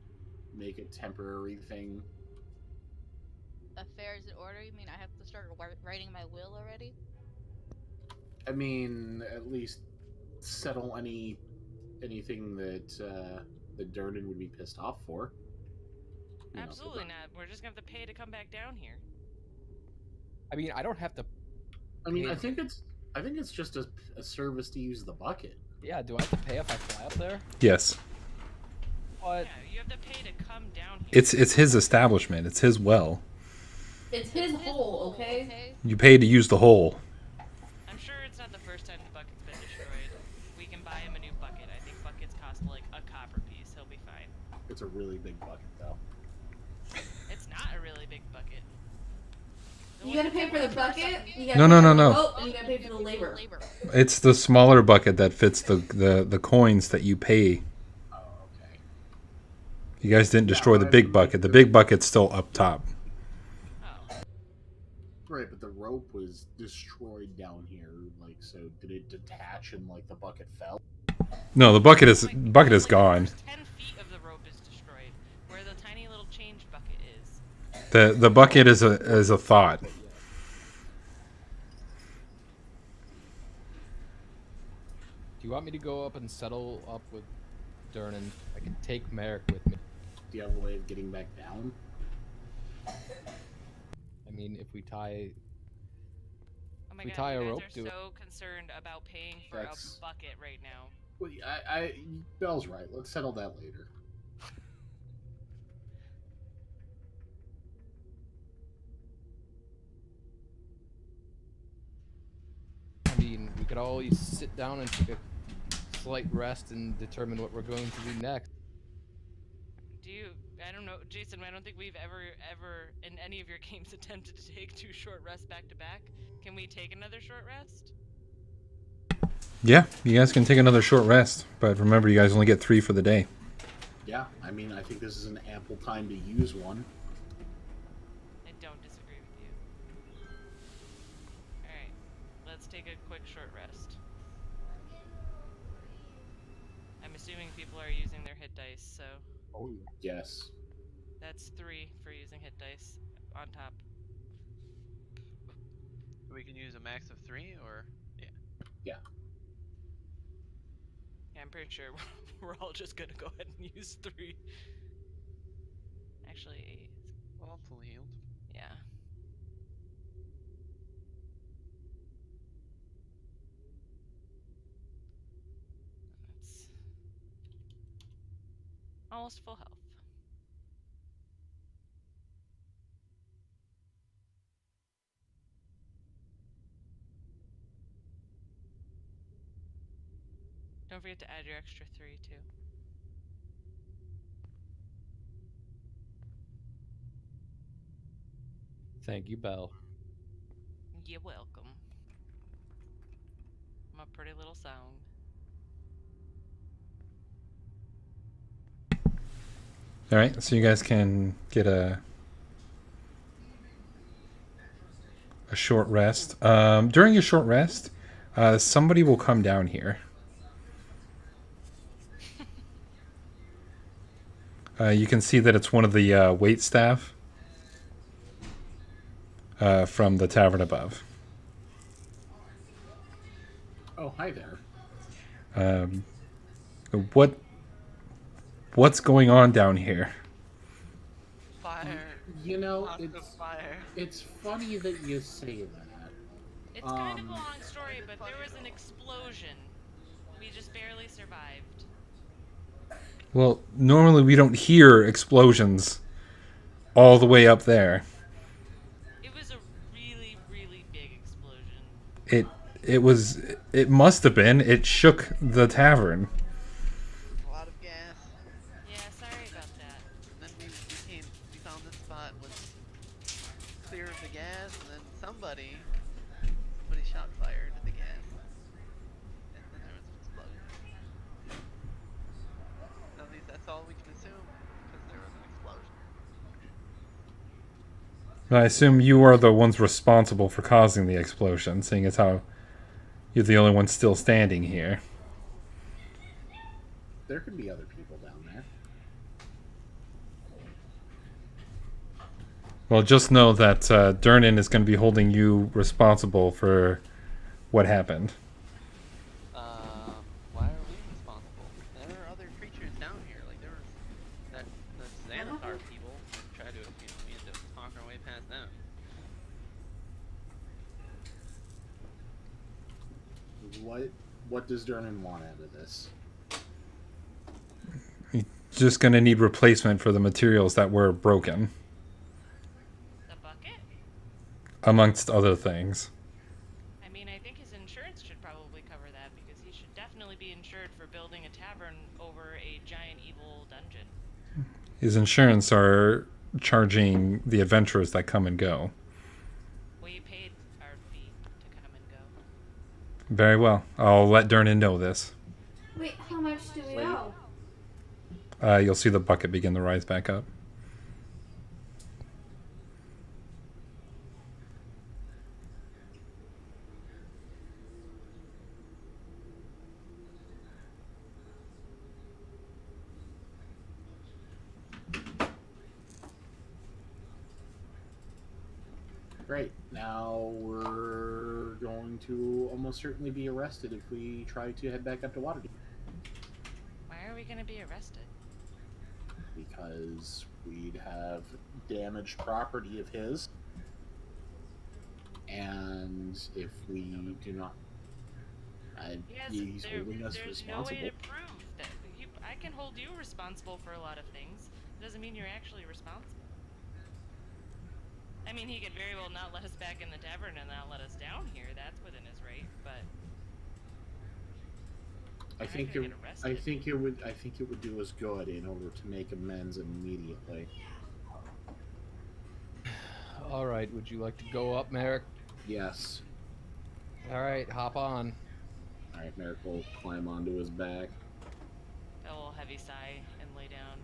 make a temporary thing? Affairs in order? You mean I have to start writing my will already? I mean, at least settle anything that that Durnan would be pissed off for. You know, Absolutely not. We're just gonna have to pay to come back down here. I mean, I don't have to. I mean, pay- I think it's just a service to use the bucket. Yeah, do I have to pay if I fly up there? Yes. What? Yeah, you have to pay to come down here. It's his establishment. It's his well. It's his hole, okay? You pay to use the hole. I'm sure it's not the first time the bucket's been destroyed. We can buy him a new bucket. I think buckets cost like a copper piece. He'll be fine. It's a really big bucket, though. It's not a really big bucket. You gotta pay for the bucket. You gotta No, pay no, for no, the no. rope, and you gotta pay for the labor. It's the smaller bucket that fits the coins that you pay. Oh, okay. You guys didn't destroy the big bucket. The big bucket's still up top. Oh. Right, but the rope was destroyed down here. Like, so did it detach and like the bucket fell? No, the bucket is Like, gone. the first 10 feet of the rope is destroyed, where the tiny little change bucket is. The bucket is a thought. Do you want me to go up and settle up with Durnan? I can take Merrick with me. Do you have a way of getting back down? I mean, if we tie. Oh my We god, tie you a guys rope are to it. so concerned about paying for That's- a bucket right now. Well, Bell's right. Let's settle that later. I mean, we could always sit down and take a slight rest and determine what we're going to do next. Do you... I don't know, Jason, I don't think we've ever, in any of your games attempted to take 2 short rests back to back. Can we take another short rest? Yeah, you guys can take another short rest, but remember, you guys only get 3 for the day. Yeah, I mean, I think this is an ample time to use one. I don't disagree with you. Alright, let's take a quick short rest. I'm assuming people are using their hit dice, so... Oh, Yes. That's 3 for using hit dice on top. We can use a max of 3, or Yeah, I'm pretty sure we're all just gonna go ahead and use 3. Actually, well, I'm fully healed. yeah. That's almost full health. Don't forget to add your extra 3 too. Thank you, Belle. You're welcome. My pretty little song. All right, so you guys can get a short rest. During your short rest, somebody will come down here. You can see that it's one of the wait staff from the tavern above. Oh, hi there. What's going on down here? Fire. You know, Lots of fire. it's funny that you say that. It's kind of a long story, but there was an explosion. We just barely survived. Well, normally we don't hear explosions all the way up there. It was a really, really big explosion. It must have been. It shook the tavern. A lot of gas. Yeah, sorry about that. And then we found this spot was clear of the gas, and then somebody shot fire into the gas, and then there was an explosion. At least that's all we can assume, because there was an explosion. I assume you are the ones responsible for causing the explosion, seeing as how you're the only one still standing here. There could be other people down there. Well, just know that Durnan is going to be holding you responsible for what happened. Why are we responsible? There are other creatures down here. Like there was the Xanathar people. We had to talk our way past them. What does Durnan want out of this? You're just going to need replacement for the materials that were broken, The bucket? amongst other things. I mean, I think his insurance should probably cover that, because he should definitely be insured for building a tavern over a giant evil dungeon. His insurance are charging the adventurers that come and go. We paid our fee to come and go. Very well. I'll let Durnan know this. Wait, how much do we owe? You'll see the bucket begin to rise back up. Great. Now we're going to almost certainly be arrested if we try to head back up to Waterdeep. Why are we gonna be arrested? Because we'd have damaged property of his. And if we do not... Yes, he's holding us there's responsible. no way to prove that. I can hold you responsible for a lot of things. It doesn't mean you're actually responsible. I mean, he could very well not let us back in the tavern and not let us down here. That's within his right, but I think it would do us good in order to make amends immediately. All right, would you like to go up, Merrick? Yes. All right, hop on. All right, Merrick will climb onto his back. a little heavy sigh and lay down.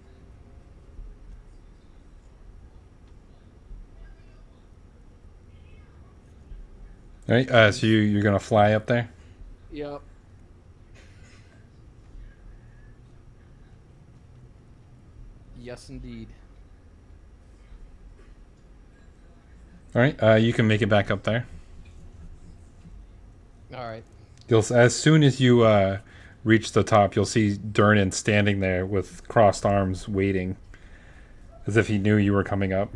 All right. So you're gonna fly up there. Yep. Yes, indeed. All right, you can make it back up there. All right. As soon as you reach the top, you'll see Durnan standing there with crossed arms, waiting, as if he knew you were coming up.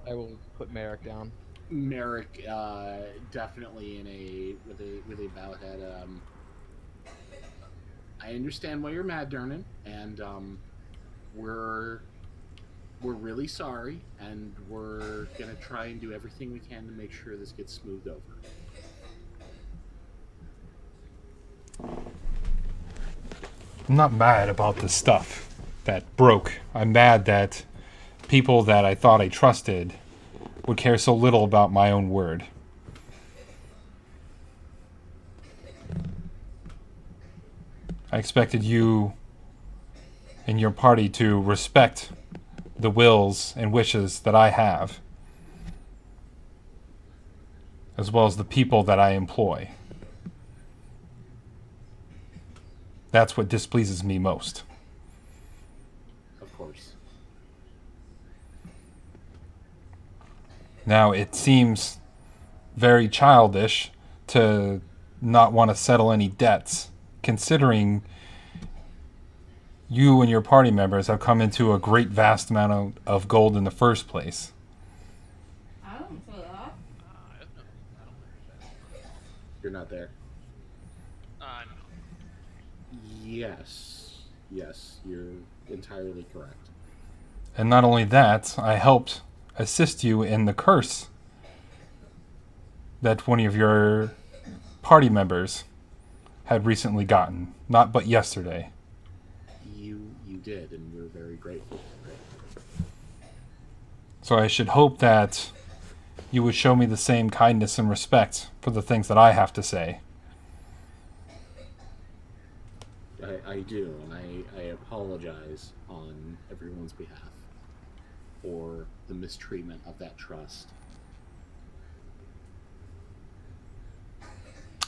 I will put Merrick down. Merrick, definitely with a bow head. I understand why you're mad, Durnan, and we're really sorry, and we're gonna try and do everything we can to make sure this gets smoothed over. I'm not mad about the stuff that broke. I'm mad that people that I thought I trusted would care so little about my own word. I expected you and your party to respect the wills and wishes that I have, as well as the people that I employ. That's what displeases me most. Of course. Now, it seems very childish to not want to settle any debts, considering you and your party members have come into a great vast amount of gold in the first place. I don't say that. You're not there. No. Yes, you're entirely correct. And not only that, I helped assist you in the curse that one of your party members had recently gotten, not but yesterday. You did, and we're very grateful for it. So I should hope that you would show me the same kindness and respect for the things that I have to say. I do, and I apologize on everyone's behalf for the mistreatment of that trust.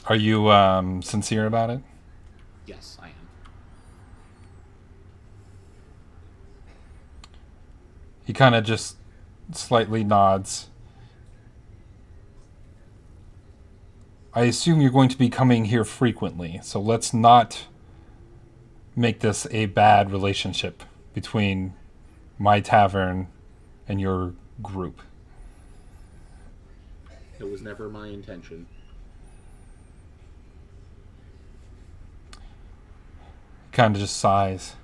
Are you sincere about it? Yes, I am. He kind of just slightly nods. I assume you're going to be coming here frequently, so let's not make this a bad relationship between my tavern and your group. It was never my intention. Kind of just sighs.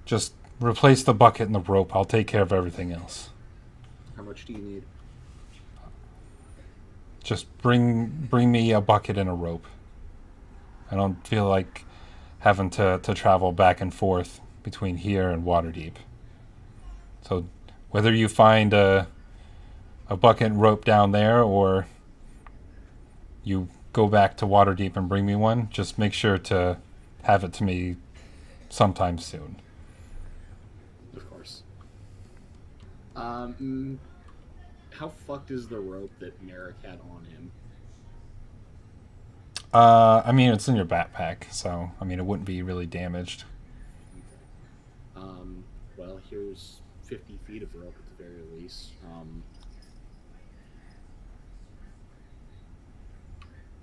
Just replace the bucket and the rope. I'll take care of everything else. How much do you need? Just bring me a bucket and a rope. I don't feel like having to travel back and forth between here and Waterdeep. So whether you find a bucket and rope down there or you go back to Waterdeep and bring me one, just make sure to have it to me sometime soon. Of course. How fucked is the rope that Merrick had on him? I mean, it's in your backpack, so, I mean, it wouldn't be really damaged. Well, here's 50 feet of rope at the very least.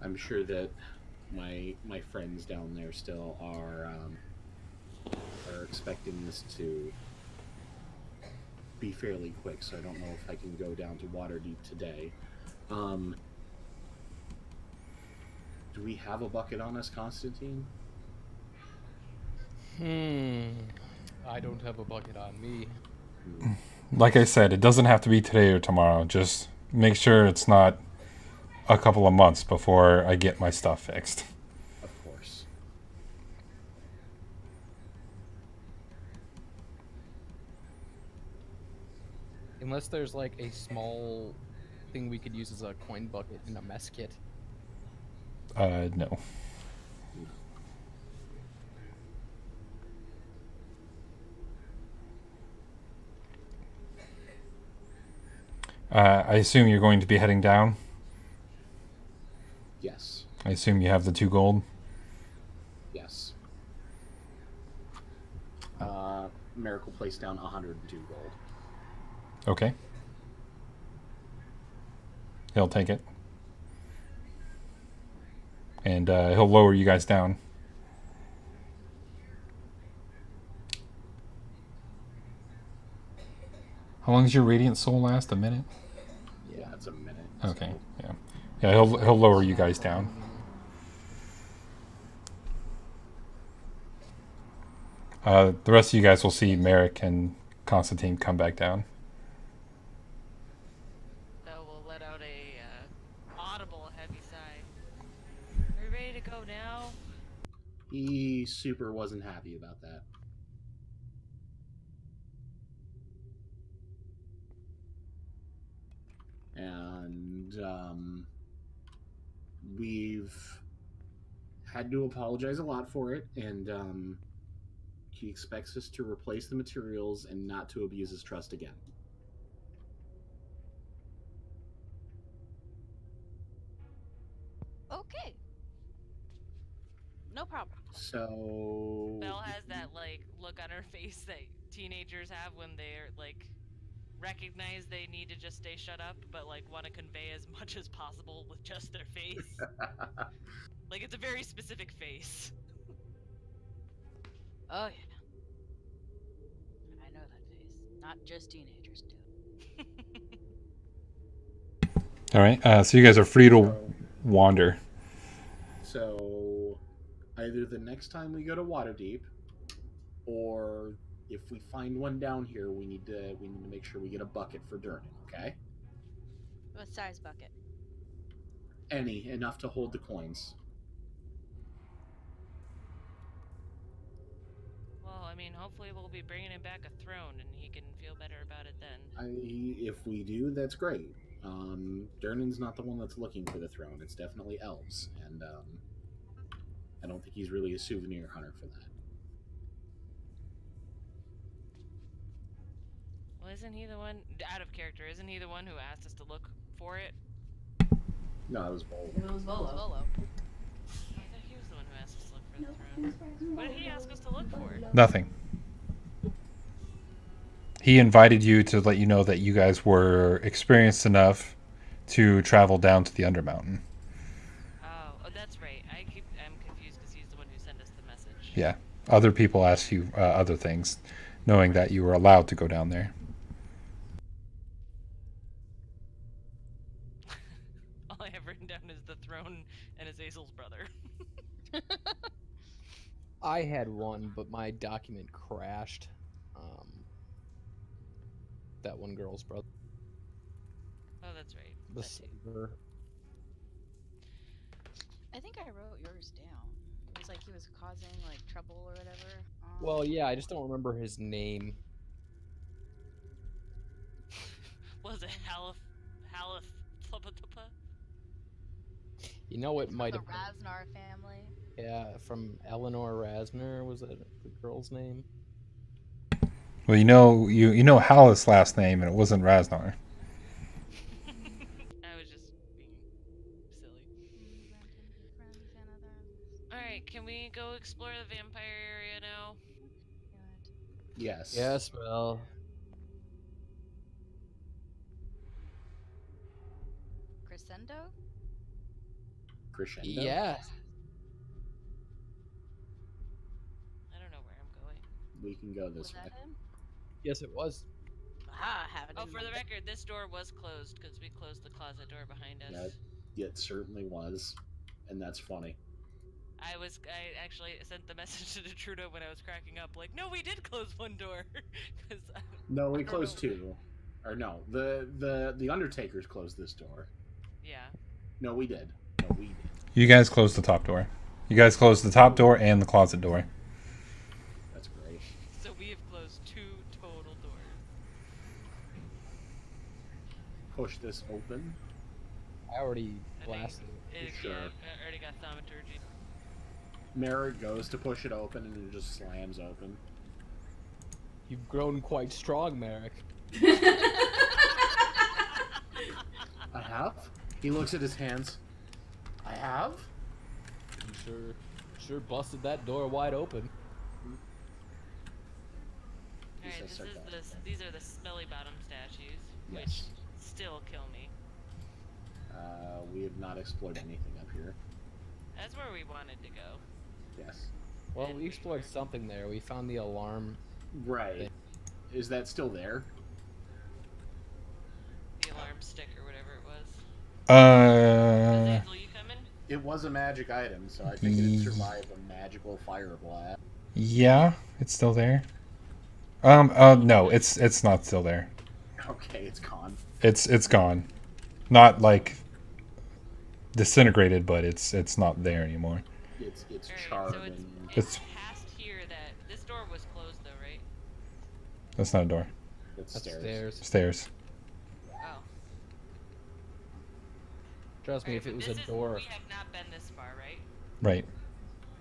I'm sure that my friends down there still are expecting this to be fairly quick, so I don't know if I can go down to Waterdeep today. Do we have a bucket on us, Constantine? I don't have a bucket on me. Like I said, it doesn't have to be today or tomorrow. Just make sure it's not a couple of months before I get my stuff fixed. Of course. Unless there's like a small thing we could use as a coin bucket in a mess kit. No. I assume you're going to be heading down? Yes. I assume you have the 2 gold? Yes. Merrick will place down 102 gold. Okay. He'll take it. And he'll lower you guys down. How long does your Radiant Soul last? A minute? Yeah, it's a minute. Okay, so- yeah. Yeah, he'll lower you guys down. The rest of you guys will see Merrick and Constantine come back down. So we'll let out a audible heavy sigh. Are we ready to go now? He super wasn't happy about that. And we've had to apologize a lot for it, and he expects us to replace the materials and not to abuse his trust again. Okay. No problem. So Belle has that like look on her face that teenagers have when they're like recognize they need to just stay shut up, but like want to convey as much as possible with just their face. Like it's a very specific face. Oh yeah. I know that face. Not just teenagers do. All right, so you guys are free to wander. So either the next time we go to Waterdeep, or if we find one down here, we need to make sure we get a bucket for Durnan. Okay, What size bucket? any enough to hold the coins. Well, I mean, hopefully we'll be bringing him back a throne, and he can feel better about it then. If we do, that's great. Durnan's not the one that's looking for the throne. It's definitely elves, and I don't think he's really a souvenir hunter for that. Well, isn't he the one, out of character, isn't he the one who asked us to look for it? No, it was bold. It was Volo. Volo. I thought he was the one who asked us to look for the throne. What did he ask us to look for? Nothing. He invited you to let you know that you guys were experienced enough to travel down to the Undermountain. Oh, that's right. I'm confused because he's the one who sent us the message. Yeah. Other people asked you other things, knowing that you were allowed to go down there. All I have written down is the throne and Azazel's brother. I had one, but my document crashed. That one girl's brother. Oh, that's right. The That too. saver. I think I wrote yours down. It was like he was causing like trouble or whatever. Well, yeah, I just don't remember his name. Was it Halif Tlupatupa? You know, it It's from might the have been. Rasnar family. Yeah, from Eleanor Rasner, was that the girl's name? Well, you know Hallis' last name, and it wasn't Rasnar. I was just being silly. Alright, can we go explore the vampire area now? Yes. Yes, well. Crescendo? Crescendo. Yeah. I don't know where I'm going. We can go this Was way. that him? Yes, it was. Ah, I have it. Oh, in for the my- record, this door was closed because we closed the closet door behind us. Yeah, it certainly was, and that's funny. I actually sent the message to Detrudo when I was cracking up, like, no, we did close one door. Cause No, we I don't closed know. two. Or no, the Undertakers closed this door. Yeah. No, we did. No, we did. You guys closed the top door. You guys closed the top door and the closet door. That's great. So we have closed 2 total doors. Push this open. I already I think blasted it. Sure. Yeah, I already got thaumaturgy. Merrick goes to push it open, and it just slams open. You've grown quite strong, Merrick. I have? He looks at his hands. I have? You sure busted that door wide open. Okay, That's sarcastic. these are the smelly bottom statues, which Yes. still kill me. We have not explored anything up here. That's where we wanted to go. Yes. Well, And we explored something there. We found the alarm. Right. Is that still there? the alarm stick or whatever it was. Hazel, you coming? It was a magic item, so I think it'd survive a magical fire blast. Yeah, it's still there. No, it's not still there. Okay, it's gone. It's gone. Not like disintegrated, but it's not there anymore. It's Alright, charred. so and it's past here that this door was closed though, right? That's not a door. it's That's stairs. Stairs. Oh. Trust me, if it was a door, We have not been this far, right? Right.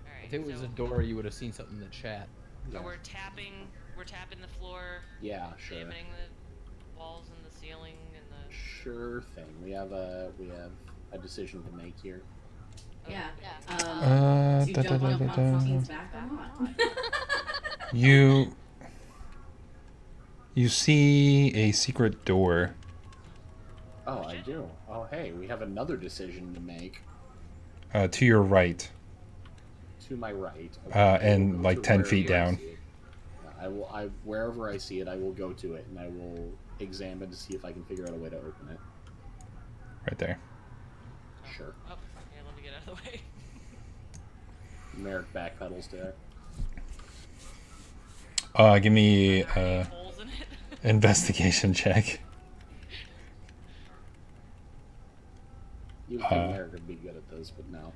Alright. if it was a door, you would have seen something in the chat. Yeah. We're tapping the floor, Yeah, sure. examining the walls and the ceiling and the Sure thing. We have a decision to make here. Yeah. Uh, Do you da, jump da, on da, da, da. Constantine's back or not? You see a secret door. Oh, I do. Oh, hey, we have another decision to make. To your right. To my right. And I will go like to 10 feet wherever I down. see it. Wherever I see it, I will go to it and I will examine to see if I can figure out a way to open it. Right there. Sure. Oh, yeah, let me get out of the way. Merrick backpedals to it. Give me Are there any holes in it? investigation check. You would think Merrick would be good at this, but no.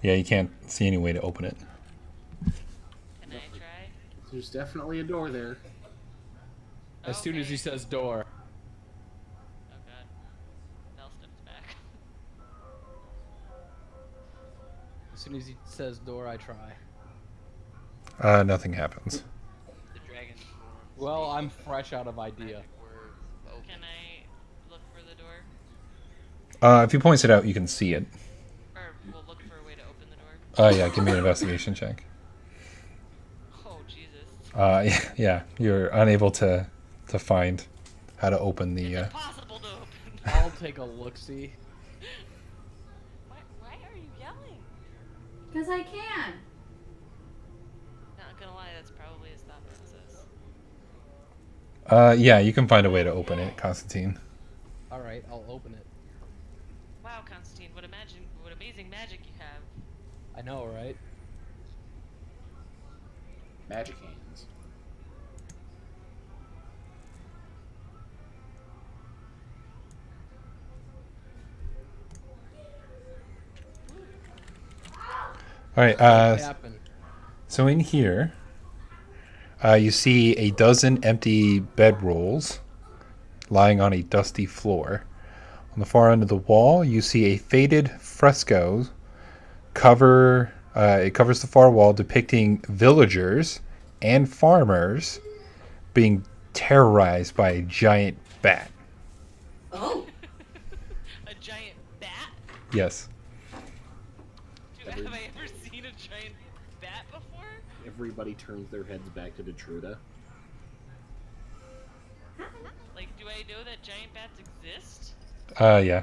Yeah, you can't see any way to open it. Can I try? There's definitely a door there. As soon as Okay. he says door, Oh god. Bell steps back. as soon as he says door, I try. Nothing happens. The dragon's form. Well, I'm fresh out of idea. Magic words. Open. Can I look for the door? If he points it out, you can see it. Or we'll look for a way to open the door? Yeah, give me an investigation check. Oh, Jesus. Yeah, you're unable to find how to open the. It's impossible to open. I'll take a look-see. Why are you yelling? Because I can. Not gonna lie, that's probably his thought process. Yeah, you can find a way to open it, Constantine. All right, I'll open it. Wow, Constantine, what amazing magic you have. I know, right? Magic hands. All right. What happened? So in here, you see a dozen empty bedrolls lying on a dusty floor. On the far end of the wall, you see a faded fresco it covers the far wall depicting villagers and farmers being terrorized by a giant bat. Oh. A giant bat? Yes. Have I ever seen a giant bat before? Everybody turns their heads back to Detruda. Like, do I know that giant bats exist? Yeah.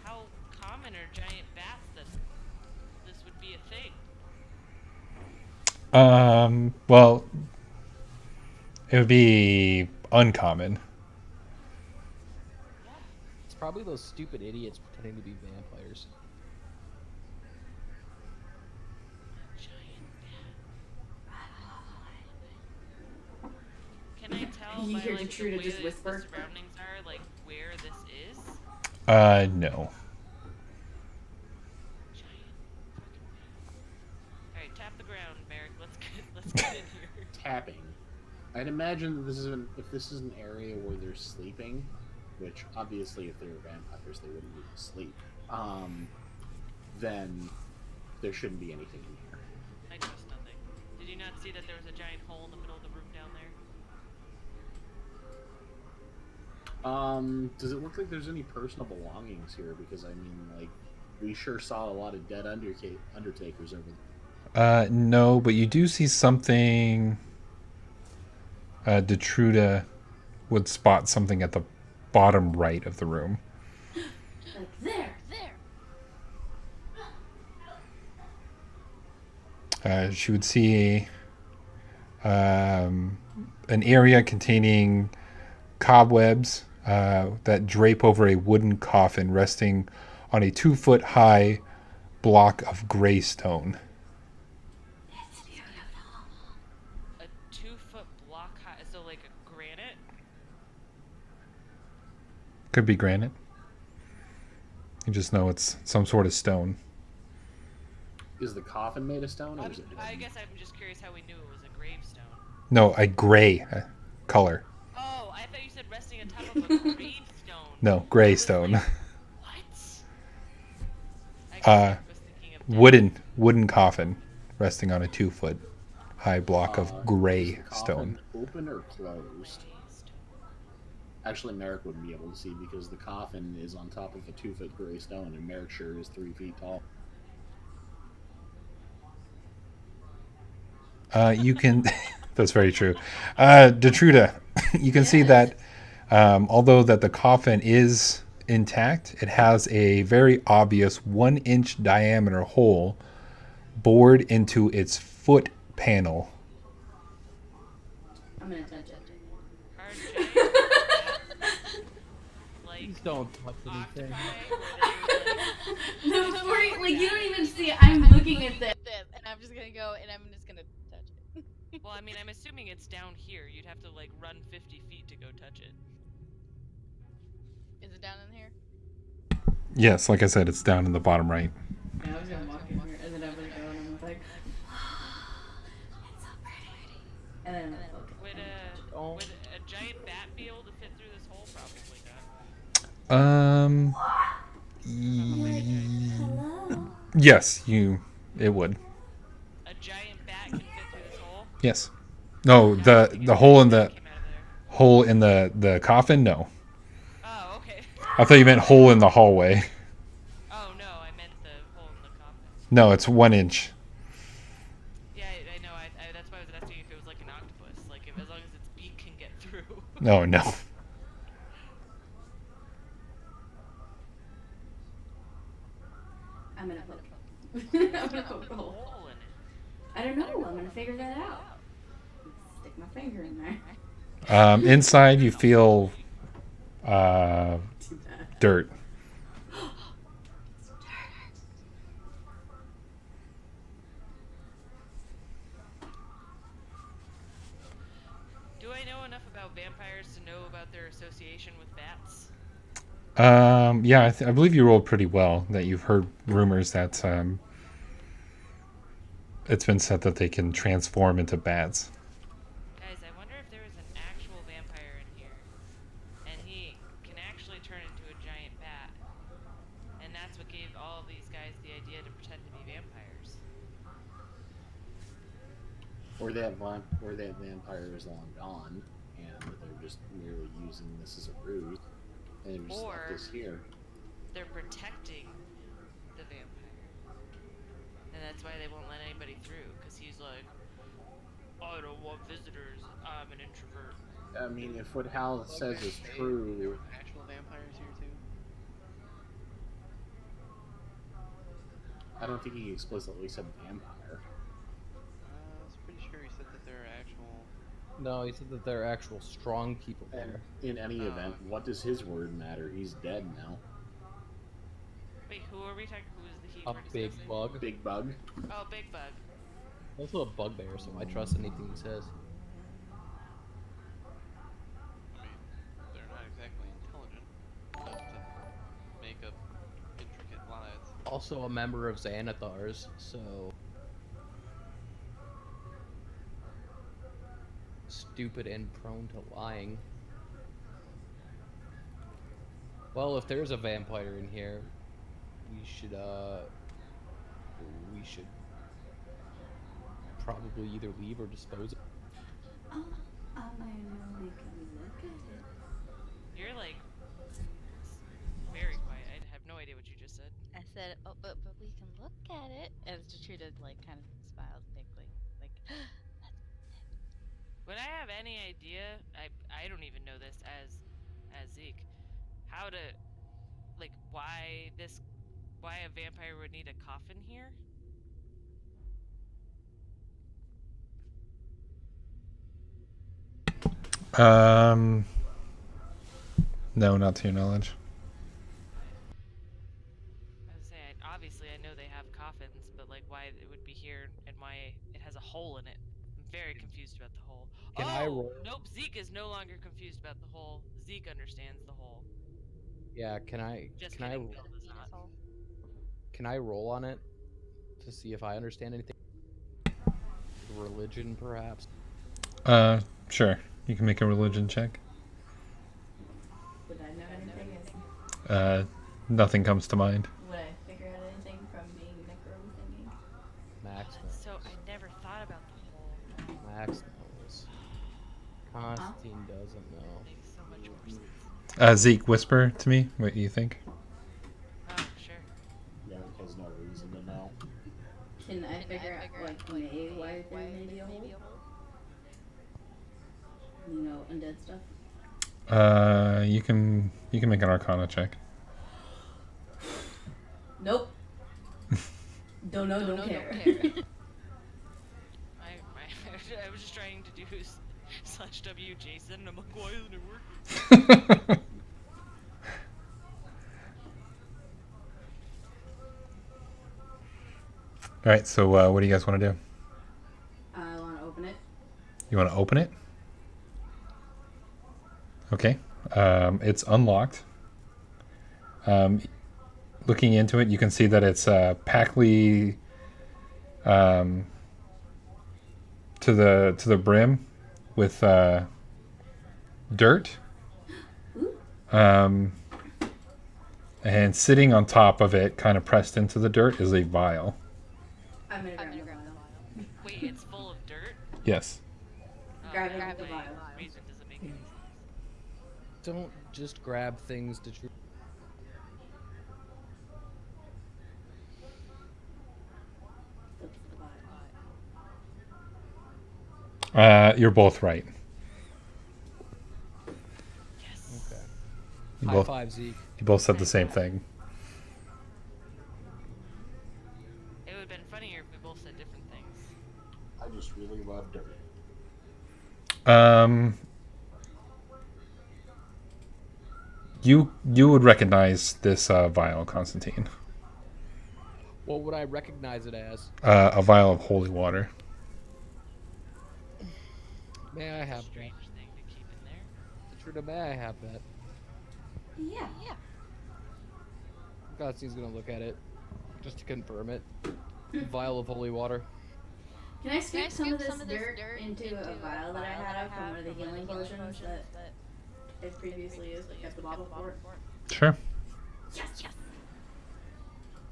How common are giant bats that this would be a thing? Well, it would be uncommon. It's probably those stupid idiots pretending to be vampires. Giant bat. Can I tell You by hear like the Detruda way just that whisper. the surroundings are, like where this is? No. Giant fucking bat. Alright, tap the ground, Merrick. Let's get in here. Tapping. I'd imagine that if this is an area where they're sleeping, which obviously if they were vampires they wouldn't need to sleep, then there shouldn't be anything in here. I trust nothing. Did you not see that there was a giant hole in the middle of the room down there? Does it look like there's any personal belongings here? Because I mean, like, we sure saw a lot of dead undertakers over there. No, but you do see something Detruda would spot something at the bottom right of the room. Like there. She would see an area containing cobwebs that drape over a wooden coffin resting on a 2-foot high block of gray stone. A 2-foot block high, so like a granite? Could be granite. You just know it's some sort of stone. Is the coffin made of stone, or is it? I guess I'm just curious how we knew it was a gravestone. No, a gray color. Oh, I thought you said resting on top of a gravestone. No, gray stone. Like, what? I guess I was thinking of Wooden coffin resting on a 2-foot high block of gray Is the coffin stone. open or closed? Actually, Merrick wouldn't be able to see because the coffin is on top of a 2-foot gray stone, and Merrick sure is 3 feet tall. You can. That's very true. Detruda, you can see that although that the coffin is intact, it has a very obvious 1-inch diameter hole bored into its foot panel. I'm gonna touch it. Please don't touch anything. The point, like you don't even see it. I'm looking at this. And I'm just gonna go and I'm just gonna touch it. Well, I mean, I'm assuming it's down here. You'd have to like run 50 feet to go touch it. Is it down in here? Yes, like I said, it's down in the bottom right. Yeah, I was gonna walk in here, and then I'm gonna go, and I'm like, it's so pretty. And then I'm like, okay. Would a giant bat be able to fit through this hole? Probably not. Hello. Yes, it would. A giant bat can fit through this hole? Yes. No, the hole in the coffin. No. Oh, okay. I thought you meant hole in the hallway. Oh no, I meant the hole in the coffin. No, it's 1 inch. Yeah, I know. That's why I was asking if it was like an octopus. Like, if as long as its beak can get through. No, no. I'm gonna poke. I'm gonna poke the hole. Hole in it. I don't know. I'm gonna figure that out. Stick my finger in there. Inside, you feel dirt. Do I know enough about vampires to know about their association with bats? Yeah, I believe you rolled pretty well. That you've heard rumors that it's been said that they can transform into bats. Guys, I wonder if there is an actual vampire in here, and he can actually turn into a giant bat, and that's what gave all of these guys the idea to pretend to be vampires. Or that vampire is long gone, and they're just merely using this as a ruse, and they're just left this here. They're protecting the vampire, and that's why they won't let anybody through, because he's like, I don't want visitors, I'm an introvert. I mean, if what Hal says is There true, were actual vampires here too. I don't think he explicitly said vampire. I was pretty sure he said that there are actual. No, he said that there are actual strong people And there. in any event, what does his word matter? He's dead now. Wait, who are we talking? Who is the he? A we're big discussing? bug. Big Bug. Oh, Big Bug. Also a bugbear, so I trust anything he says. I mean, they're not exactly intelligent enough to make up intricate lies. Also a member of Xanathar's, so stupid and prone to lying. Well, if there's a vampire in here, we should probably either leave or dispose of. Oh, I know we can look at it. You're like very quiet. I have no idea what you just said. I said, oh, but we can look at it. As Detruda like kind of smiles bigly, like. When have any idea? I don't even know this as Zeke. How to, like, why a vampire would need a coffin here? No, not to your knowledge. I was saying, obviously I know they have coffins, but like why it would be here and why it has a hole in it. I'm very confused about the hole. Can I roll? Nope, Zeke is no longer confused about the hole. Zeke understands the hole. Yeah, can I Just can I kidding, Bill does not. can I roll on it to see if I understand anything? Religion, perhaps. Sure. You can make a religion check. Would I know anything? Nothing comes to mind. Would I figure out anything from being necro thinking? Max So I never thought about the hole. knows. Max knows. Constantine doesn't know. Makes so much more sense. Zeke, whisper to me what you think. Oh, sure. Yeah, has no reason to know. Can I figure out, like, maybe why there may be a hole? You know, undead stuff? You can make an Arcana check. Nope. Don't know, don't care. I was just trying to do /W Jason, and I'm like, why isn't it working? All right. So, what do you guys want to do? I want to open it. You want to open it? Okay. It's unlocked. Looking into it, you can see that it's packly to the brim with dirt. And sitting on top of it, kind of pressed into the dirt, is a vial. I'm gonna grab the vial. Wait, it's full of dirt? Yes. Grab the vial. Reason doesn't make any sense. Don't just grab things to treat. Flips the vial. You're both right. Yes. Okay. You High both, five, Zeke. you both said the same thing. It would have been funnier if we both said different things. I just really love dirt. You would recognize this vial, Constantine. What would I recognize it as? A vial of holy water. May I have that? Strange thing to keep in there. Truda, may I have that? Yeah. Constantine's gonna look at it just to confirm it. Vial of holy water. Can I scoop some of this dirt into a vial that I had from one of the healing potions that I previously used, but kept the bottle for? Sure. Yes.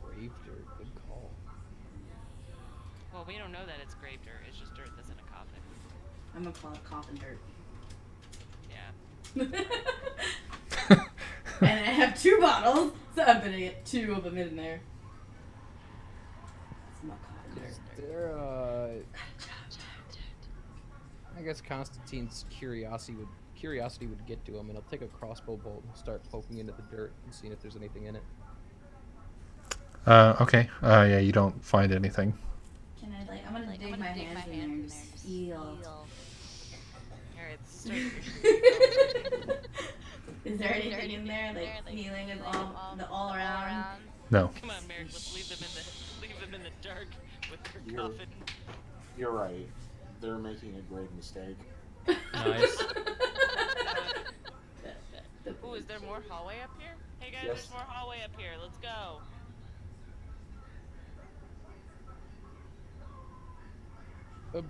Grave dirt. Good call. Well, we don't know that it's grave dirt. It's just dirt that's in a coffin. I'm gonna call it coffin dirt. Yeah. And I have 2 bottles, so I'm gonna get 2 of them in there. It's my coffin dirt. Is there I guess Constantine's curiosity would get to him, and he'll take a crossbow bolt and start poking into the dirt and seeing if there's anything in it. Okay. Yeah, you don't find anything. Can I, I'm gonna dig my hands in there and just feel. Alright, start your Is there anything in there, like feeling of all around? No. Come on, Merrick, let's leave them in the dark with their You're- coffin. You're right. They're making a grave mistake. Nice. Ooh, is there more hallway up here? Hey guys, Yes. there's more hallway up here. Let's go.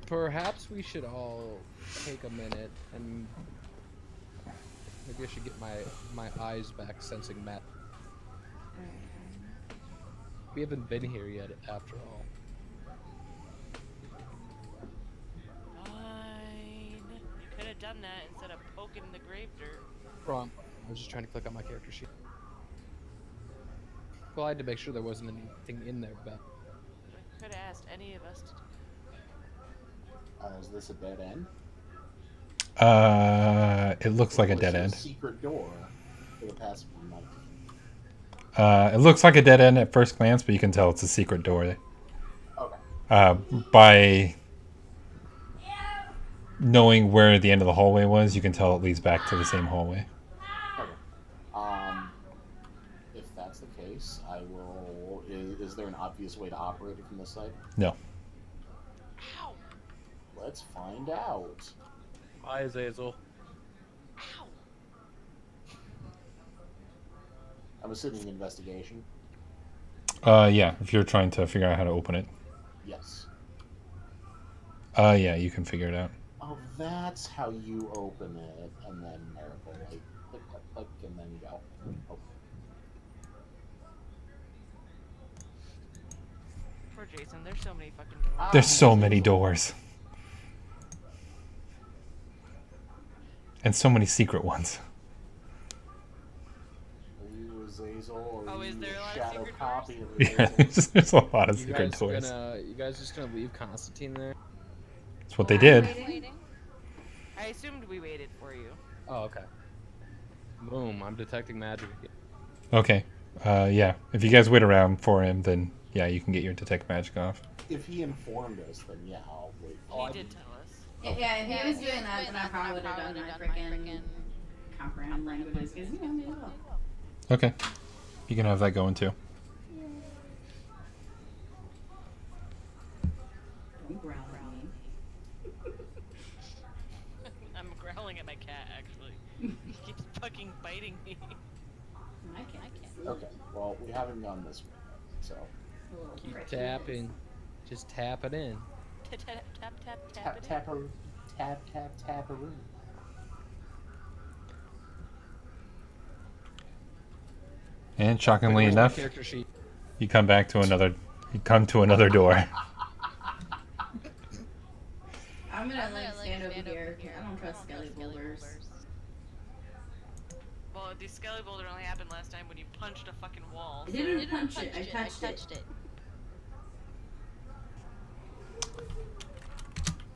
Perhaps we should all take a minute and maybe I should get my eyes back sensing Matt. We haven't been here yet, after all. Fine. You could have done that instead of poking the grave dirt. Wrong. I was just trying to click on my character sheet. Well, I had to make sure there wasn't anything in there, but Could have asked any of us to do Is this a dead end? It looks like a dead end. Secret door for the past month. It looks like a dead end at first glance, but you can tell it's a secret door. Okay. By knowing where the end of the hallway was, you can tell it leads back to the same hallway. Okay. If that's the case, I will. Is there an obvious way to operate it from this side? No. Ow. Let's find out. Hi, Azazel. Ow. I'm assuming investigation. Yeah, if you're trying to figure out how to open it. Yes. Yeah, you can figure it out. Oh, that's how you open it, and then miracle, like, click, and then go. Oh. Poor Jason, there's so many fucking doors. There's so many doors. And so many secret ones. Are you Azazel, or Oh, are is you there a a lot of shadow secret copy of Yeah, Azazel? there's a lot of secret doors. You guys just gonna leave Constantine there? That's what they did. I assumed we waited for you. Oh, okay. Boom! I'm detecting magic again. Okay. Yeah. If you guys wait around for him, then yeah, you can get your detect magic off. If he informed us, then yeah, I'll wait. He did tell us. Yeah, if he was doing that, then I probably would have done my freaking comprehend languages, because you know me as well. Okay. You can have that going too. Don't growl at me. I'm growling at my cat, actually. He keeps fucking biting me. I can't. Okay, well, we haven't gone this way, so. Keep tapping. Just tap it in. Tap, tap, tap, Tap, tap, tap a room. And shockingly Where's my enough, character sheet? you come back to another. You come to another door. I'm gonna stand over here. I don't trust skelly boulders. Well, the skelly boulder only happened last time when you punched a fucking wall. I didn't punch it, I touched it.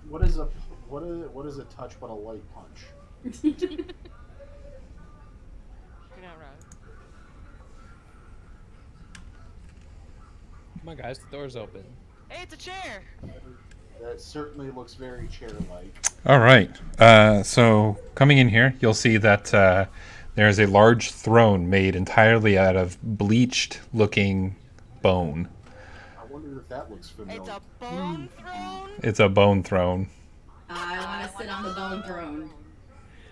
What is a touch but a light punch? You're not wrong. Come on, guys. The door's open. Hey, it's a chair! That certainly looks very chair-like. All right. So coming in here, you'll see that there is a large throne made entirely out of bleached-looking bone. I wonder if that looks familiar. It's a bone throne? It's a bone throne. I want to sit on the bone throne.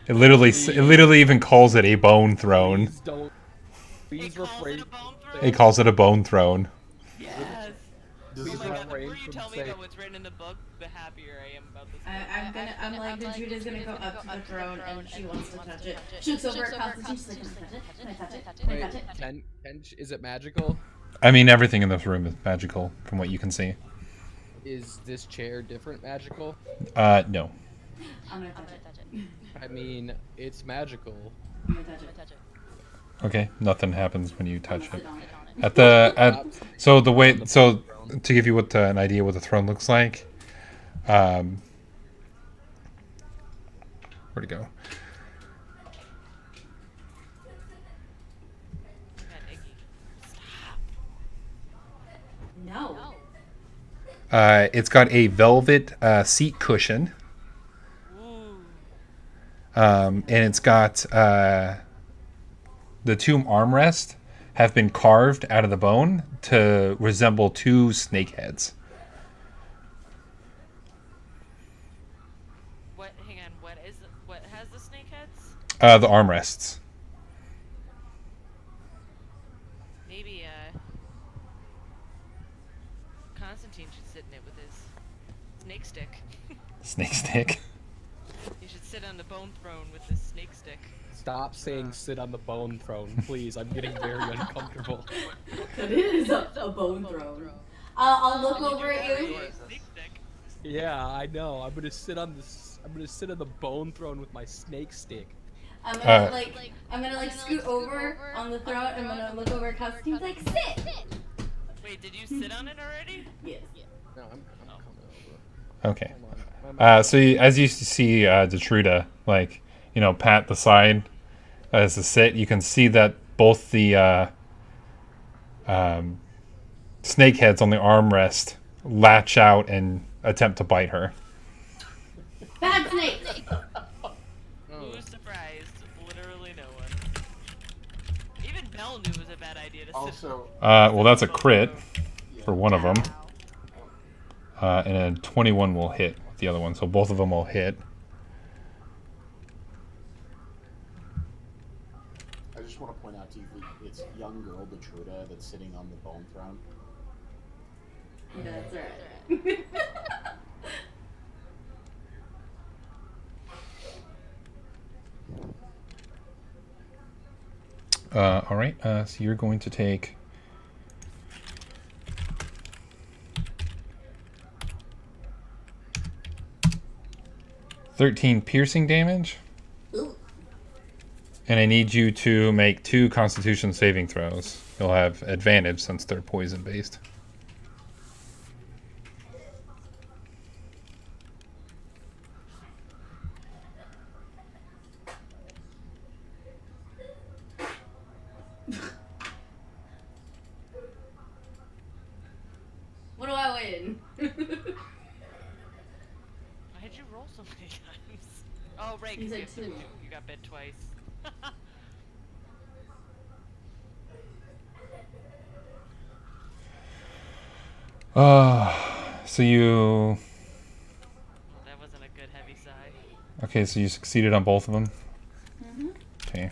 It literally even calls it a bone throne. Please don't. Please refrain. It calls it a bone throne. Yes! Does Oh it my god, the refrain more you from tell me saying- about what's written in the book, the happier I am about this. I'm like, the Judah's gonna go up to the throne and she wants to touch it. She looks over at Constantine, she's like, can I touch it? Can I touch it? Can I touch it? Is it magical? I mean, everything in this room is magical, from what you can see. Is this chair different magical? No. I'm gonna touch it. I mean, it's magical. I'm gonna touch it. Okay, nothing happens when you touch it. Sit on it. So to give you an idea what the throne looks like, where'd it go? No. It's got a velvet seat cushion, and it's got the tomb armrest have been carved out of the bone to resemble two snake heads. What? Hang on. What has the snake heads? The armrests. Maybe Constantine should sit in it with his snake stick. Snake stick. You should sit on the bone throne with his snake stick. Stop saying sit on the bone throne, please. I'm getting very uncomfortable. It is a bone throne. I'll look over at you. Snake stick. Yeah, I know. I'm gonna sit on this. I'm gonna sit on the bone throne with my snake stick. I'm gonna scoot over on the throne. I'm gonna look over at Constantine, like, sit. Wait, did you sit on it already? Yes. No, I'm coming over. Okay. Hold on. As you see Detruda, like, pat the side as a sit, you can see that both the snakeheads on the armrest latch out and attempt to bite her. Bad snakes. Who's surprised? Literally no one. Even Bell knew it was a bad idea to sit. Also, Well, that's a crit yeah. for one of them. And then 21 will hit the other one, so both of them will hit. I just want to point out to you, it's young girl Detruda that's sitting on the bone throne. That's right. All right, so you're going to take 13 piercing damage. Ooh. And I need you to make 2 Constitution saving throws. You'll have advantage since they're poison based. What do I win? Why'd you roll so many times? Oh, right, You because said two. You got bit twice. So you... That wasn't a good heavy sigh. Okay, so you succeeded on both of them? Mm-hmm. Okay.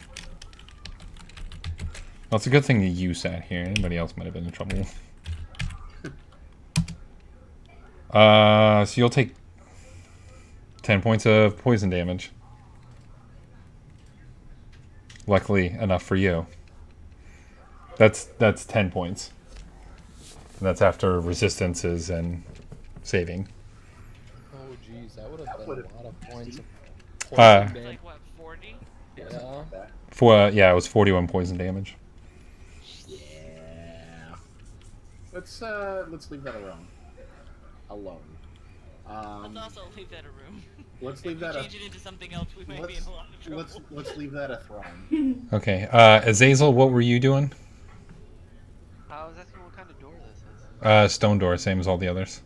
Well, it's a good thing that you sat here. Anybody else might have been in trouble. So you'll take 10 points of poison damage. Luckily enough for you. That's 10 points. And that's after resistances and saving. Oh, jeez, that would have been a lot of points. Of Uh, poison damage. Like, what, 40? Yeah. Yeah, it was 41 poison damage. Yeah. Let's leave that alone. Let's also leave that a room. Let's leave that. Change it into something else. We might be in a lot of trouble. Let's leave that a throne. Okay, Azazel, what were you doing? I was asking what kind of door this is. Stone door, same as all the others.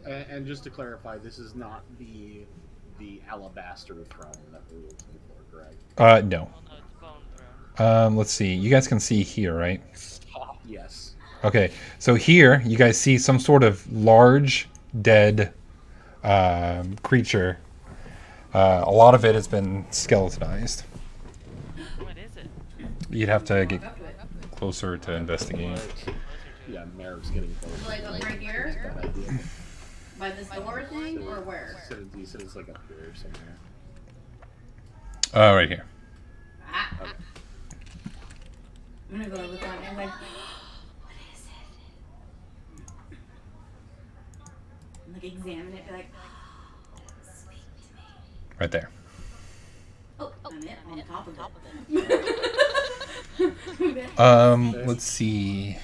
And just to clarify, this is not the alabaster throne that we were looking for, correct? No. Well, no, it's bone throne. Let's see. You guys can see here, right? Yes. Okay, so here you guys see some sort of large dead creature. A lot of it has been skeletonized. What is it? You'd have to get closer to investigate. Yeah, Merrick's getting close. Like up right here? Bad idea. By this door thing, or where? You said it's like up here somewhere. Right here. Ah. Okay. I'm gonna go look on it and like, what is it? And, like examine it, be like, speak to me. Right there. Oh, I'm it on top of it. Let's see.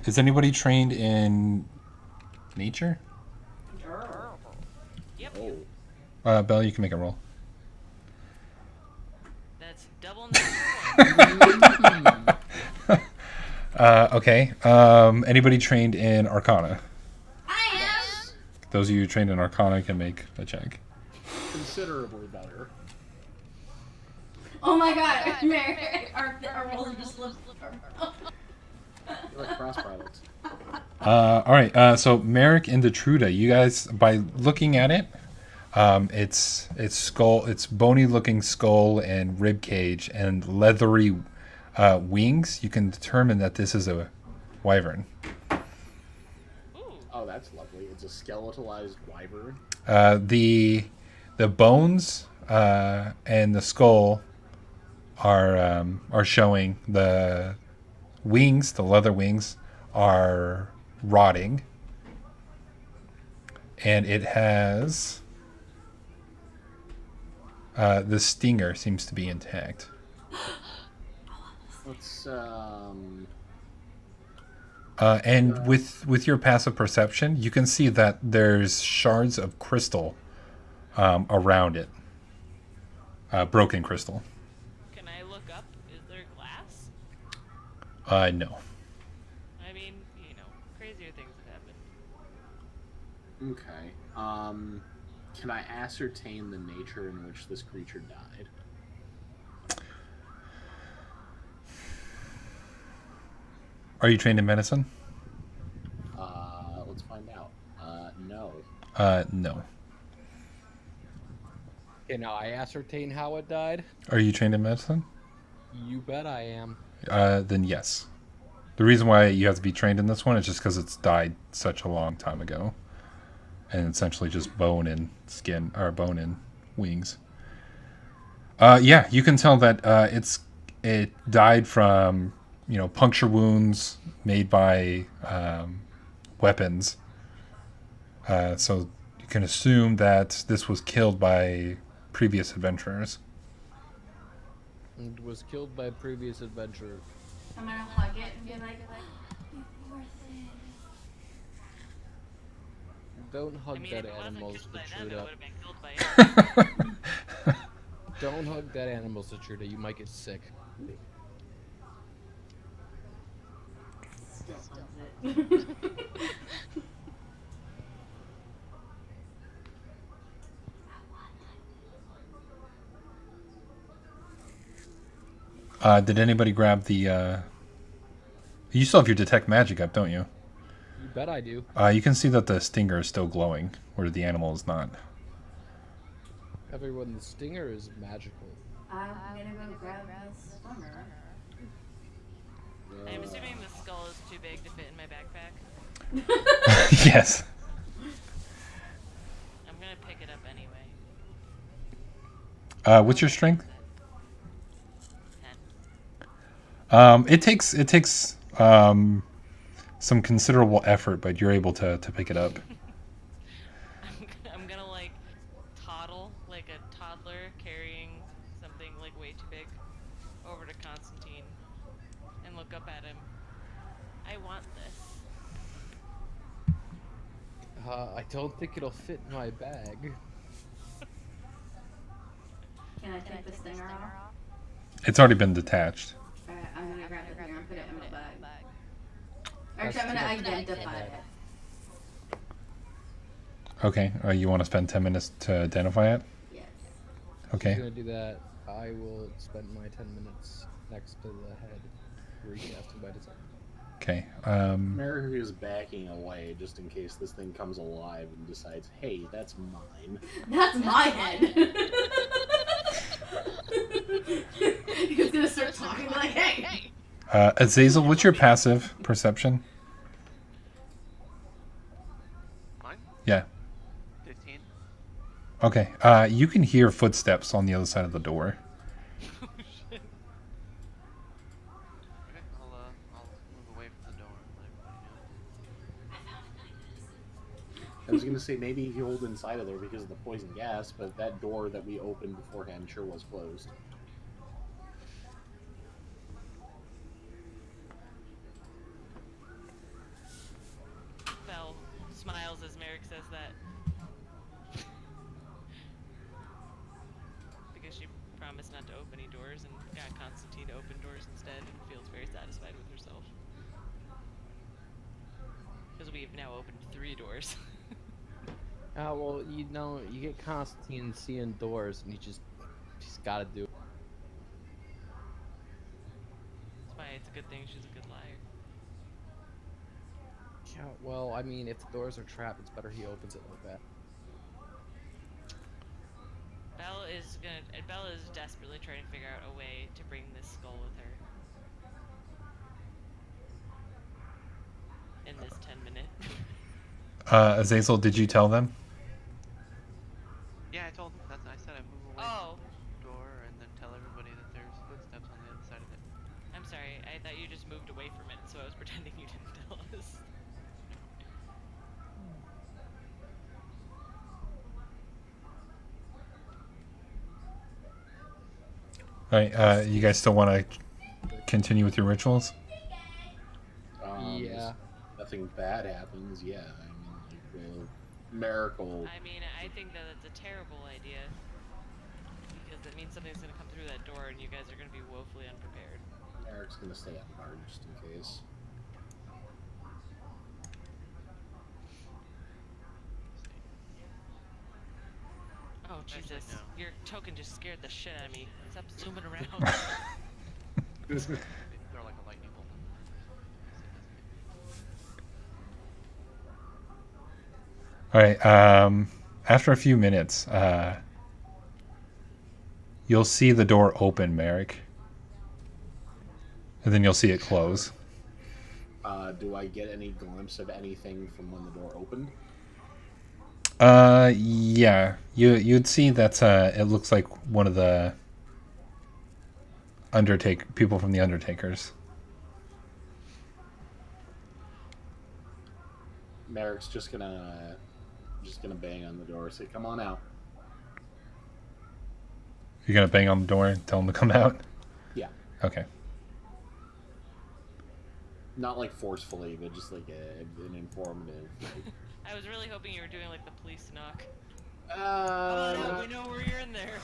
Is anybody trained in nature? Yep. Oh. Belle, you can make a roll. That's double number one. Okay. Anybody trained in Arcana? I am. Those of you trained in Arcana can make a check. Considerably better. Oh my god, Mary, our roller just flipped. You're like cross pilots. All right. So Merrick and Detruda, you guys, by looking at it, its skull, its bony-looking skull and rib cage and leathery wings, you can determine that this is a wyvern. Oh, that's lovely. It's a skeletalized wyvern. The bones and the skull are showing. The wings, the leather wings, are rotting, and it has the stinger seems to be intact. Let's And with your passive perception, you can see that there's shards of crystal around it. Broken crystal. Can I look up? Is there glass? No. I mean, you know, crazier things have happened. Okay. Can I ascertain the nature in which this creature died? Are you trained in medicine? Let's find out. No. No. Okay, now I ascertain how it died. Are you trained in medicine? You bet I am. Then yes. The reason why you have to be trained in this one is just because it's died such a long time ago. And essentially just bone and skin, or bone and wings. Yeah, you can tell that it died from, puncture wounds made by weapons. So you can assume that this was killed by previous adventurers. And was killed by a previous adventurer. I'm gonna hug it and be like, you poor thing. Don't hug I mean, dead if it wasn't animals killed to by them, it Truda. would have been killed by us. Don't hug dead animals to Truda. You might get sick. Still hugs it. Did anybody grab the... You still have your detect magic up, don't you? You bet I do. You can see that the stinger is still glowing, where the animal is not. Everyone, the stinger is magical. I'm gonna go grab this stinger. I'm assuming the skull is too big to fit in my backpack. Yes. I'm gonna pick it up anyway. What's your strength? 10. It takes some considerable effort, but you're able to pick it up. I'm gonna like toddle like a toddler carrying something like way too big over to Constantine and look up at him. I want this. I don't think it'll fit in my bag. Can I take the stinger off? It's already been detached. Alright, I'm gonna grab the stinger and put it in my bag. That's Actually, I'm gonna too much. identify it. Okay. You want to spend 10 minutes to identify it? Yes. She's Okay. gonna do that. I will spend my 10 minutes next to the head, recasting by design. Okay. Mary is backing away just in case this thing comes alive and decides, hey, that's mine. That's my head! He's gonna start talking like, hey! Azazel, what's your passive perception? Mine? Yeah. 15. Okay. You can hear footsteps on the other side of the door. Oh shit. Okay, I'll move away from the door and let everybody know. I was going to say maybe he holed inside of there because of the poison gas, but that door that we opened beforehand sure was closed. Belle smiles as Merrick says that. Because she promised not to open any doors and got Constantine to open doors instead and feels very satisfied with herself. Because we've now opened 3 doors. Well, you get Constantine seeing doors, and he's gotta do it. That's why it's a good thing she's a good liar. Yeah, well, I mean, if the doors are trapped, it's better he opens it like that. Belle is desperately trying to figure out a way to bring this skull with her. In this 10-minute. Azazel, did you tell them? Yeah, I told him. I said I'd move away Oh, from the door and then tell everybody that there's footsteps on the other side of it. I'm sorry. I thought you just moved away from it, so I was pretending you didn't tell us. All right. You guys still want to continue with your rituals? Yeah. nothing bad happens, yeah. I mean, like, miracle. I mean, I think that it's a terrible idea. Because it means something's gonna come through that door and you guys are gonna be woefully unprepared. Eric's gonna stay on guard just in case. Oh, Actually, Jesus. no. Your token just scared the shit out of me. Stop zooming around. They're like a lightning bolt. All right. After a few minutes, you'll see the door open, Merrick, and then you'll see it close. Do I get any glimpse of anything from when the door opened? Yeah. You'd see that it looks like one of the people from the Undertakers. Merrick's just gonna bang on the door, say, "Come on out." You're gonna bang on the door and tell them to come out? Yeah. Okay. Not like forcefully, but just like an informative. Like, I was really hoping you were doing like the police knock. uh, Oh, no, we know where you're in there.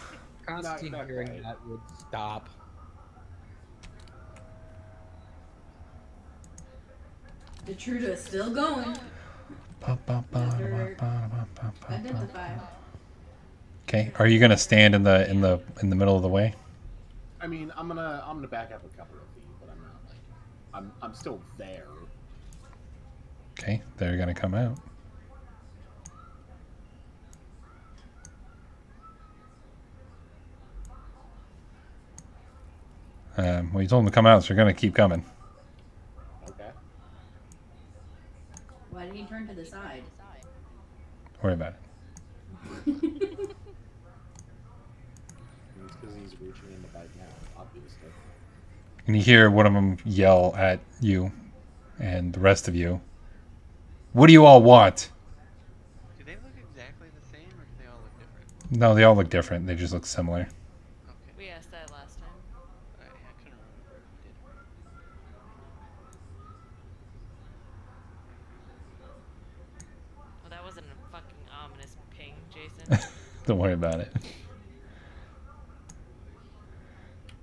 Constantine not hearing quite. that would stop. The Truda is still going. Identify. Okay. Are you gonna stand in the middle of the way? I mean, I'm gonna back up a couple of feet, but I'm not like I'm still there. Okay. They're gonna come out. Well, you told them to come out, so you're gonna keep coming. Okay. Why did he turn to the side? Don't worry about it. It's because he's reaching in the bite now, obviously. And you hear one of them yell at you and the rest of you. What do you all want? Do they look exactly the same, or do they all look different? No, they all look different. They just look similar. Okay. We asked that last time. I couldn't remember if we did. Well, that wasn't a fucking ominous ping, Jason. Don't worry about it.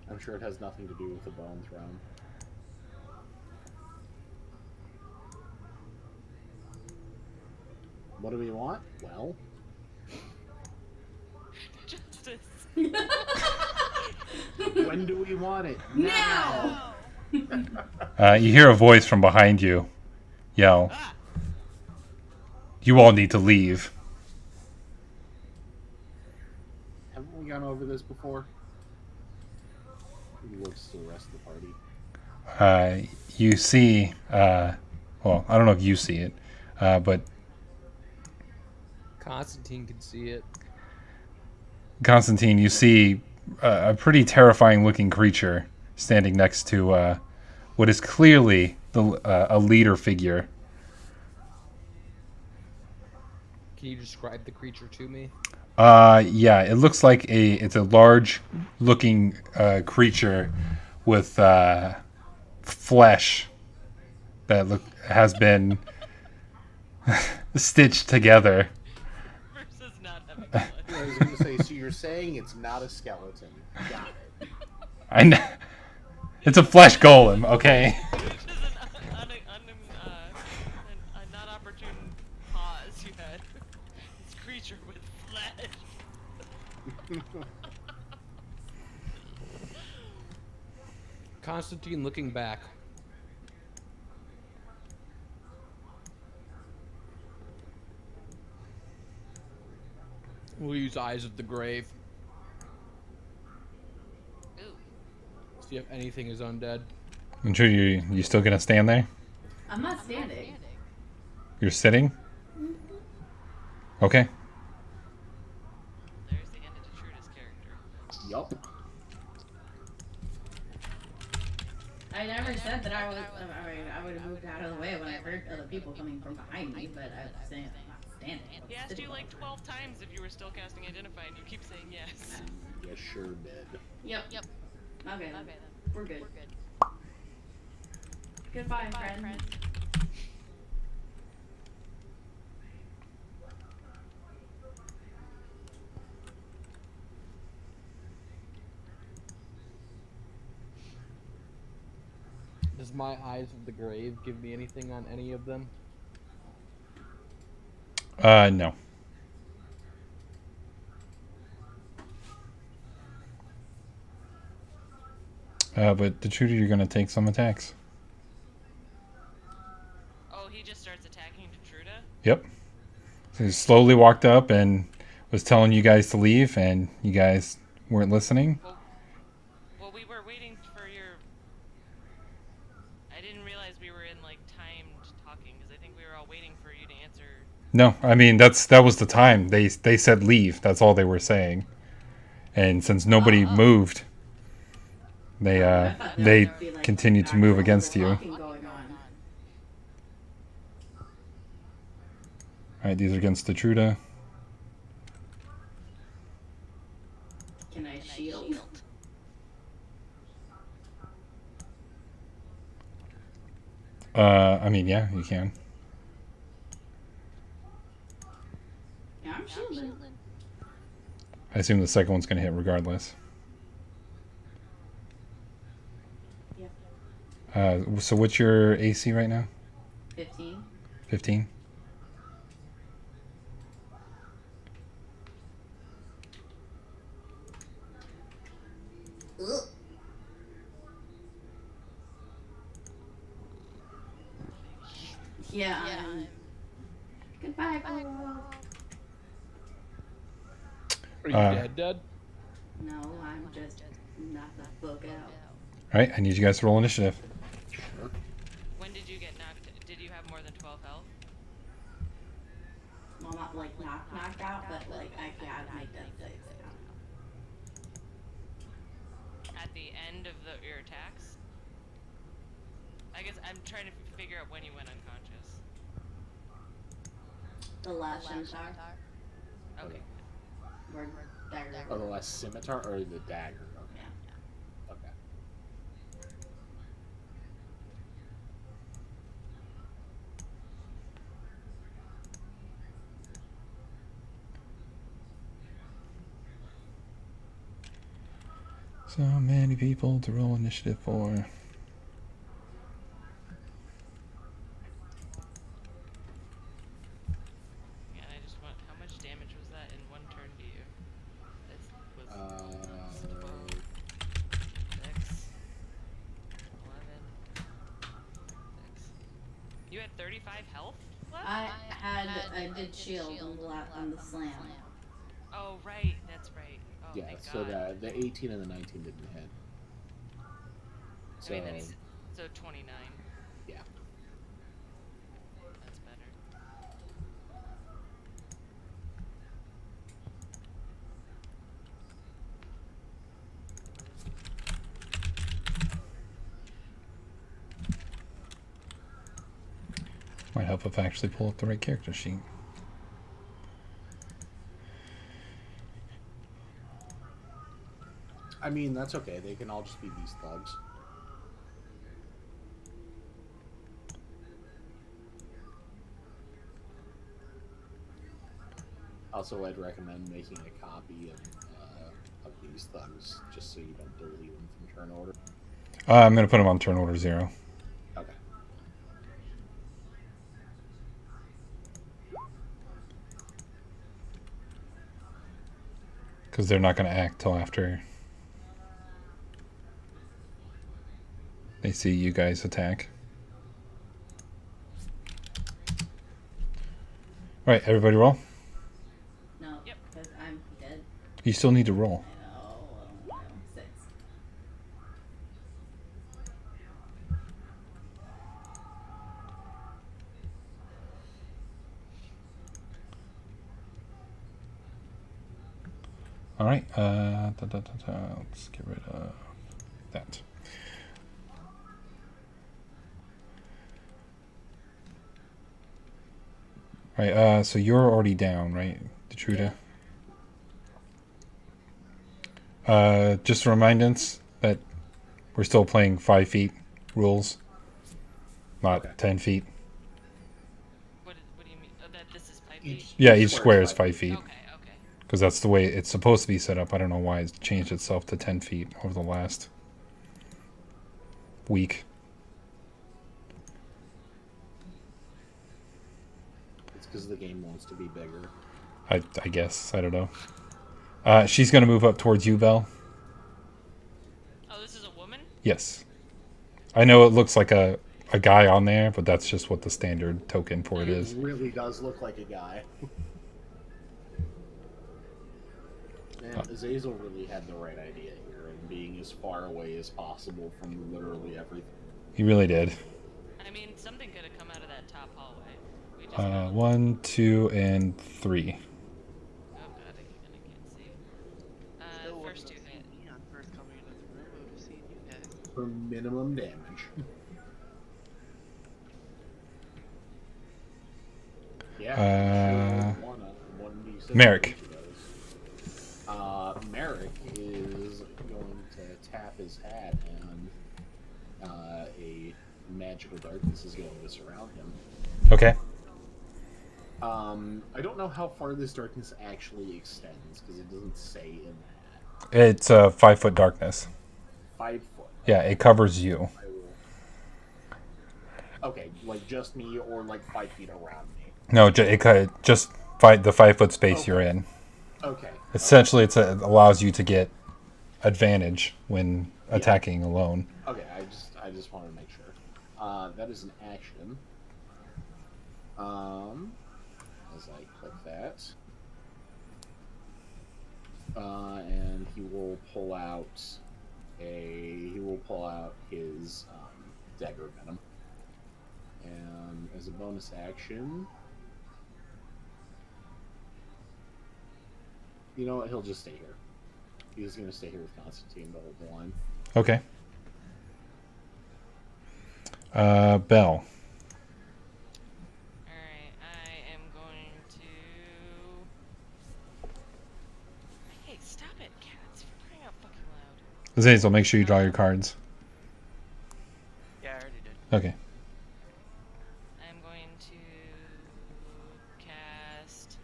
I'm sure it has nothing to do with the bone throne. What do we want? Well, Justice. when do we want it? Now! You hear a voice from behind you yell, "You all need to leave." Haven't we gone over this before? He looks to the rest of the party. You see, well, I don't know if you see it, but Constantine can see it. Constantine, you see a pretty terrifying looking creature standing next to what is clearly a leader figure. Can you describe the creature to me? Yeah, it looks like it's a large looking creature with flesh that has been stitched together. Versus not having blood. I was going to say, so you're saying it's not a skeleton. Got it. I know. It's a flesh golem, okay? Which is a not opportune pause you had. This creature with flesh. Constantine looking back. We'll use Eyes of the Grave. Ooh. See if anything is undead. I'm sure you still gonna stand there? I'm not standing. You're sitting? Okay. There's the end of Detruda's character. Yup. I never said that I was. I would have moved out of the way when I heard other people coming from behind me, but I was saying I'm not standing. I'm He asked sitting you like over. 12 times if you were still casting Identify, and you keep saying yes. You sure did. Yep. Yep. Okay. Then. Okay then. We're good. Goodbye, friend. Does my Eyes of the Grave give me anything on any of them? No. But the Trudy, you're gonna take some attacks. Oh, he just starts attacking Detruda? Yep. So he slowly walked up and was telling you guys to leave, and you guys weren't listening. Well, we were waiting for your... I didn't realize we were in, like, timed talking, because I think we were all waiting for you to answer... No, I mean that was the time. They said leave. That's all they were saying. And since nobody moved, they I thought there they would be, like, continued to move actual against you. talking going on. All right, these are against Detruda. Can I shield? I mean, yeah, you can. Yeah, I'm shielding. I assume the second one's gonna hit regardless. Yeah. So what's your AC right now? 15. 15. Ugh. Yeah. Goodbye, girl. Are you dead? No, I'm just not the fuck out. All right, I need you guys to roll initiative. When did you get knocked... Did you have more than 12 health? Well, not like knocked out, but like I got my death saves out. At the end of your attacks? I guess I'm trying to figure out when you went unconscious. The last scimitar. Okay. Or dagger. Oh, the last scimitar or the dagger? Okay. Yeah. Okay. So many people to roll initiative for. Yeah, I just want... How much damage was that in one turn to you? That was 6, 11, 6. You had 35 health left? I did shield on the slam. Oh, right. That's right. Oh, Yeah, thank so God. the 18 and the 19 didn't hit. So, I mean, that's... So 29. yeah. That's better. Might help if I actually pull up the right character sheet. I mean, that's okay. They can all just be these thugs. Also, I'd recommend making a copy of these thugs, just so you don't delete them from turn order. I'm gonna put them on turn order 0. Okay. Because they're not gonna act till after they see you guys attack. All right, everybody roll. No, Yep. because I'm dead. You still need to roll. I know. 6. All right. Let's get rid of that. All right. So you're already down, right, Detruda? Just to remind us that we're still playing 5 feet rules, not Okay. 10 feet. What do you mean? Oh, that this is 5 feet? Yeah, each square is 5 feet. Okay. Because that's the way it's supposed to be set up. I don't know why it's changed itself to 10 feet over the last week. because the game wants to be bigger. I guess. I don't know. She's going to move up towards you, Belle. Oh, this is a woman? Yes. I know it looks like a guy on there, but that's just what the standard token for it is. It really does look like a guy. Man, Azazel really had the right idea here in being as far away as possible from literally everything. He really did. I mean, something could have come out of that top hallway. We just 1, 2, and 3. Oh god, I can't see. Still wouldn't First have two hit. seen me on first coming into the room. I would have seen you guys. For minimum damage. Yeah. Merrick. Merrick is going to tap his hat, and a magical darkness is going to surround him. Okay. I don't know how far this darkness actually extends because it doesn't say in that. It's a 5-foot darkness. 5 foot. Yeah, it covers you. Okay, like just me or like 5 feet around me? No, just the 5-foot space you're in. Okay. Essentially, it allows you to get advantage when attacking alone. Okay, I just wanted to make sure. That is an action. As I click that. And he will pull out his dagger venom. And as a bonus action, you know what? He'll just stay here. He's going to stay here with Constantine the whole line. Okay. Belle. Alright, I am going to... Hey, stop it, cats. For crying out fucking loud. Zazel, make sure you draw your cards. Yeah, I already did. Okay. I'm going to cast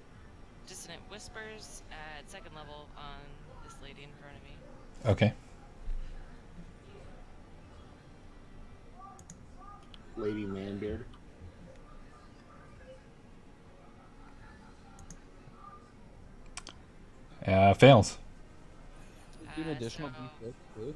Dissonant Whispers at 2nd level on this lady in front of me. Okay. Lady Manbeard. Fails. Do an additional so D6 too.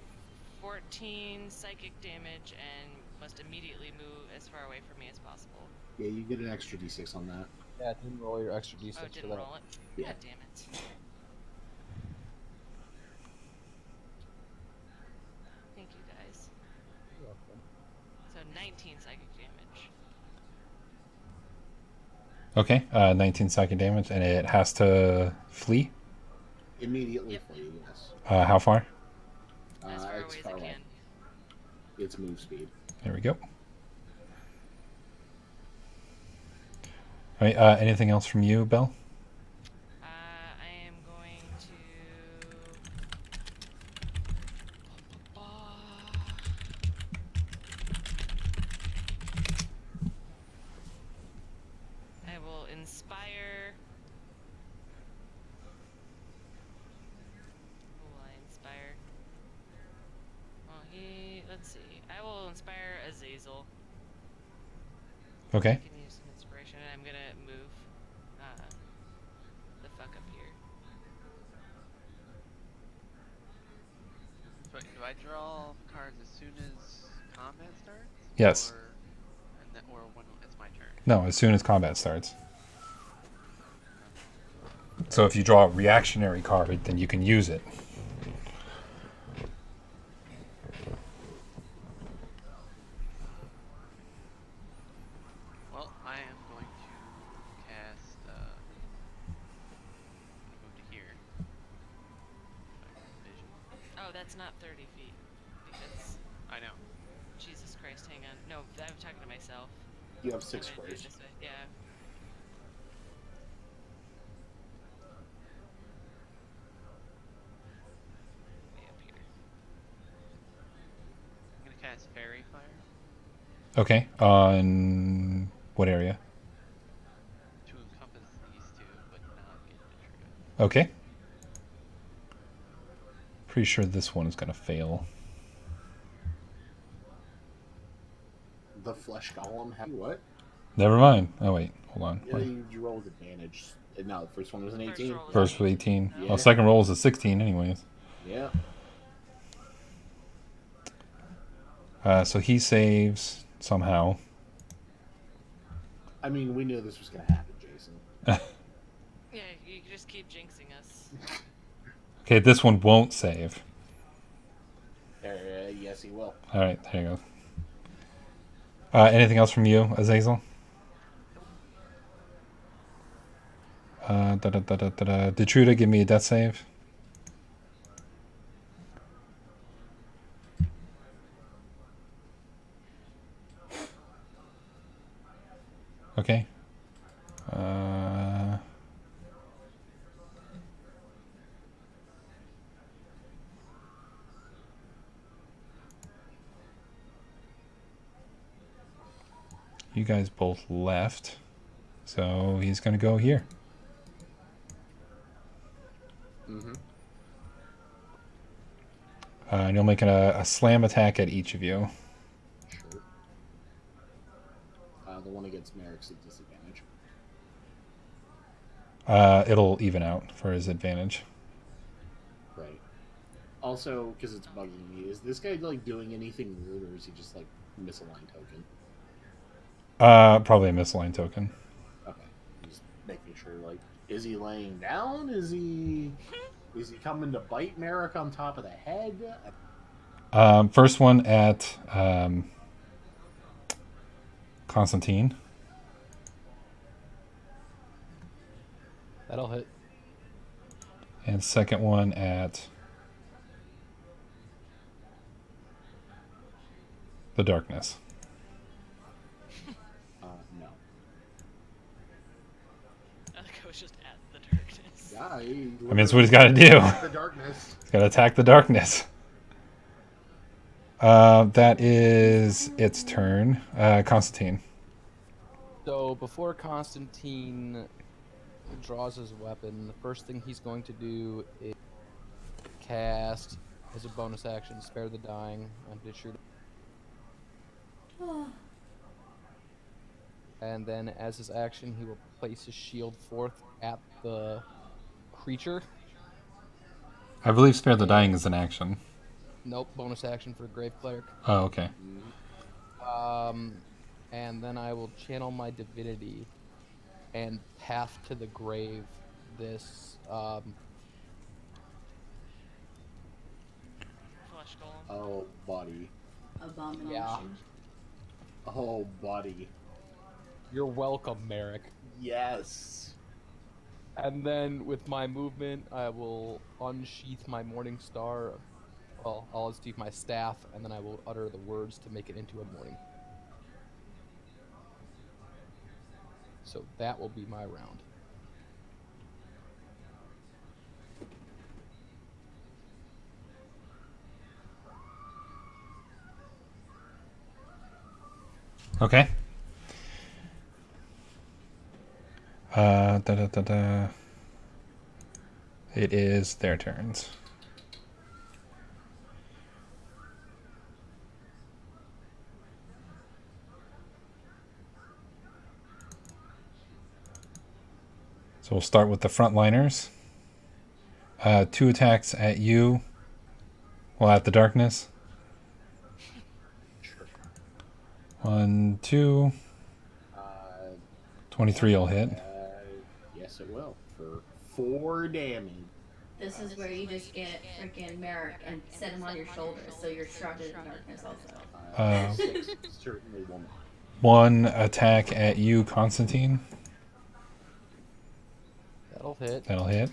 14 psychic damage and must immediately move as far away from me as possible. Yeah, you get an extra d6 on that. Yeah, didn't roll your extra D6 Oh, for didn't that. roll it? Yeah. God damn it. Thank you guys. You're welcome. So 19 psychic damage. Okay. 19 psychic damage, and it has to flee. Immediately Yep. flee, yes. How far? As far It's away as far I away. can. It's move speed. There we go. All right. Anything else from you, Belle? I am going to... I will inspire... Who will I inspire? Well, let's see. I will inspire Azazel. Okay. I can use some inspiration, and I'm gonna move the fuck up here. So do I draw cards as soon as combat starts? Yes. Or when it's my turn? No, as soon as combat starts. So if you draw a reactionary card, then you can use it. Well, I am going to cast. Move to here. Vision. Oh, that's not 30 feet. Because, I know. Jesus Christ, hang on. No, I'm talking to myself. You have I'm 6 gonna do it squares. this way. Yeah. Way up here. I'm gonna cast Fairy Fire Okay. On what area? to encompass these two, but not get the trigger. Okay. Pretty sure this one is going to fail. The flesh golem. What? Never mind. Oh wait, hold on. Yeah, you roll with advantage. No, the first one was an 18. roll was First with 18. Yeah. Well, second roll is a 16, anyways. Yeah. So he saves somehow. I mean, we knew this was going to happen, Jason. Yeah, you just keep jinxing us. Okay, this one won't save. There, yes, he will. All right, there you go. Anything else from you, Azazel? Did Truda give me a death save? Okay. You guys both left, so he's gonna go here. Mm-hmm. And you'll make a slam attack at each of you. Sure. The one against Merrick's at disadvantage. It'll even out for his advantage. Right. Also, because it's bugging me, is this guy like doing anything weird, or is he just like misaligned token? Probably a misaligned token. Okay. Just making sure. Like, is he laying down? Is he coming to bite Merrick on top of the head? First one at Constantine. That'll hit. And second one at the darkness. No. I think I was just at the darkness. Yeah, I mean, that's what he's got to do. The darkness. He's got to attack the darkness. That is its turn. Constantine. So before Constantine draws his weapon, the first thing he's going to do is cast as a bonus action, Spare the Dying on Ditcher. And then as his action, he will place his shield forth at the creature. I believe Spare the Dying is an action. Nope, bonus action for Grave Cleric. Oh, okay. And then I will channel my divinity and path to the grave this Flesh golem. Oh, buddy. Abomination. Yeah. Oh, buddy. You're welcome, Merrick. Yes. And then with my movement, I will unsheath my Morning Star. Well, I'll unsheath my staff, and then I will utter the words to make it into a morning. So that will be my round. Okay. It is their turns. So we'll start with the frontliners. 2 attacks at you. Well, at the darkness. Sure. 1, 2. 23 will hit. Yes, it will. For 4 damage. This is where you just get freaking Merrick and set him on your shoulders so you're shrouded in darkness also. 6 certainly will not. 1 attack at you, Constantine. That'll hit. That'll hit.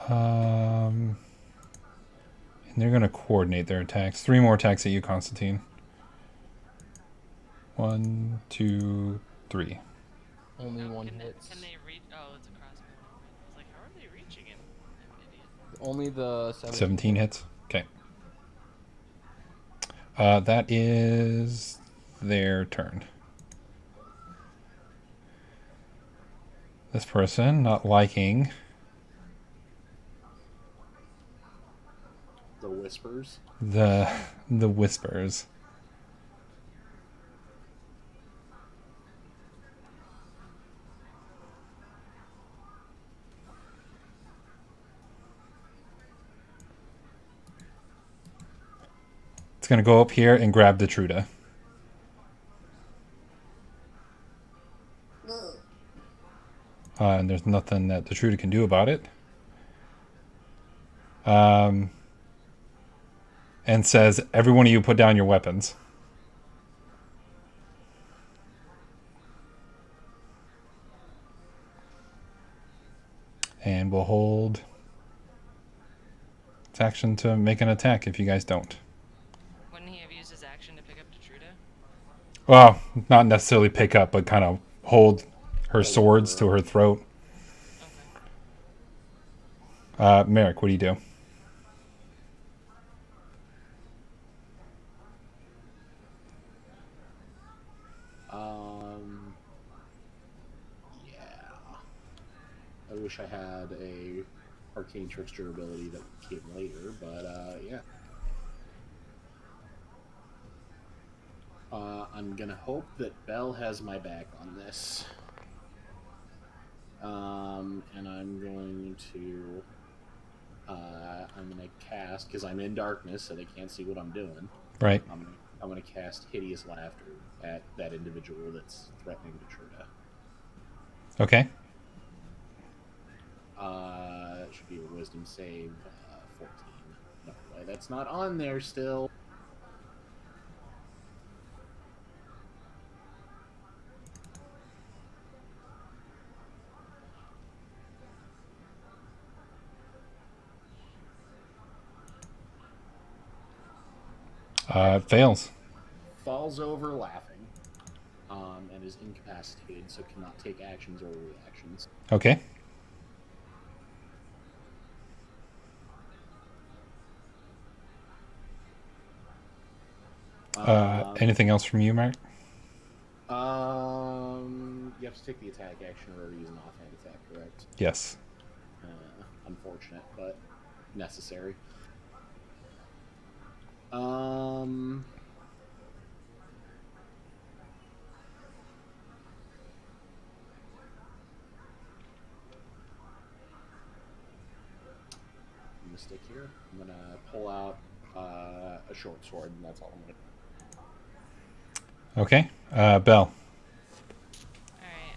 And they're going to coordinate their attacks. 3 more attacks at you, Constantine. 1, 2, 3. Only one Can hits. they reach? Oh, it's a crossbow. I was like, how are they reaching him? I'm an idiot. Only the 17 hits. Okay. That is their turn. This person not liking The whispers. the whispers. going to go up here and grab the Truda. And there's nothing that the Truda can do about it. And says, every one of you put down your weapons. And we'll hold its action to make an attack if you guys don't. Wouldn't he have used his action to pick up Detruda? Well, not necessarily pick up, but kind of hold her swords to her throat. Okay. Merrick, what do you do? Yeah. I wish I had a arcane trickster ability that came later, but yeah. I'm gonna hope that Belle has my back on this. And I'm going to cast, because I'm in darkness, so they can't see what I'm doing. Right. I'm gonna cast Hideous Laughter at that individual that's threatening Detruda. Okay. It should be a Wisdom save, 14. No way, that's not on there still. It fails. Falls over laughing, and is incapacitated, so cannot take actions or reactions. Okay. Anything else from you, Mark? You have to take the attack action or use an offhand attack, correct? Yes. Unfortunate, but necessary. I'm gonna stick here. I'm gonna pull out a short sword, and that's all I'm gonna. Okay. Belle. Alright,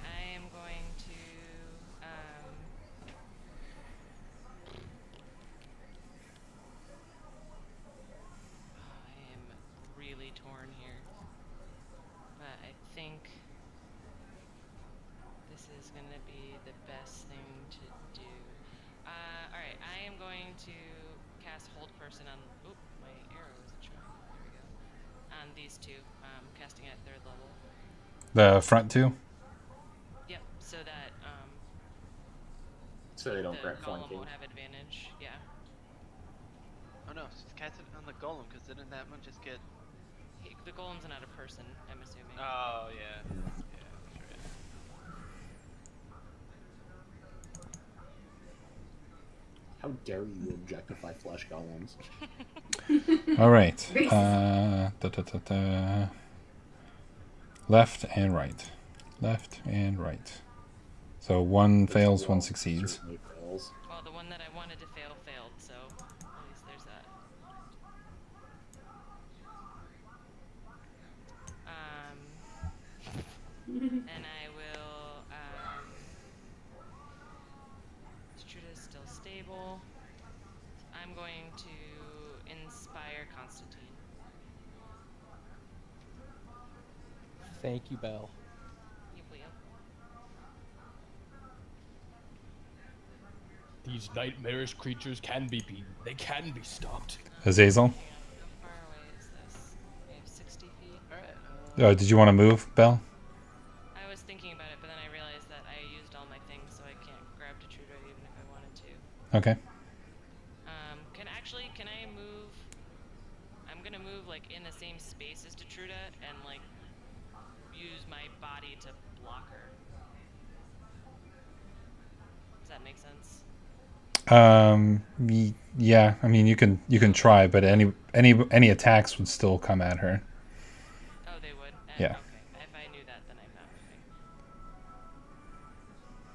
I am going to I am really torn here. But I think this is gonna be the best thing to do. Alright, I am going to cast Hold Person on my arrow isn't showing. There we go. On these two. Casting at 3rd level. The front two? Yep, so that So they don't grab golem flanking. won't have advantage. Yeah. Oh no, just cast it on the golem, because didn't that one just get... The golem's not a person, I'm assuming. Oh, yeah. Yeah, sure is. How dare you objectify flesh golems? All right. Racist. Left and right. Left and right. So one fails, one succeeds. Certainly fails. Well, the one that I wanted to fail failed, so at least there's that. And I will, Detruda's still stable. I'm going to inspire Constantine. Thank you, Belle. You will. These nightmarish creatures can be beaten. They can be stopped. Azazel? Hang on, how far away is this? I have 60 feet. Alright, Did you want to move, Belle? I was thinking about it, but then I realized that I used all my things, so I can't grab Detruda even if I wanted to. Okay. Can I move? I'm gonna move like in the same space as Detruda and like use my body to block her. Does that make sense? Yeah. I mean, you can try, but any attacks would still come at her. Oh, they would. Yeah. Okay. If I knew that, then I'm not moving.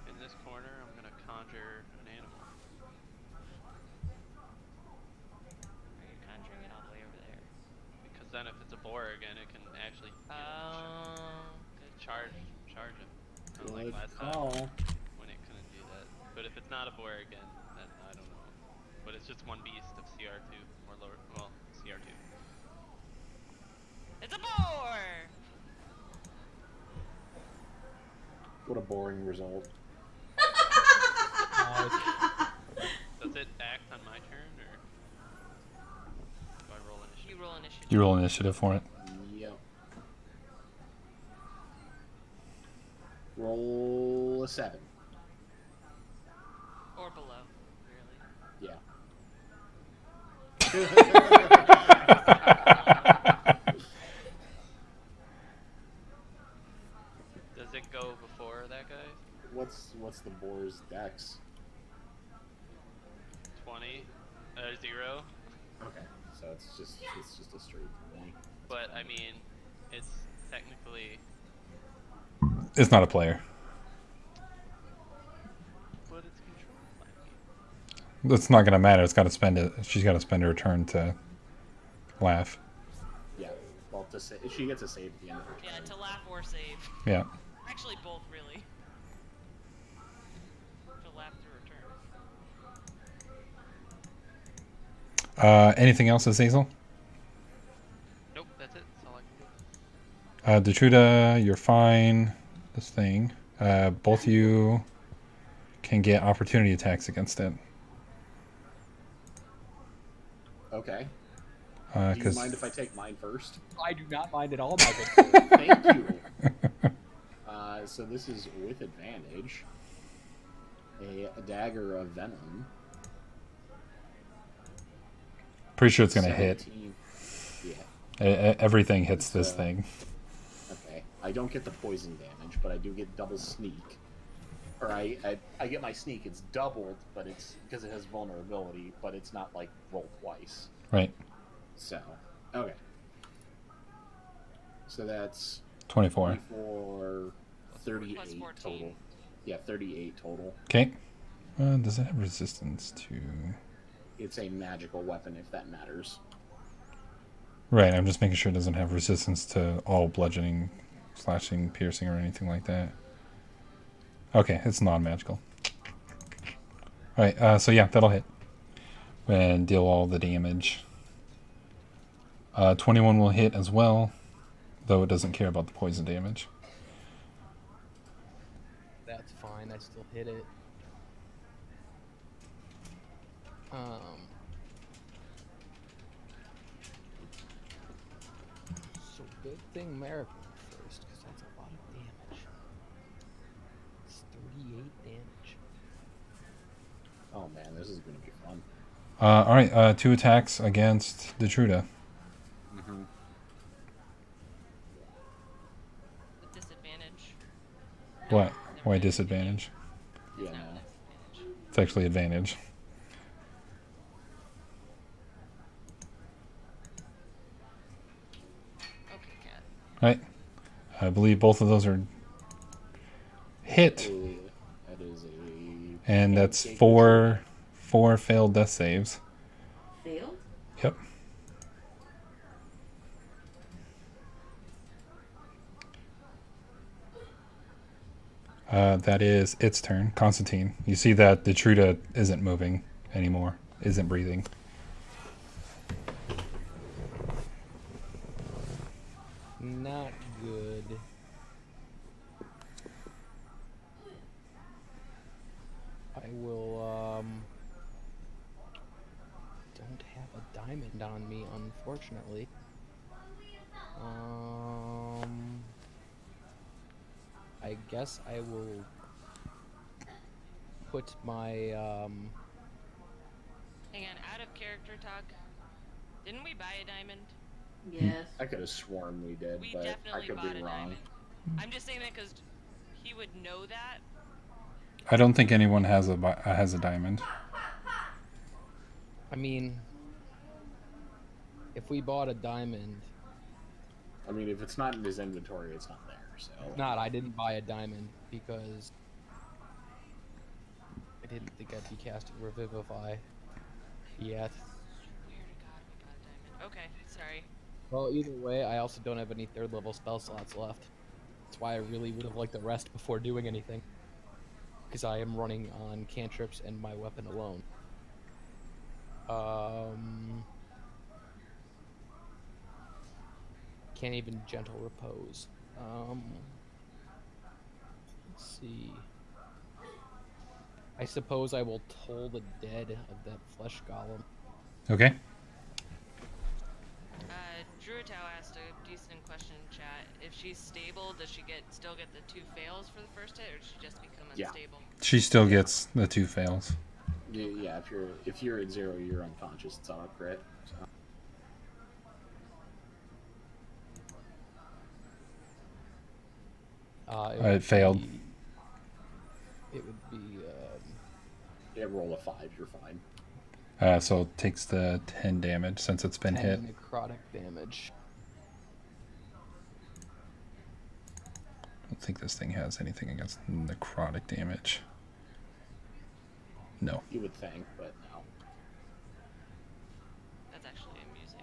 in this corner, I'm gonna conjure an animal. Are you conjuring it all the way over there? Be boar again, it can actually Good. charge him. Kind of like Good last call. time when it couldn't do that. But if it's not a boar again, then I don't know. But it's just one beast of CR2 or lower. Well, CR2. It's a boar! What a boring result. Does it act on my turn or do I roll initiative? You roll initiative. You roll initiative for it. Yep. Roll a 7. Or below, really. Yeah. Does it go before that guy? What's the boar's dex? 20, 0. Okay, so it's just a straight 20. But I mean, it's technically. It's not a player. But it's controlled by me. That's not gonna matter. It's got to spend it. She's got to spend her turn to laugh. Yeah. Well, she gets a save at the end of her turn. Yeah, to laugh or save. Yeah. Actually, both, really. To laugh through her turn. Anything else, Azazel? Nope, that's it. That's all I can do. Detruda, you're fine. This thing. Both of you can get opportunity attacks against it. Okay. Do you 'Cause mind if I take mine first? I do not mind at all, my good sir. Thank you. So this is with advantage. A dagger of venom. pretty sure it's gonna hit. 17. Yeah. Everything hits this thing. Okay. I don't get the poison damage, but I do get double sneak. Or I get my sneak. It's doubled, but it's because it has vulnerability, but it's not like roll twice. Right. So, okay. So that's 24. 24, 38 Plus 14. total. Yeah, 38 total. Okay. Does it have resistance to? It's a magical weapon, if that matters. Right. I'm just making sure it doesn't have resistance to all bludgeoning, slashing, piercing, or anything like that. Okay, it's non-magical. All right. So yeah, that'll hit and deal all the damage. 21 will hit as well, though it doesn't care about the poison damage. That's fine. I still hit it. So good thing Merrick went first, because that's a lot of damage. It's 38 damage. Oh man, this is going to be fun. All right. 2 attacks against Detruda. Mm-hmm. With disadvantage. What? Why disadvantage? Yeah, Not no. with disadvantage. It's actually advantage. Okay, cat. Right. I believe both of those are hit, That is a... and that's Take four failed death saves. Failed? Yep. That is its turn. Constantine, you see that the Detruda isn't moving anymore, isn't breathing. Not good. I will, don't have a diamond on me, unfortunately. I guess I will put my, Hang on, out of character talk. Didn't we buy a diamond? Yes. I could have sworn we did, We but I definitely could bought be a wrong. diamond. I'm just saying that because he would know that. I don't think anyone has a diamond. I mean, if we bought a diamond, I mean, if it's not in his inventory, it's not there, so... not, I didn't buy a diamond because I didn't think I'd be casting Revivify yet. Swear to God, we bought a diamond. Okay, sorry. Well, either way, I also don't have any third level spell slots left. That's why I really would have liked to rest before doing anything. Because I am running on cantrips and my weapon alone. Can't even gentle repose. Let's see. I suppose I will toll the dead of that flesh golem. Okay. Druitow asked a decent question in chat. If she's stable, does she still get the 2 fails for the first hit, or does she just become Yeah. unstable? She still gets the 2 fails. Yeah, if you're at 0, you're unconscious. It's auto crit. So. It failed. It would be. Yeah, roll a 5. You're fine. So it takes the 10 damage since it's been 10 hit. necrotic damage. I don't think this thing has anything against necrotic damage. No. You would think, but no. That's actually amusing.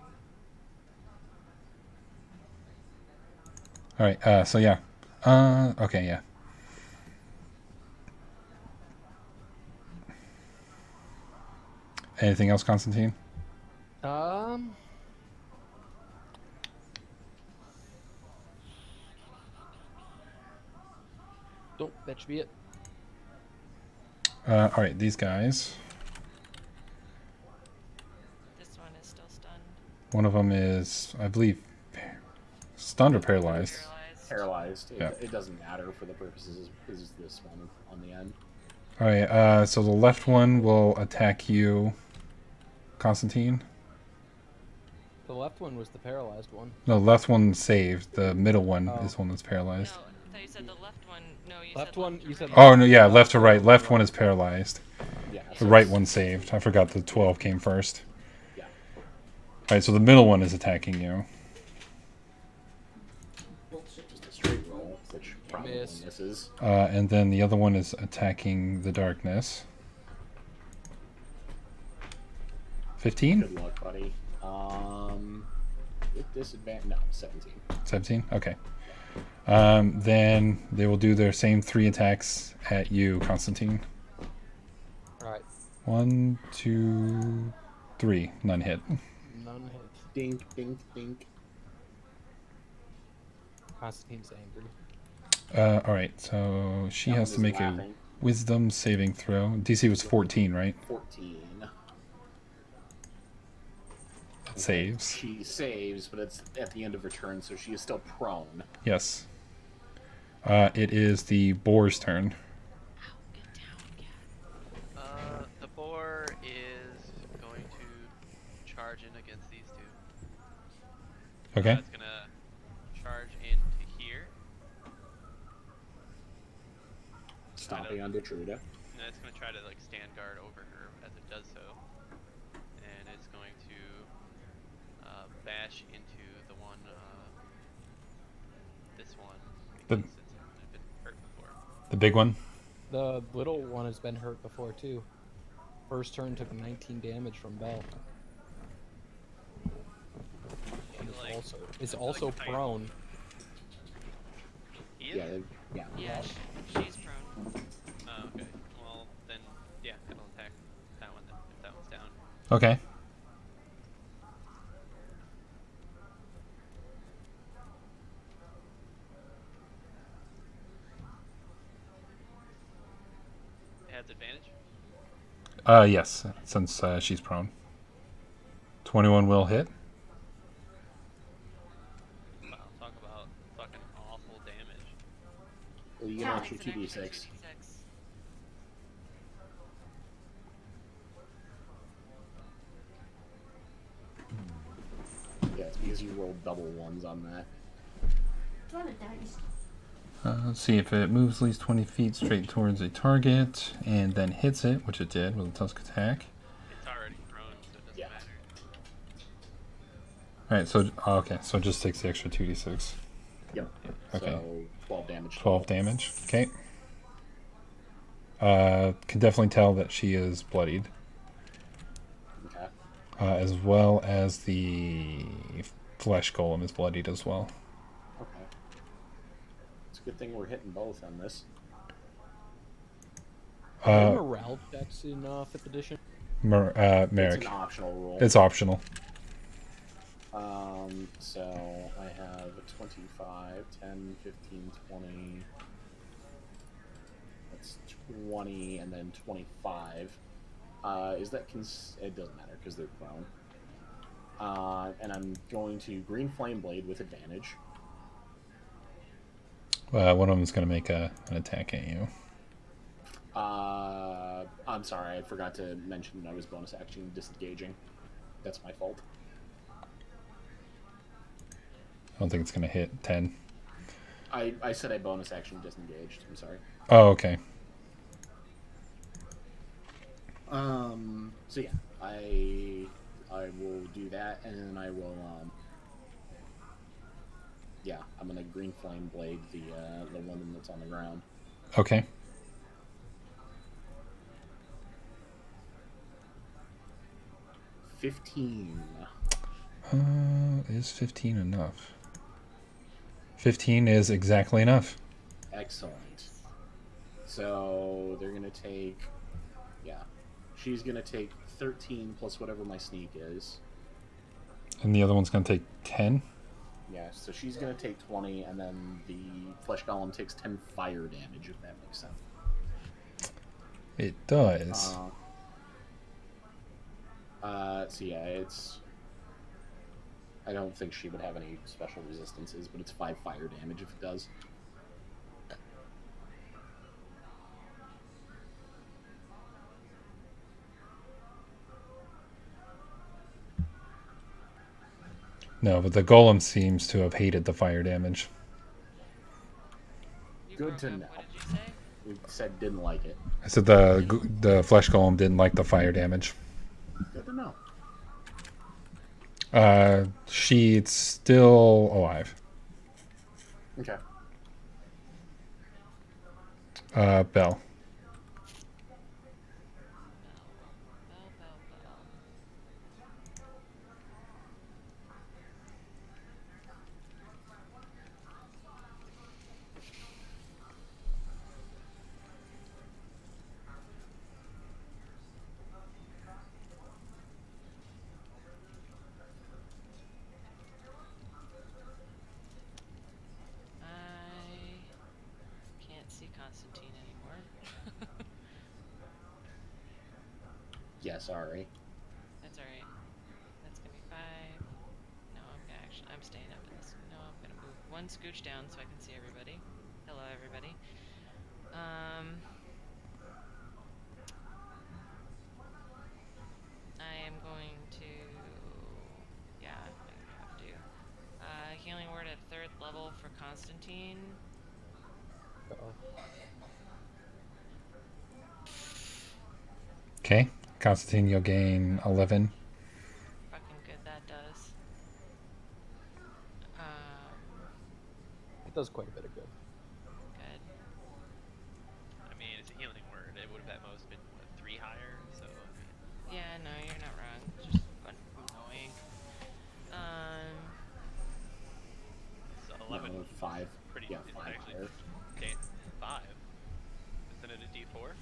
Alright, so yeah. Okay, yeah. Anything else, Constantine? Nope, that should be it. Alright, these guys. This one is still stunned. One of them is, I believe, stunned or paralyzed. Paralyzed. Yeah. It doesn't matter for the purposes of this one on the end. Alright, so the left one will attack you, Constantine. The left one was the paralyzed one. No, the left one saved. The middle one is one that's paralyzed. No, I thought you said the left one. No, you Left said one. left to You said. right. Oh, no, yeah, left to right. Left one is paralyzed. Yeah. The right one saved. I forgot the 12 came first. Yeah. Alright, so the middle one is attacking you. Just a straight roll, which probably Miss. misses. And then the other one is attacking the darkness. 15? Good luck, buddy. With disadvantage, no, 17. 17? Okay. Then they will do their same 3 attacks at you, Constantine. Alright. 1, 2, 3. None hit. None hit. Dink, dink, dink. Constantine's angry. Alright, so she That has one to is make a laughing. wisdom saving throw. DC was 14, right? 14. It saves. She saves, but it's at the end of her turn, so she is still prone. Yes. It is the boar's turn. The boar is going to charge in against these 2. Okay. It's gonna charge into here. Stomping on Detruda. And it's gonna try to like stand guard over her as it does so. And it's going to bash into the one, this one, The- because it's been hurt before. The big one? The little one has been hurt before too. First turn took 19 damage from Bell. And is also like, prone. He is? Yeah, yeah. Yeah, she's prone. Oh, okay. Well, then, yeah, it'll attack that one then, if that one's down. Okay. It has advantage? Yes, since she's prone. 21 will hit. Wow, talk about fucking awful damage. Well, you get an extra 2d6. Yeah, it's because you rolled double ones on that. Draw the dice. Let's see if it moves at least 20 feet straight towards a target and then hits it, which it did with a tusk attack. It's already prone, so it doesn't Yeah. matter. Alright, so okay, so it just takes the extra 2d6. Yep. Okay. So 12 damage. 12 damage. Okay. Can definitely tell that she is bloodied. Okay. As well as the flesh golem is bloodied as well. Okay. It's a good thing we're hitting both on this. Are morale checks in 5th edition? It's an Merrick. optional rule. It's optional. So I have 25, 10, 15, 20. That's 20, and then 25. Is that it doesn't matter because they're prone. And I'm going to Green Flame Blade with advantage. One of them is going to make an attack at you. I'm sorry, I forgot to mention I was bonus action disengaging. That's my fault. I don't think it's going to hit 10. I said I bonus action disengaged. I'm sorry. Oh, okay. So yeah, I will do that, and then I will yeah, I'm gonna Green Flame Blade the woman that's on the ground. Okay. Is 15 enough? 15 is exactly enough. Excellent. So they're gonna take, yeah, she's gonna take 13 plus whatever my sneak is. And the other one's going to take 10? Yeah, so she's gonna take 20, and then the Flesh Golem takes 10 fire damage, if that makes sense. It does. So yeah, it's... I don't think she would have any special resistances, but it's 5 fire damage if it does. No, but the golem seems to have hated the fire damage. Good to know. What did you say? We said didn't like it. I said the flesh golem didn't like the fire damage. Good to know. She's still alive. Okay. Bell. Constantine anymore. Yeah, sorry. That's alright. That's gonna be 5. No, I'm staying up in this. No, I'm gonna move 1 scooch down so I can see everybody. Hello, everybody. I am going to... Yeah, I have to. Healing word at 3rd level for Constantine. Okay. Constantine, you'll gain 11. Fucking good, that does. It does quite a bit of good. Good. I mean, it's a healing word. It would have at most been, what, 3 higher, so... Yeah, no, you're not wrong. It's just annoying. So 11... 5. Pretty, Yeah, it's 5 actually higher. 5. Isn't it a D4?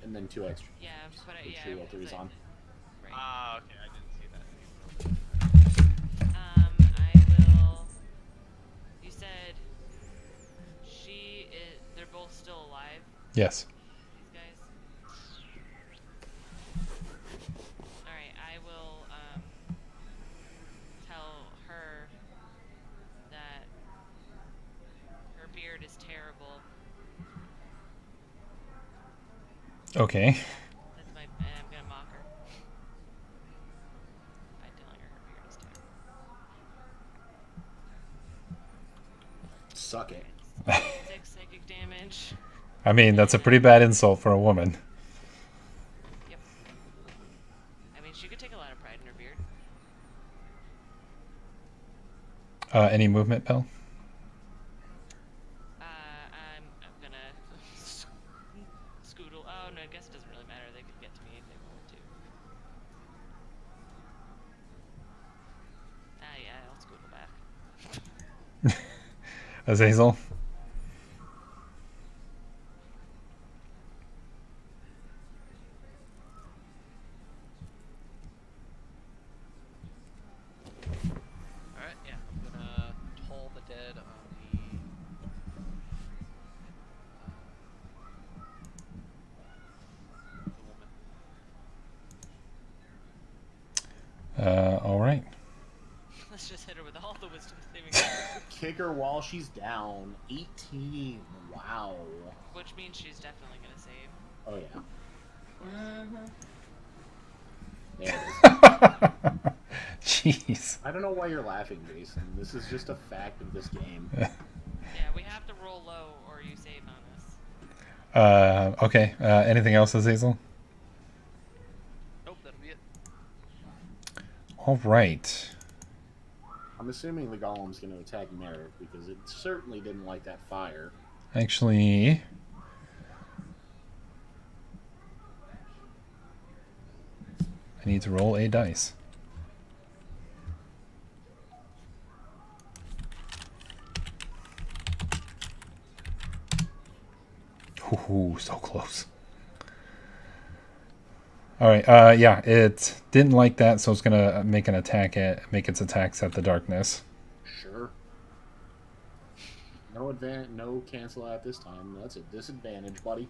And then 2 extra. Yeah, but With yeah. true alters on. Right. Ah, okay, I didn't see that. I will... You said they're both still alive? Yes. These guys? Alright, I will, tell her that her beard is terrible. Okay. And I'm gonna mock her. By telling her beard is terrible. Suck it. 6 psychic damage. I mean, that's a pretty bad insult for a woman. Yep. I mean, she could take a lot of pride in her beard. Any movement, Bell? I'm gonna scoodle. Oh no, I guess it doesn't really matter. They could get to me if they wanted to. Yeah, Azazel? Alright, yeah, I'm gonna toll the dead on the woman. All right. Let's just hit her with all the wisdom saving throws. Kick her while she's down. 18. Wow. Which means she's definitely gonna save. Oh yeah. Mm-hmm. There it is. Jeez. I don't know why you're laughing, Jason. This is just a fact of this game. Yeah, we have to roll low or you save on us. Okay. Anything else, Azazel? Nope, that'll be it. All right. I'm assuming the golem's going to attack Merrick because it certainly didn't like that fire. Actually, I need to roll a dice. Ooh, so close. All right. Yeah, it didn't like that, so it's gonna make its attacks at the darkness. Sure. No cancel out this time. That's a disadvantage, buddy.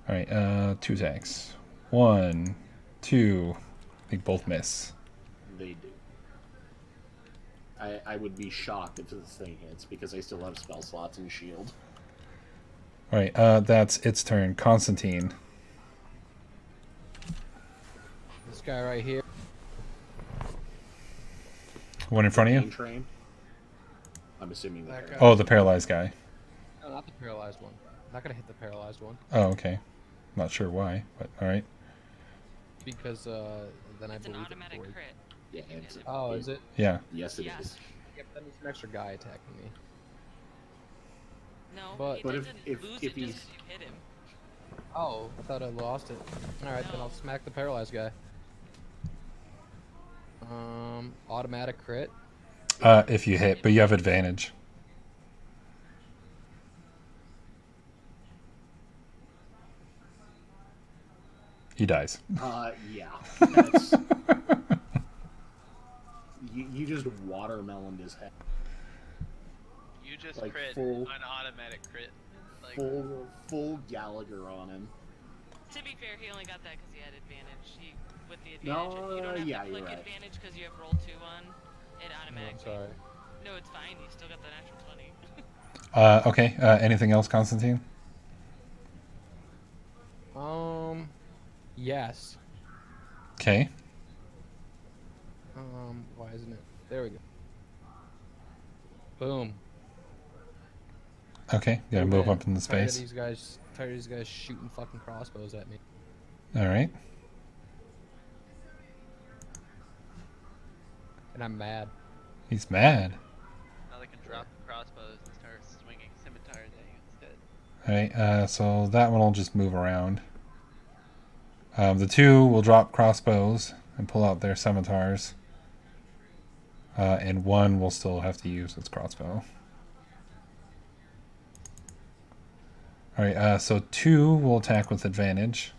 All right. 2 attacks. 1, 2. They both miss. They do. I would be shocked if this thing hits because I still have spell slots and shield. All right. That's its turn. Constantine. This guy right here. One in front of Main you. train. I'm assuming That that. guy. Oh, the paralyzed guy. No, not the paralyzed one. Not gonna hit the paralyzed one Oh, okay. Not sure why, but all right. because then I It's an believe automatic it breaks. crit. Yeah, if you it's hit a- him. Oh, is it? Yeah. Yes, it is. Yes. Yep, that means an extra guy attacking me. No, But- he But if- doesn't if- lose if it he's- just 'cause you hit him. Oh, I thought I lost it. Alright, then No. I'll smack the paralyzed guy. Automatic crit. If you hit, but you have advantage. He dies. Yeah. That's... you just watermeloned his head. You just Like crit full- an automatic crit. Like, Full Gallagher on him. To be fair, he only got that because he had advantage. With the No, advantage, you don't have yeah, to you're click right. advantage because you have roll 2 on. It No, I'm automatically. sorry. No, it's fine. You still got the natural 20. Okay. Anything else, Constantine? Yes. Okay. Why isn't it? There we go. Boom. Okay. Gotta Boom, move man. up in the Tired of space. these guys shooting fucking crossbows at me. All right. And I'm mad. He's mad. now they can drop the crossbows and start swinging scimitars at you instead. All right. So that one will just move around. The 2 will drop crossbows and pull out their scimitars. And 1 will still have to use its crossbow. All right. So 2 will attack with advantage.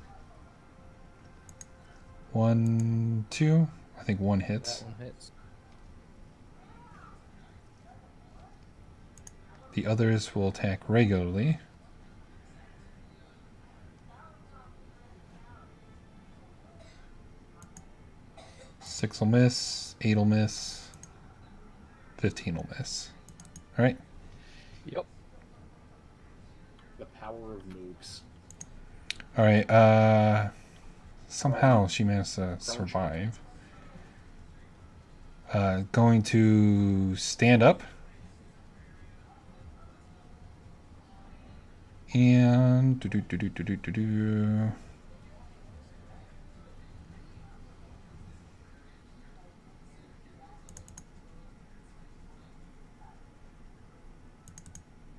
1, 2. I think 1 hits. That one hits. The others will attack regularly. Six will miss, 8 will miss, 15 will miss. All right. Yep. The power of mooks. All right. Somehow she managed to survive. Going to stand up. And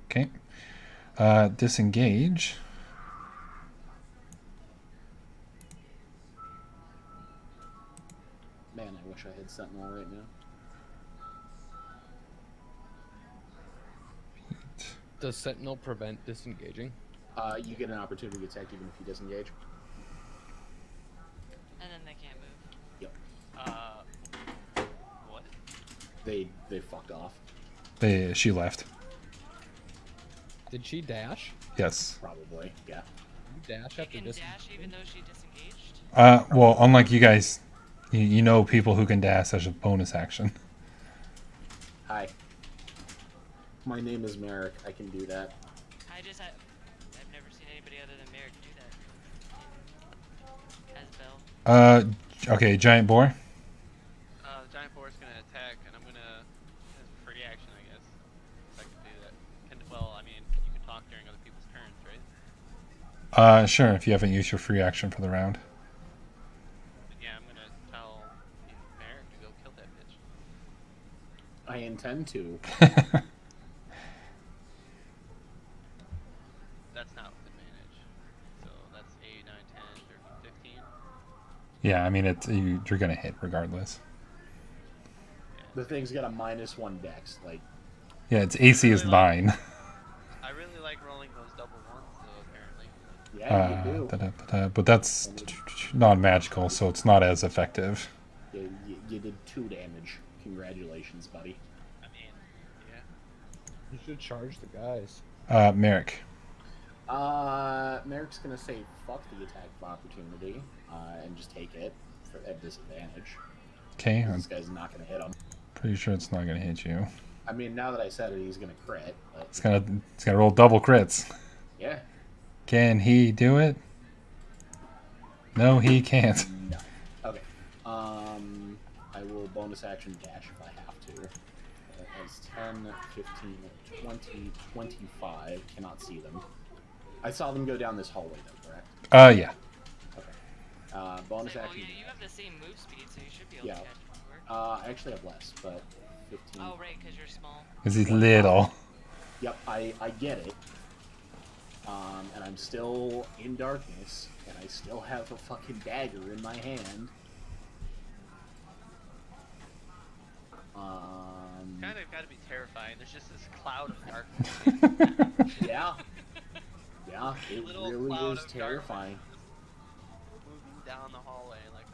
okay. Disengage. Man, I wish I had Sentinel right now. Does Sentinel prevent disengaging? You get an opportunity attack even if you disengage. And then they can't move. Yep. What? They fucked off. She left. Did she dash? Yes. Probably. Yeah. You dash She after can disengaging? dash even though she disengaged. Well, unlike you guys, you know people who can dash as a bonus action. Hi. My name is Merrick. I can do that. I've never seen anybody other than Merrick do that. As Bell. Okay, giant boar. The giant boar is gonna attack, and I'm gonna as a free action, I guess. If I can do that. Well, I mean, you can talk during other people's turns, right? Sure. If you haven't used your free action for the round. But yeah, I'm gonna tell Merrick to go kill that bitch. I intend to. That's not with advantage. So that's 8, 9, 10, 13, 15. Yeah, I mean you're gonna hit regardless. The thing's got a -1 dex. Like, Yeah, its AC is 9. I really like rolling those double ones, though, apparently. yeah, you do. But that's non-magical, so it's not as effective. You did 2 damage. Congratulations, buddy. I mean, yeah. You should charge the guys. Merrick. Merrick's gonna say fuck the attack of opportunity and just take it at disadvantage. Okay, I'm This guy's not gonna hit him. pretty sure it's not gonna hit you. I mean, now that I said it, he's gonna crit. But It's gonna roll double crits. yeah. Can he do it? No, he can't. No. Okay. I will bonus action dash if I have to. That's 10, 15, 20, 25. Cannot see them. I saw them go down this hallway, though, correct? Yeah. Okay. Bonus Well, action. you have the same move speed, so you should be able Yeah. to catch before. I actually have less, but 15. Oh, right, because you're small. Because he's little. Yep, I get it. And I'm still in darkness, and I still have a fucking dagger in my hand. Kind of got to be terrifying. There's just this cloud of darkness. Yeah. Yeah, it Little really cloud is of terrifying. Moving down the hallway, like,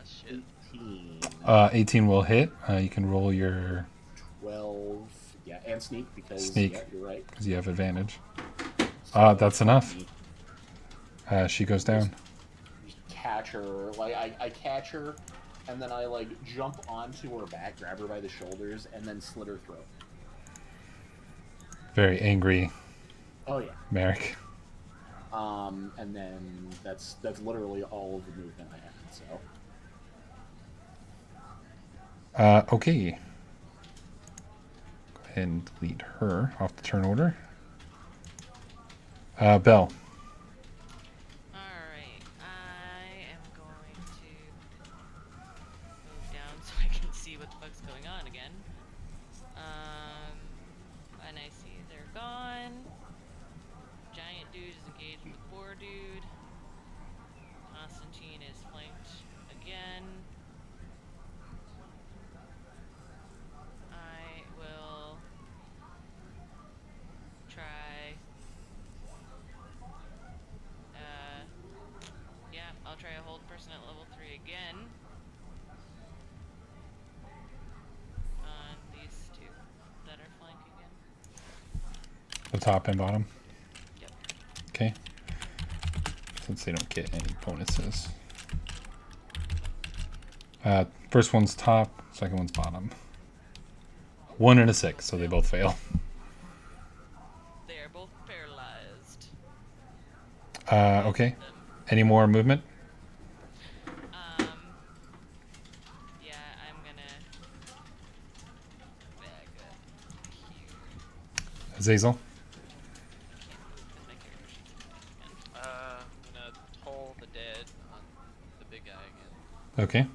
shit. 18, 18 will hit. You can roll your 12, yeah, and sneak because Sneak. Yeah, you're right. because you have advantage. So, That's enough. She goes down. Just catch her, like I catch her, and then I like jump onto her back, grab her by the shoulders, and then slit her throat. Very angry, Oh yeah. Merrick. And then that's literally all of the movement I had. So Okay. Go ahead and delete her off the turn order. Bell. Alright, I am going to move down so I can see what the fuck's going on again. And I see they're gone. Giant dude is engaged with the boar dude. Constantine is flanked again. I will try. Yeah, I'll try a hold person at level 3 again. On these two that are flanking again. The top and bottom. Yep. Okay. Since they don't get any bonuses. First one's top, second one's bottom. 1 and a 6, so they both fail. They are both paralyzed. Okay. Any more movement? Yeah, I'm gonna back up here. Azazel? Can't move because my character sheet's again. I'm gonna toll the dead on the big guy again. Okay.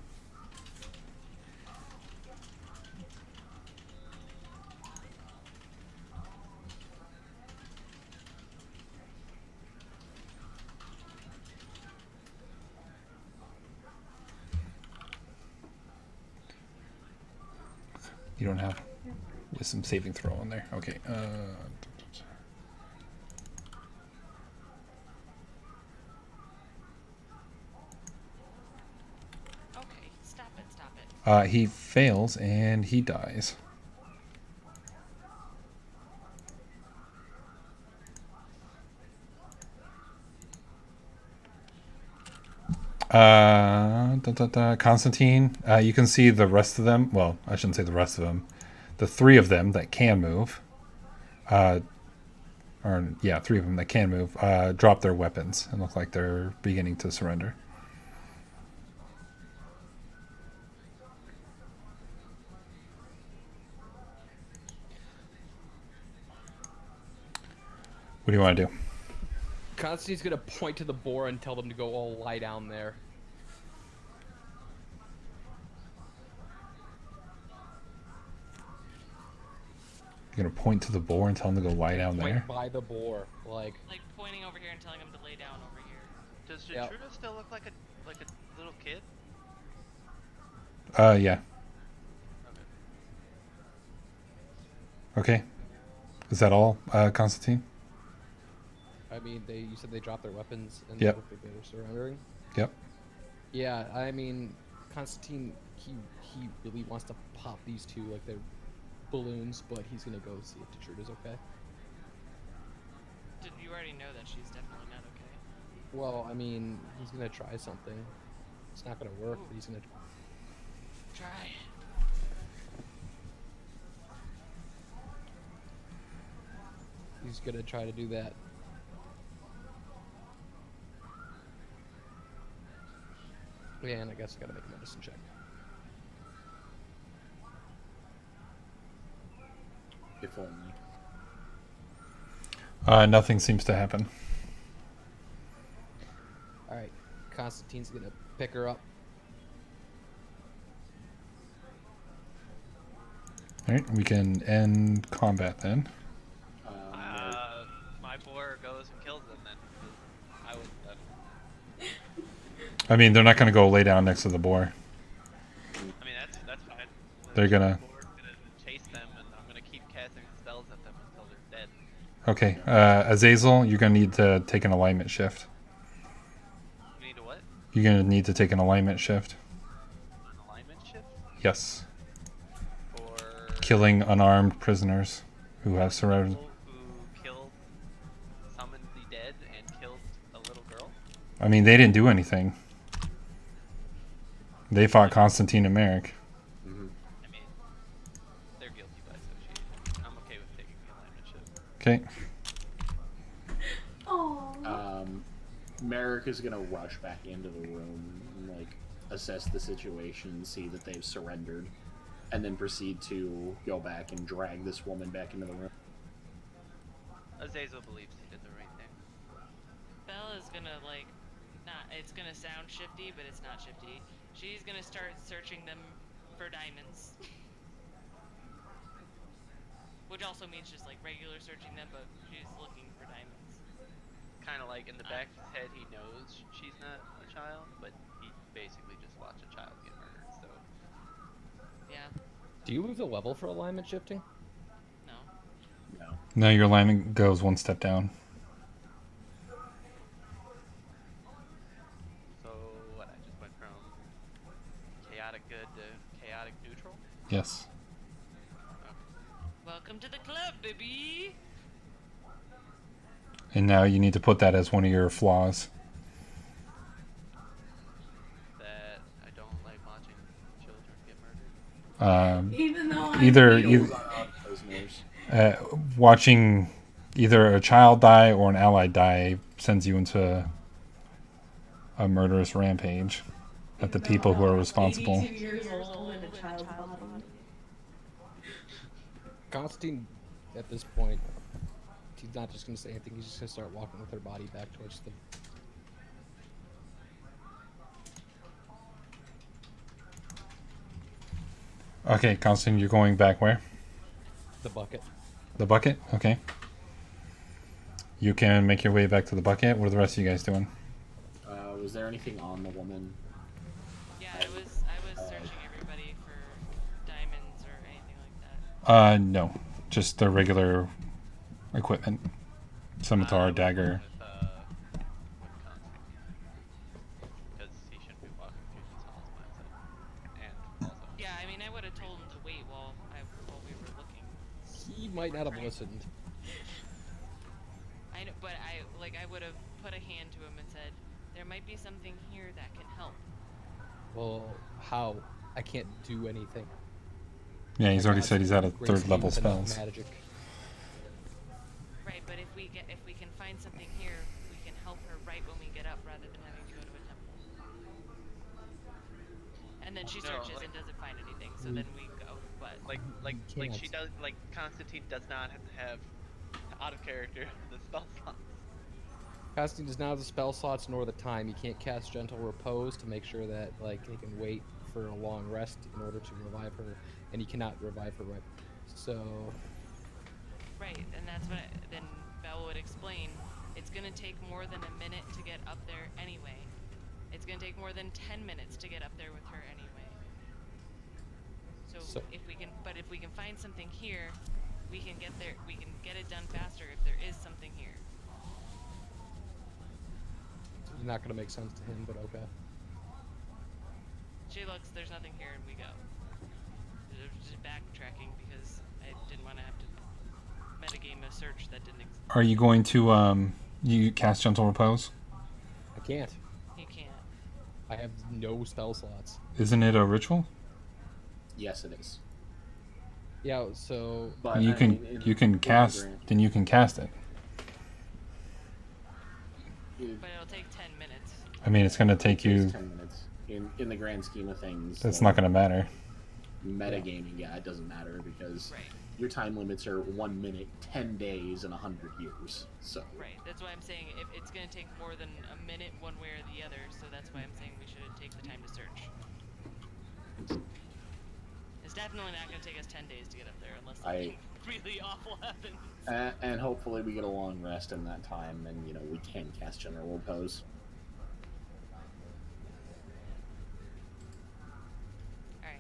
You don't have wisdom saving throw on there. Okay. He fails and he dies. Constantine, you can see the rest of them. Well, I shouldn't say the rest of them. The three of them that can move, three of them that can move, drop their weapons and look like they're beginning to surrender. What do you want to do? Constantine's gonna point to the boar and tell them to go all lie down there. You're gonna point to the boar and tell him to go lie down there? Point by the boar, like pointing over here and telling him to lay down over here. Does Yep. Gertruda still look like a little kid? Yeah. Okay. Is that all, Constantine? I mean, you said they dropped their weapons and Yep. they look like they were surrendering. Yep. Yeah, I mean, Constantine, he really wants to pop these two like they're balloons, but he's gonna go see if Gertruda's okay. Did you already know that she's definitely not okay? Well, I mean, he's gonna try something. It's not gonna work, but he's gonna Try. He's gonna try to do that. Yeah, and I guess I gotta make a medicine check. If only. Nothing seems to happen. Alright, Constantine's gonna pick her up. Alright, we can end combat then. My boar goes and kills them then. 'Cause I was. I mean, they're not going to go lay down next to the boar. I mean, that's fine. They're gonna... The boar's gonna chase them, and I'm gonna keep casting spells at them until they're dead. Okay, Azazel, you're going to need to take an alignment shift. You need a what? You're going to need to take an alignment shift. An alignment shift? Yes. For Killing unarmed prisoners who have surrendered. people who killed, summoned the dead, and killed a little girl? I mean, they didn't do anything. They fought Constantine and Merrick. Mm-hmm. I mean, they're guilty by association. I'm okay with taking the alignment shift. Okay. Oh. Merrick is gonna rush back into the room and like assess the situation, see that they've surrendered, and then proceed to go back and drag this woman back into the room. Azazel believes he did the right thing. Belle is gonna it's gonna sound shifty, but it's not shifty. She's gonna start searching them for diamonds. Which also means just like regular searching them, but she's looking for diamonds. Kind of like in the back of his head, he knows she's not a child, but he basically just watched a child get murdered, so. Yeah. Do you move the level for alignment shifting? No. No. Now your alignment goes one step down. So, what, I just went from chaotic good to chaotic neutral? Yes. Welcome to the club, baby! And now you need to put that as one of your flaws. That I don't like watching children get murdered. Even though Watching either a child die or an ally die sends you into a murderous rampage at the people who are responsible. 82 years old and a child's body. Constantine, at this point, he's not just gonna say anything, he's just gonna start walking with her body back towards the Okay, Constantine, you're going back where? bucket. The bucket? Okay. You can make your way back to the bucket. What are the rest of you guys doing? Was there anything on the woman? Yeah, I was searching everybody for diamonds or anything like that. No. Just the regular equipment. Scimitar, dagger. With Constantine. Because he shouldn't be walking through these halls by himself. And also, would have told him to wait while we were looking. He might not have listened. I know, but I would have put a hand to him and said, "There might be something here that can help." Well, how? I can't do anything. Yeah, he's My already said he's out of great third scheme level is enough spells. Magic. Right, but if we can find something here, we can help her right when we get up, rather than having to go to a temple. And then she No, searches like- and doesn't find anything, so then we go. But Like she can't. does. Like Constantine does not have to have out of character the spell slots. Constantine does not have the spell slots nor the time. He can't cast Gentle Repose to make sure that he can wait for a long rest in order to revive her, and he cannot revive her right. So right, and that's what then Belle would explain. It's gonna take more than a minute to get up there anyway. It's gonna take more than 10 minutes to get up there with her anyway. So if we can find something here, we can get there. We can get it done faster if there is something here. it's not going to make sense to him, but okay. She looks. There's nothing here, and we go. Just backtracking because I didn't want to have to metagame a search that didn't exist. Are you going to you cast Gentle Repose? I can't. You can't. I have no spell slots. Isn't it a ritual? Yes, it is. Yeah, so But You I can mean, you can cast grand- then you can cast it. But it'll take 10 minutes. I mean, it's going to take takes you. 10 minutes. In the grand scheme of things, That's not going to matter. metagaming. Yeah, it doesn't matter because Right. your time limits are 1 minute, 10 days, and 100 years. So Right. That's why I'm saying if it's gonna take more than a minute one way or the other, so that's why I'm saying we should take the time to search. It's definitely not gonna take us 10 days to get up there unless something really awful happens. and hopefully we get a long rest in that time, and we can cast General Repose. Alright,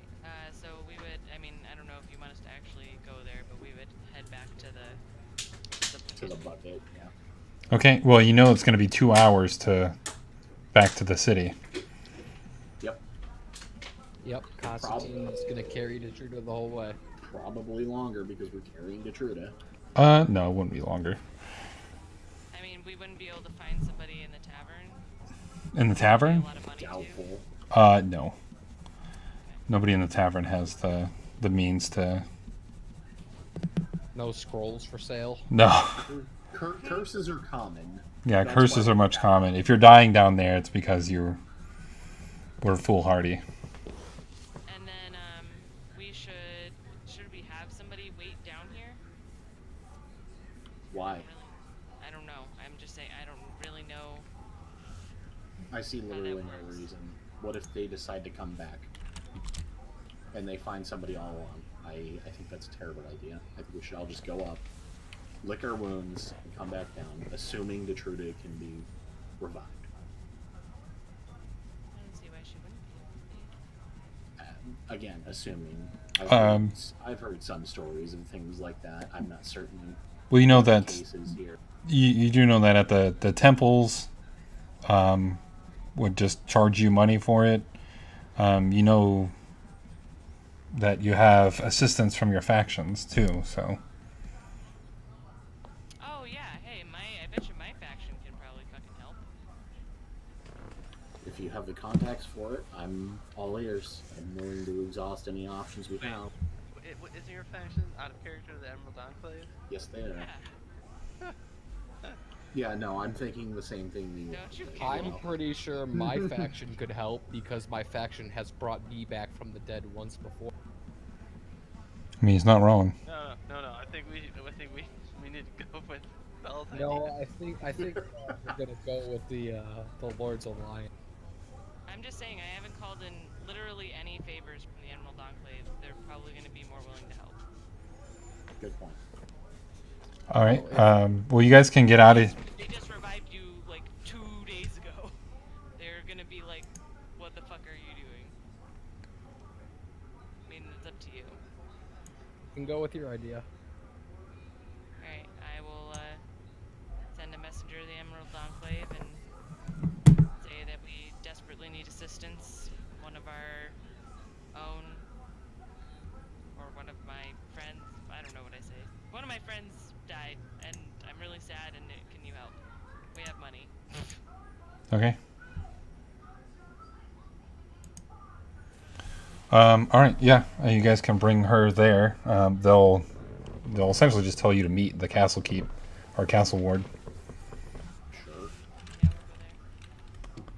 so we would, I mean, I don't know if you want us to actually go there, but we would head back to the bucket. Yeah. Okay, well, you know it's going to be 2 hours to back to the city. yep, Constantine's going to carry Detruda the whole way. Probably longer because we're carrying Detruda. No, it wouldn't be longer. I mean, we wouldn't be able to find somebody in the tavern. In the Pay a tavern? lot of money Doubtful. No. Nobody in the tavern has the means to. No scrolls for sale. No. Curses are common. Yeah, That's curses why are we much have- common. If you're dying down there, it's because we're foolhardy. And then, should we have somebody wait down here? Why? I don't know. I'm just saying, I don't really know. I see that literally no works. reason. What if they decide to come back? And they find somebody all along? I think that's a terrible idea. I think we should all just go up, lick our wounds, and come back down, assuming Detruda can be revived. I don't see why she wouldn't be. Again, assuming. Um, I've heard some stories of things like that. I'm not certain. Well, you know of the that cases here. you do know that at the temples would just charge you money for it. You know that you have assistance from your factions too, so. Oh yeah, hey, I bet you my faction can probably fucking help. If you have the contacts for it, I'm all ears. I'm willing to exhaust any options we have. Isn't your faction out of character to the Emerald Enclave? Yes, they are. Yeah. Yeah, no, I'm thinking the same thing you Don't you are. I'm pretty sure my faction could help because my faction has brought me back from the dead once before. I mean, he's not wrong. No. I think we need to go with Belle's No, idea. I think we're gonna go with the Lord's Alliance. I'm just saying, I haven't called in literally any favors from the Emerald Enclave. They're probably going to be more willing to help. Good point. All right. Well, you guys can get out of. They just revived you like 2 days ago. They're going to be like, what the fuck are you doing? I mean, it's up to you. You can go with your idea. Alright, I will send a messenger to the Emerald Enclave and say that we desperately need assistance. One of our own one of my friends, I don't know what I say. One of my friends died, and I'm really sad, and can you help? We have money. Okay. All right. Yeah, you guys can bring her there. They'll essentially just tell you to meet the castle keep or castle ward. Sure. Yeah, we'll go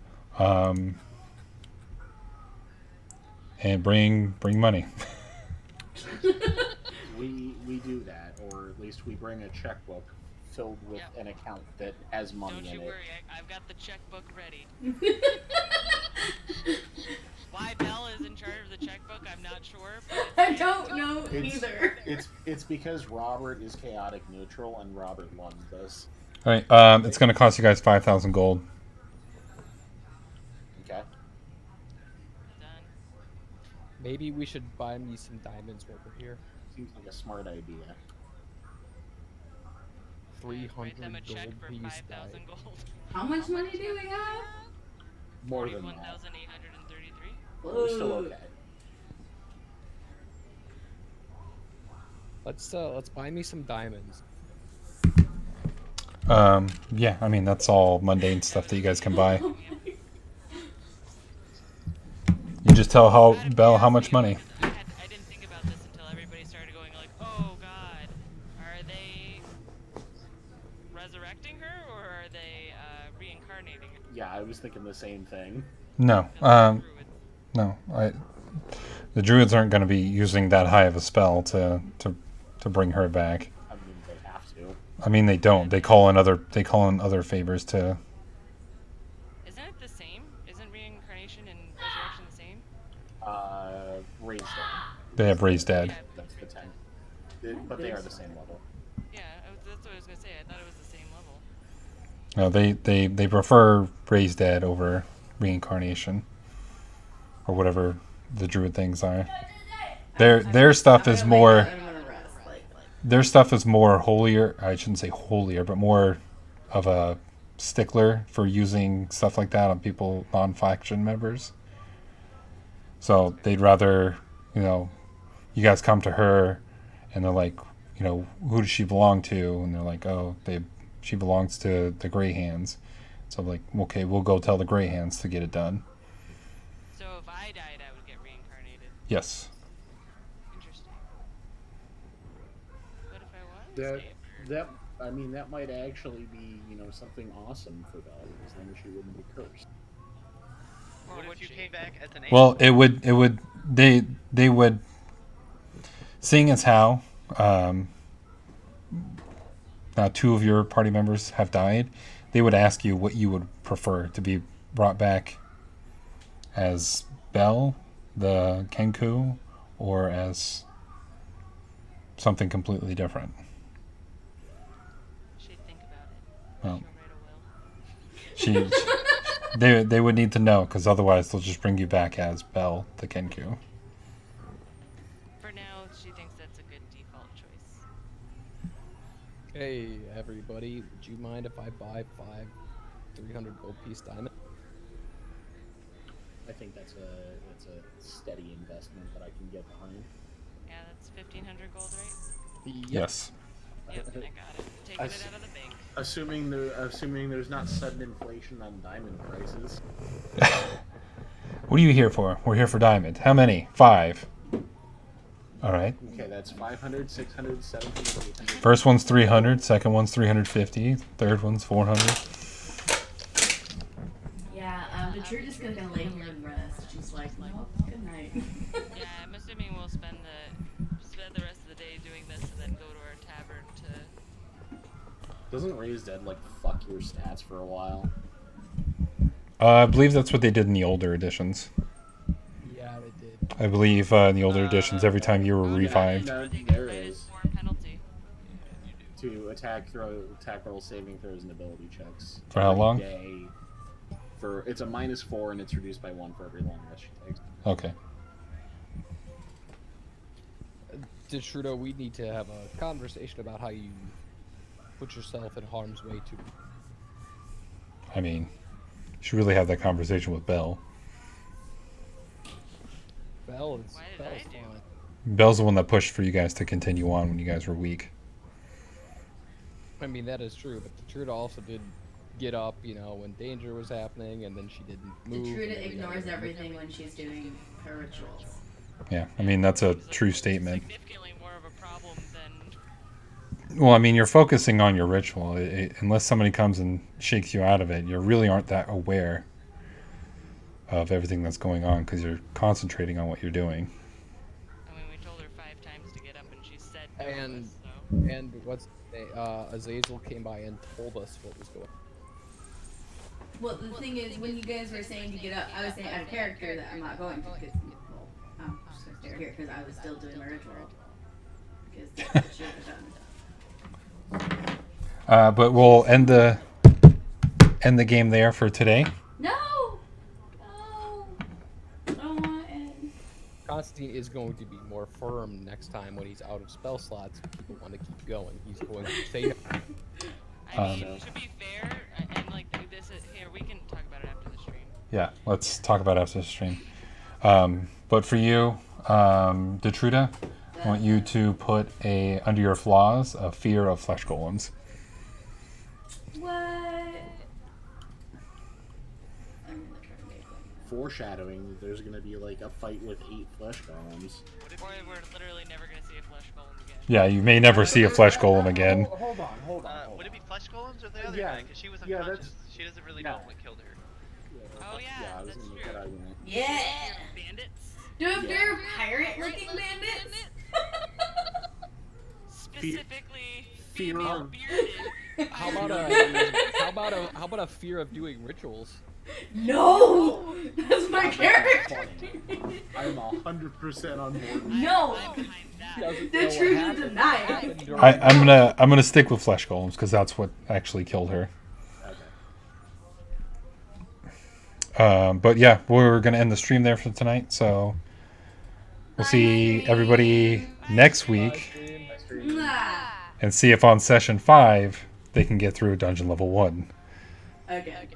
there. And bring money. We do that, or at least we bring a checkbook filled with Yep. an account that has money Don't in you it. worry, I've got the checkbook ready. Why Belle is in charge of the checkbook, I'm not sure. But I don't know It's- either. It's because Robert is chaotic neutral and Robert loves this. All right. It's going to cost you guys 5,000 gold. Okay. done. Maybe we should buy me some diamonds while we're here. Seems like a smart idea. 300 Write them a check gold for piece 5,000 gold. How much money do we have? More than that. 41,833. We're still okay. Let's buy me some diamonds. Yeah, I mean that's all mundane stuff that you guys can buy. You just tell Belle how much money. I didn't think about this until everybody started going like, oh god, are they resurrecting her or are they reincarnating her? Yeah, I was thinking the same thing. No. No. The druids aren't going to be using that high of a spell to bring her back. I mean, they have to. I mean they don't. They call in other favors to. Isn't it the same? Isn't reincarnation and resurrection the same? Raised dead. They have raised dead. Yeah, That's the tank. But they are the same level. yeah, that's what I was gonna say. I thought it was the same level. No, they prefer raised dead over reincarnation, or whatever the druid things are. Their stuff is more. I'm gonna rest. Their stuff is more holier. I shouldn't say holier, but more of a stickler for using stuff like that on people, non-faction members. So they'd rather, you guys come to her, and they're like, who does she belong to? And they're like, oh, she belongs to the Grey Hands. So I'm like, okay, we'll go tell the Grey Hands to get it done. So if I died, I would get reincarnated. Yes. Interesting. But if I wanted to stay, That might actually be, something awesome for Belle, because then she wouldn't be cursed. or What would if you she? came back as an angel? Well, they would, seeing as how now 2 of your party members have died, they would ask you what you would prefer to be brought back as Belle, the Kenku, or as something completely different. She'd think about it. Well, She'll write a will. they would need to know, because otherwise they'll just bring you back as Belle, the Kenku. For now, she thinks that's a good default choice. Hey everybody, would you mind if I buy 300 gold piece diamond? I think that's a steady investment that I can get behind. Yeah, that's 1,500 gold, right? Yes. Yep, I got it. Taking it out of the bank. Assuming there's not sudden inflation on diamond prices. What are you here for? We're here for diamond. How many? 5. All right. Okay, that's 500, 600, 700, 800. First one's 300. Second one's 350. Third one's 400. Yeah, the druid is gonna lay here and rest. She's like, no, good night. Yeah, I'm assuming we'll spend the rest of the day doing this and then go to our tavern to... Doesn't Raise Dead fuck your stats for a while? I believe that's what they did in the older editions. Yeah, they did. I believe in the older editions, every time you were revived. No, I think there it's is. more penalty. To attack roll, saving throws, and ability checks. For how Every long? day. It's a -4 and it's reduced by 1 for every long rest she takes. Okay. Trudeau, we need to have a conversation about how you put yourself in harm's way too. I mean, you should really have that conversation with Belle. Belle is Why did Belle's I do? fine. Bell's the one that pushed for you guys to continue on when you guys were weak. I mean, that is true, but the Truda also did get up, when danger was happening, and then she didn't The move. Truda ignores everything when she's doing her rituals. Yeah, I mean, that's a true statement. Significantly more of a problem than. Well, I mean, you're focusing on your ritual. Unless somebody comes and shakes you out of it, you really aren't that aware of everything that's going on because you're concentrating on what you're doing. I mean, we told her 5 times to get up, and she said no. And So. and Azazel came by and told us what was going on. Well, the thing is, when you guys were saying to get up, I was saying out of character that I'm not going to, because, I'm just going to stay here because I was still doing my ritual. Because that's what she should have done. But we'll end the game there for today. No! No! I don't want to end. Constantine is going to be more firm next time when he's out of spell slots. People want to keep going. He's going to say, I mean, to be fair, and like this is here, we can talk about it after the stream. Yeah, let's talk about it after the stream. But for you, Detruda, I want you to put under your flaws a fear of flesh golems. What? I'm going to try to make one. Foreshadowing that there's gonna be like a fight with 8 flesh golems. Or we're literally never gonna see a flesh golem again. Yeah, you may never see a flesh golem again. Hold on. Would it be flesh golems or the other Yeah, guy? Because she was yeah, unconscious. that's- She doesn't really yeah. know what killed her. Oh yeah, I was that's gonna make true. that argument. Yeah! Bandits. Do if they're pirate-looking bandits? Specifically, Fear female of- bearded. how about a fear of doing rituals? No! That's my character! I'm 100% on board. No! I'm behind that. Doesn't The know what truth happened- is denied. happened during- I'm gonna stick with flesh golems because that's what actually killed her. Okay. But yeah, we're gonna end the stream there for tonight. So we'll see everybody next week Mwah. and see if on session 5 they can get through dungeon level 1. Okay.